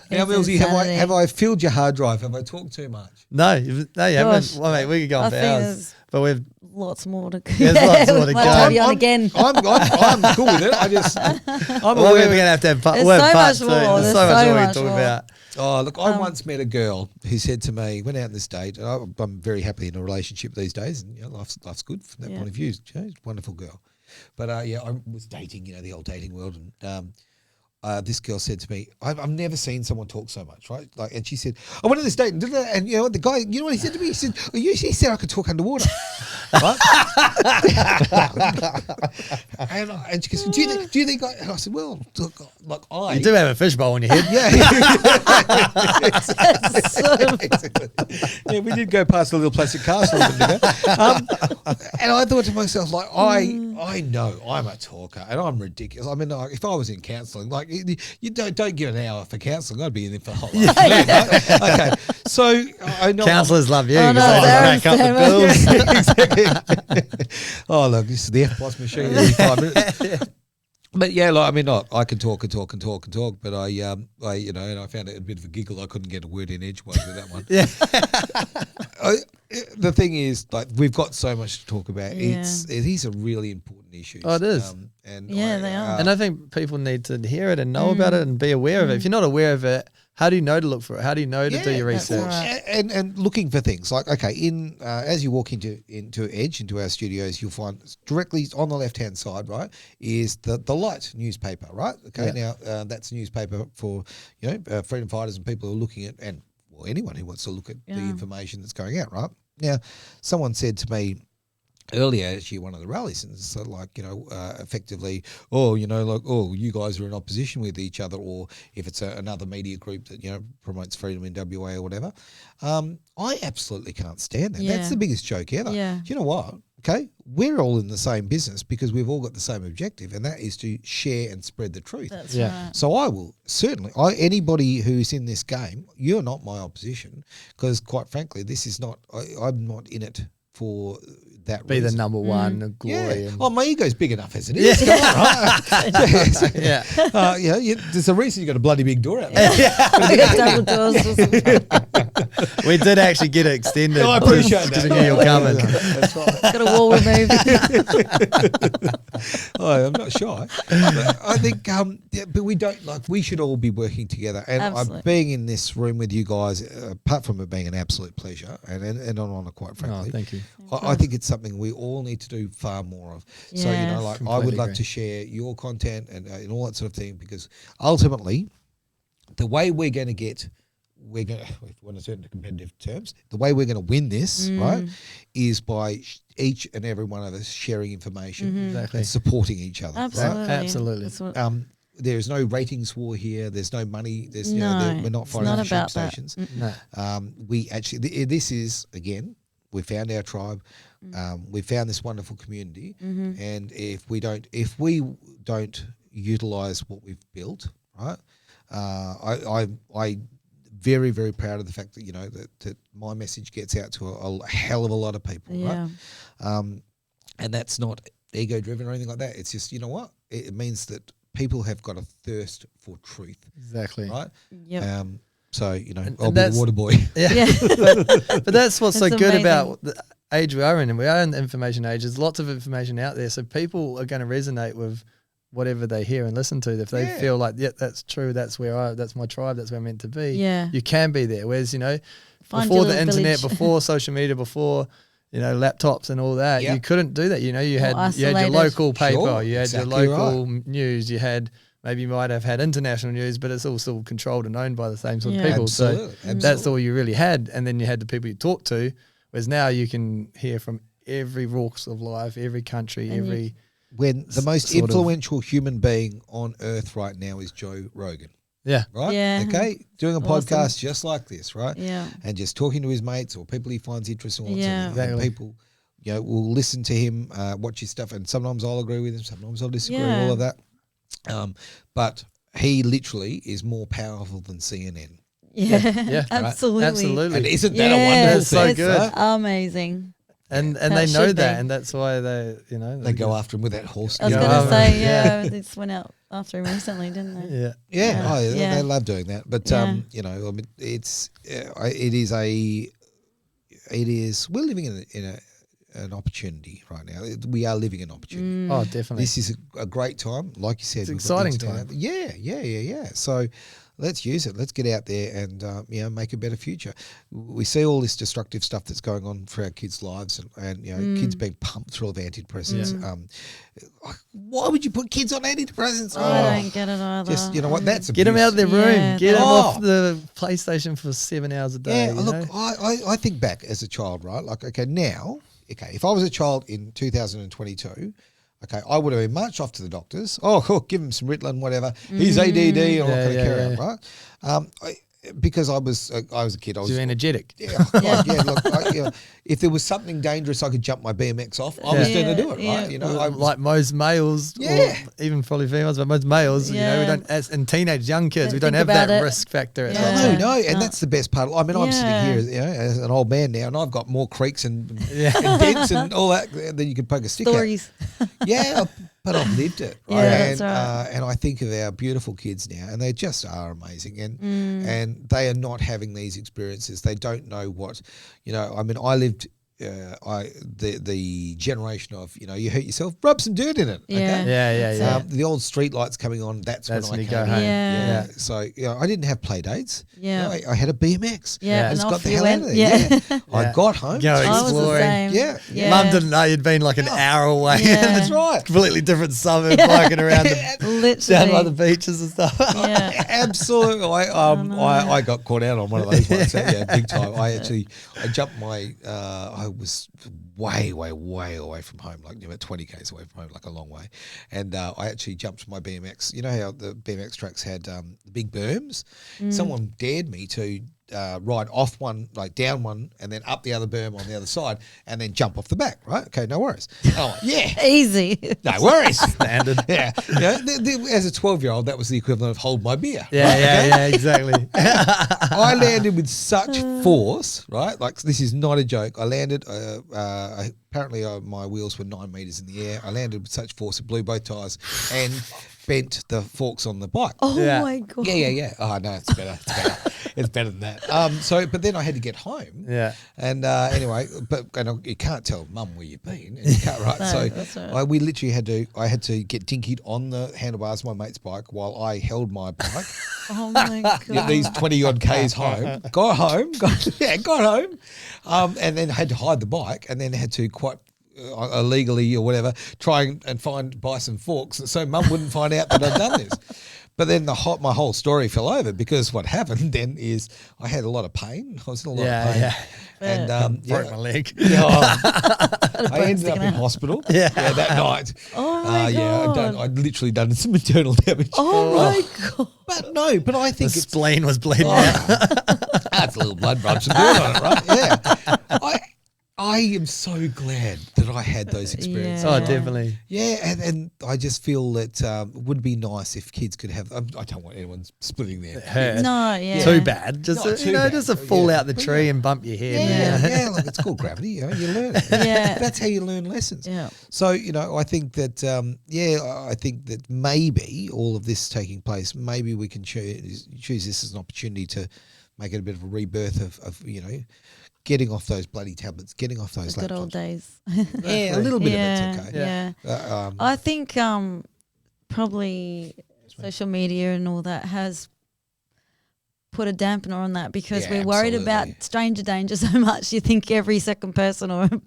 Now, Milzy, have I filled your hard drive? Have I talked too much? No, you haven't. Well, mate, we could go on for hours. But we've lots more to go. There's lots more to Might go. have you on again. I'm cool with it. I'm well, aware we're going to have There's we'll so have part much two. more. There's There's so much so more we much can talk more. about. Oh, look, I once met a girl who said to me, went out on this date, and I'm very happy in a relationship these days, and life's good from that point of view. She's a wonderful girl. But I was dating, the old dating world, and this girl said to me, I've never seen someone talk so much, right? And she said, I went on this date, and the guy, you know what he said to me? He said, he said I could talk underwater. Right? and she goes, do you think I, and I said, well, look, You do have a fishbowl on your head. Yeah, we did go past a little plastic castle a minute ago. And I thought to myself, I know I'm a talker and I'm ridiculous. I mean, if I was in counselling, you don't give an hour for counselling, I'd be in there for the whole life. Okay, so I know counsellors love you. Oh, no, rack up the bills. Exactly. Oh, look, this is the F-boss machine every 5 minutes. But yeah, I can talk, but I and I found it a bit of a giggle. I couldn't get a word in edgewise with that one. Yeah. The thing is, we've got so much to talk about. Yeah. These are really important issues. Oh, it is. They are. And I think people need to hear it and know about it and be aware of it. If you're not aware of it, how do you know to look for it? How do you know to do your research? Right. And looking for things as you walk into Edge, into our studios, you'll find directly on the left hand side, right, is the Light newspaper, right? Okay, now that's a newspaper for freedom fighters and people who are looking at anyone who wants to look at the information that's going out, right? Now, someone said to me earlier, actually, one of the rallies, and so effectively, you guys are in opposition with each other, or if it's another media group that promotes freedom in WA or whatever, I absolutely can't stand that. Yeah. That's the biggest joke ever. Yeah. Do you know what? Okay, we're all in the same business because we've all got the same objective, and that is to share and spread the truth. That's Yeah. right. So I will certainly, anybody who's in this game, you're not my opposition, because quite frankly, this is not, I'm not in it for that Be reason. the number one, glory. Yeah. And My ego's big enough as it is. Come on, right? yeah. There's a reason you got a bloody big door out there. We got double doors or something. We did actually get it extended. I appreciate that. Because we knew you were coming. That's right. Got a wall removed. I'm not shy. But I think, but we don't, we should all be working together. And Absolutely. being in this room with you guys, apart from it being an absolute pleasure and an honour, quite frankly. Oh, thank you. I think it's something we all need to do far more of. Yeah. So, I would Completely love agree. to share your content and all that sort of thing, because ultimately, the way we're going to, if we want to turn into competitive terms, the way we're going to win this, right, is by each and every one of us sharing information Exactly. and supporting each other. Absolutely. Right? Absolutely. That's what- There is no ratings war here. There's no money. There's we're not it's fighting not on sheep about that. stations. No. We actually, this is, again, we found our tribe. We found this wonderful community, and if we don't utilize what we've built, right? I very, very proud of the fact that that my message gets out to a hell of a lot of people, Yeah. right? And that's not ego driven or anything like that. It's just, it means that people have got a thirst for truth, Exactly. right? Yep. So I'll and be the that's- water boy. Yeah. But that's what's so That's good amazing. about the age we are in, and we are in the information age. There's lots of information out there, so people are going to resonate with whatever they hear and listen to. If they feel like, that's true, that's my tribe, that's where I'm meant to be. Yeah. You can be there. Whereas, Find before your the little internet, village. before social media, before laptops and all that, Yeah. you couldn't do that. You had your isolated. local paper, Sure, you had exactly your local news, you had. Maybe you might have had international news, but it's all still controlled and owned by the same sort of Yeah. people. Absolutely, So that's all you really had. And then you had the people you talk to, whereas now you can hear from every walks of life, every country, And When the most sort of- influential human being on earth right now is Joe Rogan, yeah. right? Yeah. Okay, doing a Awesome. podcast just like this, right? Yeah. And just talking to his mates or people he finds interesting. Yeah. And Exactly. people we'll listen to him, watch his stuff, and sometimes I'll agree with him, sometimes I'll disagree, Yeah. all of that. But he literally is more powerful than CNN. Yeah, Yeah, absolutely. Absolutely. And isn't that a Yeah, wonderful It's so thing? good. Right? Amazing. And That they know should that, be. and that's why they, They go after him with that horse. I was Yeah. going to Oh, say, yeah. they just went out after him recently, didn't they? Yeah. Yeah, Yeah. oh, Yeah. they love doing that. But Yeah. I mean, we're living in an opportunity right now. We are living an opportunity. Oh, definitely. This is a great time, like you said. It's an we've got exciting internet time. out there. Yeah. So let's use it. Let's get out there and make a better future. We see all this destructive stuff that's going on for our kids' lives, and kids being pumped full of antidepressants. Why would you put kids on antidepressants? I don't get it either. Just what? That's Get them abuse. out of their room. Yeah, Get them Oh. off the PlayStation for 7 hours a day. Yeah, you look, know? I think back as a child, right? Like, if I was a child in 2022, I would have been marched off to the doctors. Oh, cool, give him some Ritalin, whatever. He's ADD and all that kind of carry on, right? Because I was a kid. I was You're energetic. if there was something dangerous I could jump my BMX off, I was going to do it, Yeah. right? I was, Like most males, Yeah. or even probably females, but most males, we Yeah. don't, and teenage young kids, Don't we don't think have about that it. risk factor. It's Yeah. like, no, and No. that's the best part. I mean, I'm Yeah. sitting here, as an old man now, and I've got more creaks and dents and all that that you could poke a stick Stories. at. Yeah, but I've lived it, right? Yeah, and, that's right. and I think of our beautiful kids now, and they just are amazing, and they are not having these experiences. They don't know what, I mean, I lived. The generation of you hurt yourself, rub some dirt in it. Yeah. Okay? Yeah. That's The old street lights coming on. That's That's when when I you came go in. home. Yeah. So I didn't have play dates. Yeah. I had a BMX. Yeah, I and just off got the you hell out went. of there. Yeah. I Yeah. got home. Go I was the exploring. same. Yeah. Mum didn't know you'd been like an hour away. Yeah. That's right. Completely different suburb, biking around Literally. down by the beaches and stuff. Yeah. Absolutely. I got caught out on one of those ones. Yeah, big time. I jumped my. I was way away from home, like 20 k's away from home, like a long way, and I actually jumped my BMX. You know how the BMX tracks had the big berms? Someone dared me to ride off one, like down one, and then up the other berm on the other side, and then jump off the back. Right? Okay, no worries. Oh yeah. Easy. No worries. Standard. Yeah. As a 12-year-old, that was the equivalent of hold my beer. Yeah, exactly. I landed with such force, right? Like, this is not a joke. I landed, apparently my wheels were 9 meters in the air. I landed with such force, it blew both tires and bent the forks on the bike. Oh Yeah. my God. Yeah. Oh, no, it's better. It's better than that. But then I had to get home. Yeah. And anyway, you can't tell Mum where you've been. And you can't, right? No, So that's right. I had to get dinkied on the handlebars of my mate's bike while I held my bike. Oh my God. Get these 20 odd Ks home. Got home. And then had to hide the bike, and then had to quite illegally or whatever try and buy some forks so Mum wouldn't find out that I'd done this. But then my whole story fell over, because what happened then is I had a lot of pain. I was in a lot of pain. Yeah. And Broke my leg. I ended up in hospital that night. Oh my God. I'd literally done some internal damage. Oh my God. But I The think it's spleen was bleeding out. that's a little blood rub some dirt on it, right? Yeah. I am so glad that I had those experiences. Oh, Yeah. definitely. Yeah, and I just feel that it would be nice if kids could have. I don't want anyone splitting their Hurt. No, yeah. Too bad. Just Not a, too bad. just a fall Yeah. out the tree and bump your head. Yeah, like, it's called gravity. You learn it. Yeah. That's how you learn lessons. Yeah. So I think that I think that maybe all of this taking place, maybe we can choose this as an opportunity to make it a bit of a rebirth of getting off those bloody tablets, getting off those The good laptops. old days. Yeah, a little bit Yeah, of it's okay. Yeah. I think probably social media and all that has put a dampener on that, because Yeah, we're worried absolutely. about stranger danger so much. You think every second person is a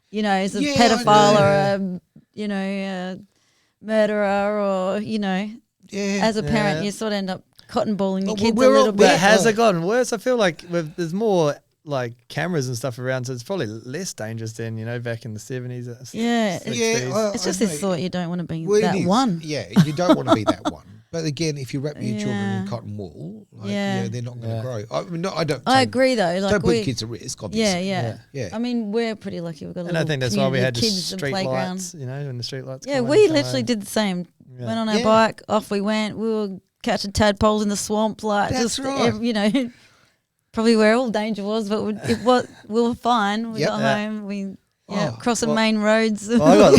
Yeah, I pedophile know. or a murderer, or Yeah. as a parent Yeah. you sort of end up cotton balling your Well, kids we're a all- little But bit. has it gotten worse? I feel like there's more like cameras and stuff around, so it's probably less dangerous than back in the 70s. Yeah, 60s. it's just this thought you don't want to be Well, that one. Yeah, you don't want to be that one. But again, if you wrap your children in cotton wool, they're not going to grow. I mean, I don't. I agree though. Like don't put kids at risk, obviously. Yeah. I mean, we're pretty lucky. We've got a And I think that's why we had the kids street lights, when the street lights. Yeah, we literally did the same. Went on our bike, off we went. We were catching tadpoles in the swamp, like that's right. Probably where all danger was, but we were fine. We got home. We crossing main roads. Well,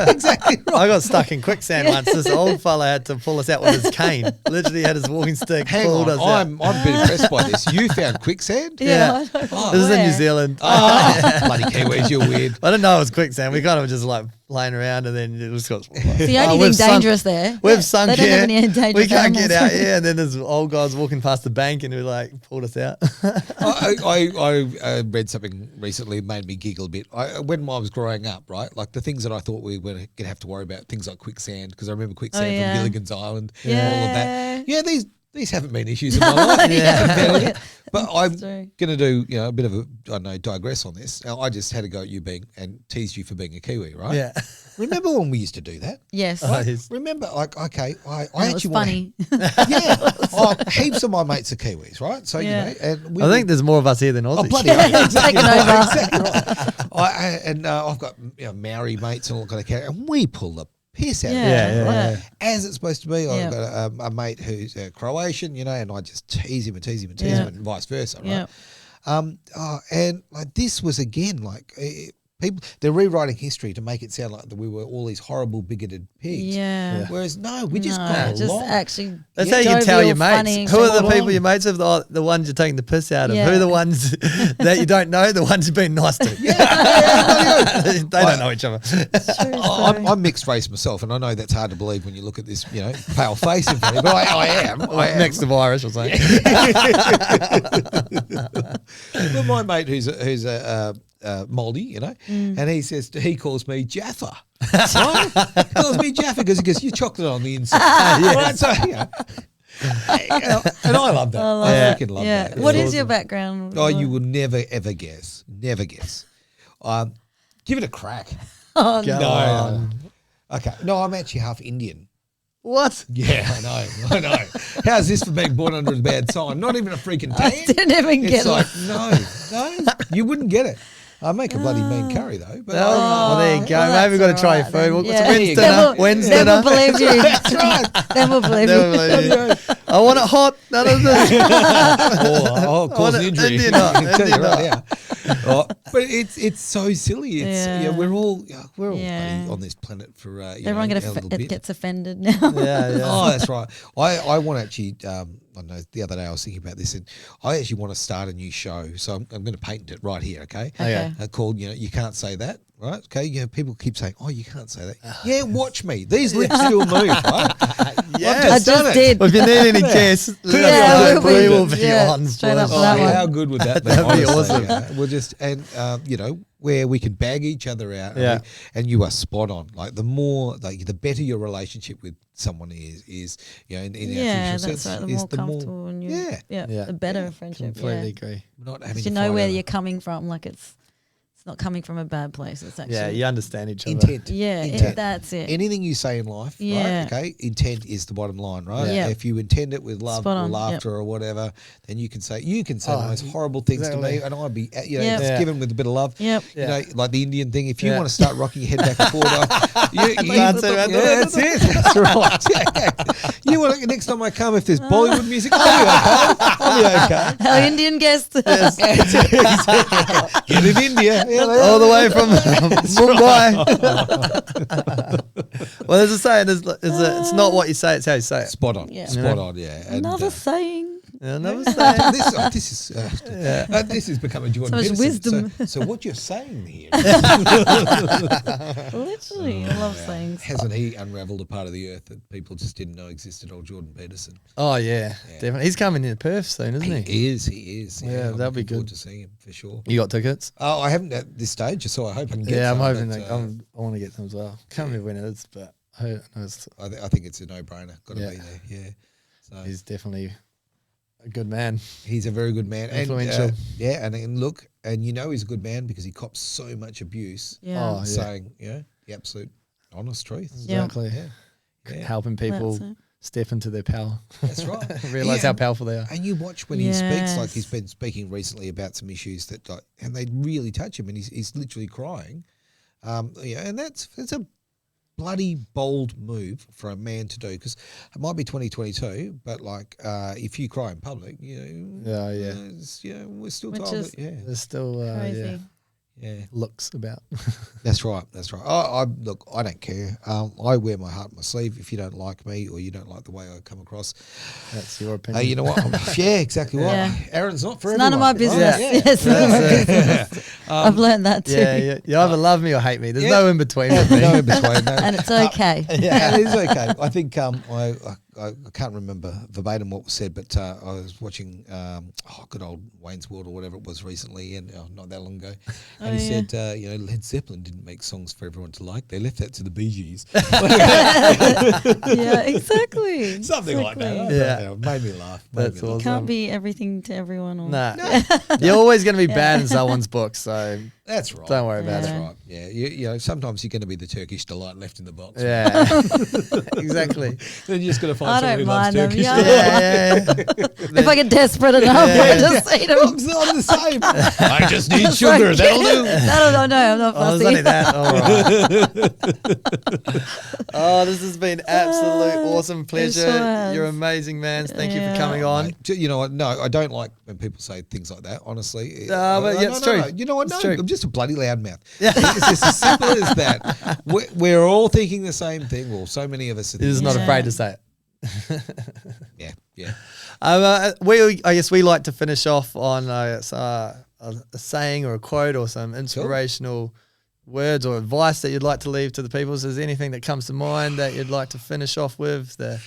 exactly right. I got stuck in quicksand once. This old fella had to pull us out with his cane. Literally had his walking stick. Pulled us out. I'm a bit impressed by this. You found quicksand? Yeah. This is in New Zealand. Bloody Kiwis, you're weird. I didn't know it was quicksand. We kind of just like playing around, and then it just got. The only thing dangerous there. We've sunk they don't here. have any dangerous We can't animals. get out here, and then there's old guys walking past the bank, and we like pulled us out. I read something recently that made me giggle a bit. When I was growing up, right, like the things that I thought we were going to have to worry about, things like quicksand, because I remember quicksand from Gilligan's Island, all of that. Yeah, these haven't been issues in my life. But I'm going to do a bit of digress on this. Now, I just had a go at you and teased you for being a Kiwi, right? Yeah. Remember when we used to do that? Yes. Remember, like, okay, I It was actually funny. heaps of my mates are Kiwis, right? So and I think there's more of us here than Aussies. Oh, bloody hell, exactly Taking over. Exactly right. I've got Maori mates and all kind of character, and we pull the piss out of it. Yeah. As it's supposed to be. I've got a mate who's Croatian, and I just tease him and vice versa, right? And like this was again like people, they're rewriting history to make it sound like that we were all these horrible, bigoted pigs. Yeah. Whereas no, we just got along. Actually. That's how you can tell your funny, mates. Who are the people you're mates with? The ones you're taking the piss out of. Who are the ones that you don't know? The ones you've been nice to. They don't know each other. True I'm mixed race myself, and I know that's hard to believe when you look at this, pale face in front of me. But I am. Next to Irish or something. Well, my mate who's a Moldy, and he calls me Jaffa. Right? He calls me Jaffa because he goes, "You're chocolate on the inside." Right? So, and I love that. I freaking love that. What is your background? Oh, you will never ever guess. Never guess. Give it a crack. Oh, No. Okay. No, I'm actually half Indian. What? Yeah, I know. How's this for being born under a bad sign? Not even a freaking tan. I didn't even get It's like, no, you wouldn't get it. I make a bloody mean curry though. But well, there you go. well, Maybe we've got to try your that's food. all right What's then. Wednesday Yeah. dinner? Wednesday Then we'll dinner? believe you. That's right. Then we'll believe you. I want it hot. None of this. Cause an injury. Indian, Yeah. But it's so silly. It's we're all bloody on this planet for Everyone gets offended now. Oh, that's right. I want to actually. I don't know. The other day I was thinking about this, and I actually want to start a new show. So I'm going to patent it right here. Okay. Okay. Called you can't say that. Right. Okay. People keep saying, "Oh, you can't say that." Yeah. Watch me. These lips still move. Right. Yeah. I just did. Well, if you need any guests, we will be on. Straight up for Oh, that one. how good would that be? That'd be honestly, awesome. We'll just where we can bag each other out. Yeah. And you are spot on. Like the more, the better your relationship with someone is in our traditional that's sense, right. The is more comfortable and the better friendship. Completely agree. not having You to know fight where over you're coming from. Like it's not coming from a bad place. It's actually Yeah, you understand each other. intent. Yeah, that's it. Anything you say in life, Yeah. right? Okay, intent is the bottom line, right? Yeah. If you intend it with love Spot or on, laughter or whatever, then you can say the most horrible things to exactly. me, and I'd be Yep. it's given with a bit of love. Yep. You know, like the Indian thing. If you want to start rocking your head back and forth, That's it. that's it. That's right. Yeah. You want next time I come, if there's Bollywood music, I'll be okay. Our Indian guest. Get in India. All the way from Mumbai. Well, there's a saying, it's not what you say, it's how you say it. Spot on. Yeah. Spot on, yeah. And, Another saying. Another saying. this has become a Jordan So much Peterson. wisdom. So what you're saying here, Literally, I love sayings. hasn't he unravelled a part of the earth that people just didn't know existed, old Jordan Peterson? Oh, yeah, definitely. He's coming in Perth soon, isn't he? He is. Yeah, I'm that'll be looking forward good. to seeing him for sure. You got tickets? Oh, I haven't at this stage, so I hope I can get Yeah, I'm some. hoping but, I want to get them as well. Can't remember when it is, but I know I think it's a no-brainer. Got to Yeah. be there. Yeah. So he's definitely A good man. He's a very good man. Influential. And look, and you know he's a good man because he cops so much abuse. Yeah. Oh, yeah. Saying, the absolute honest truth. Exactly. Yeah. Helping people That's it. step into their power. That's right. Realize how powerful they are. And you watch when he speaks, like Yes. he's been speaking recently about some issues that, and they really touch him, and he's literally crying. And it's a bloody bold move for a man to do, because it might be 2022, but like if you cry in public, we're still Which told is that, There's still crazy. looks about. That's right. I look, I don't care. I wear my heart on my sleeve. If you don't like me or you don't like the way I come across, That's your opinion. you know what? Exactly right. Yeah. Aaron's not for It's everyone. none of my business. Yeah. Yes, none of my business. I've learned that too. Yeah, you either love me or hate me. There's no in between with me. No in between. No. And it's okay. Yeah, it is okay. I think I can't remember verbatim what was said, but I was watching good old Wayne's World or whatever it was recently, and not that long ago, and he said, Led Zeppelin didn't make songs for everyone to like; they left that to the Bee Gees. Yeah, exactly. Something like that. Exactly. Yeah. It made me laugh. That's awesome. Can't be everything to everyone. Or Nah. You're always going to be bad in someone's book, so That's right. don't worry about That's it. right. Yeah, you know, sometimes you're going to be the Turkish delight left in the box. Yeah, exactly. Then you're just going to find I someone who don't loves mind them. Turkish Yeah. delight. If I get desperate enough, I just eat them. I'm the same. I just need sugar. That'll do. That'll no, I'm not Oh, it's fussy. only that. All right. Oh, this has been absolute awesome pleasure. sure has. You're amazing, man. Thank you for Yeah. coming on. Mate, you know what? No, I don't like when people say things like that, honestly. But yeah, it's true. You know what? It's No, true. I'm just a bloody loudmouth. It's just as simple as that. We're all thinking the same thing. Well, so many of us are You're just thinking not Yeah. afraid to say it. Yeah. I guess we like to finish off on a saying or a quote or some inspirational words or advice that you'd like to leave to the people. Is there anything that comes to mind that you'd like to finish off with? The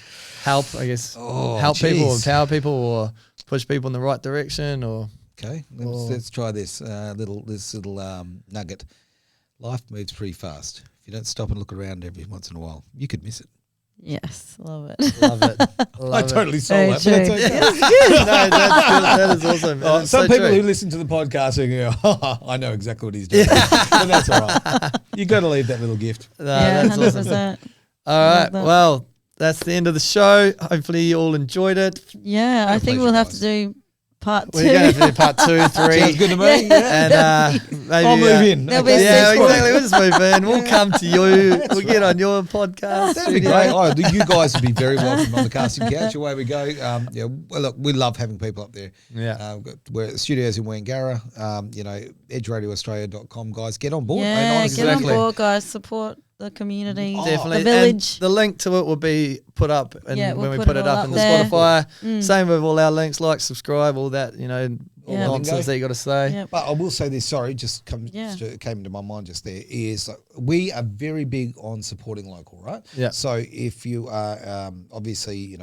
help, I guess, help people or geez. empower people or push people in the right direction or Okay, let's try this little nugget. Life moves pretty fast. If you don't stop and look around every once in a while, you could miss it. Yes, love it. love it. Love I it. totally Very sold that. But true. that's okay. No, that's good. That is awesome. Oh, It's some so people true. who listen to the podcast are going, I know exactly what he's doing. But that's all right. You got to leave that little gift. No, Yeah, that's 100%. awesome. All right. Love that. Well, that's the end of the show. Hopefully you all enjoyed it. Yeah, I think pleasure, we'll have guys. to do part 2. We're going to have to do part 2, 3. Sounds good to me. Yeah. And maybe I'll move in. There'll be Okay. a Yeah, sequel. exactly. We'll just move in. We'll come to you. We'll get on your podcast. That'd be studio. great. Oh, you guys would be very welcome on the casting couch. Away we go. Well, look, we love having people up there. Yeah. We're at the studios in Wangara. EdgeRadioAustralia.com, guys. Get on board. Yeah, mate, honestly. get on Exactly. board, guys. Support the community, Definitely. the village. And the link to it will be put up and Yeah, when we'll we put put it it all up up in the there. Spotify. Same with all our links, like, subscribe, all that, Yeah. nonsense that you got to say. Yep. But I will say this, sorry, just came into my mind just there, is like, we are very big on supporting local, right? Yeah. So if you are obviously,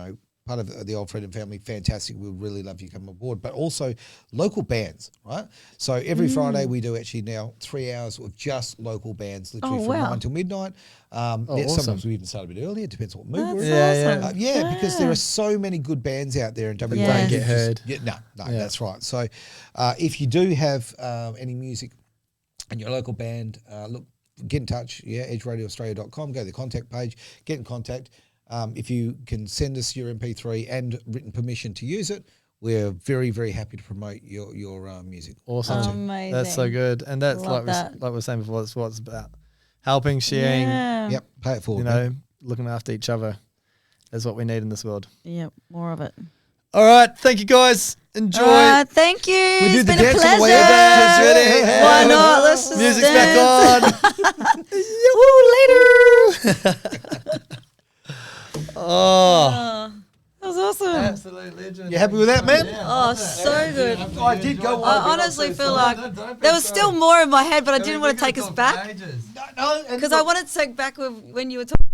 part of the Old Freedom family, fantastic. We'd really love you to come aboard. But also local bands, right? So every Friday we do actually now 3 hours of just local bands, literally Oh, from wow. 9 till midnight. awesome. Sometimes we even start a bit earlier. It depends what mood we're in. That's Yeah, awesome. Because there are so many good bands out there in WA. Yeah. Don't get heard. No, Yeah. that's right. So if you do have any music in your local band, look, get in touch. Yeah, edgeradioaustralia.com. Go to the contact page. Get in contact. If you can send us your MP3 and written permission to use it, we're very, very happy to promote your music. Awesome. Amazing. That's so good. And that's Love that. like we were saying before, that's what it's about. Helping, sharing, Yeah. Yep, pay it forward. looking after each other. That's what we need in this world. Yep, more of it. All right. Thank you, guys. Enjoy. All right, thank you. We It's did the been a dance on the way pleasure. up. Dance ready. Why not? Let's just Music's dance. back on. Woo, later. Oh. That was awesome. Absolute legend. You happy with that, man? Oh, so good. I did go I honestly feel like there was still more in my head, but I didn't want to take us back No, because I wanted to take back when you were talking.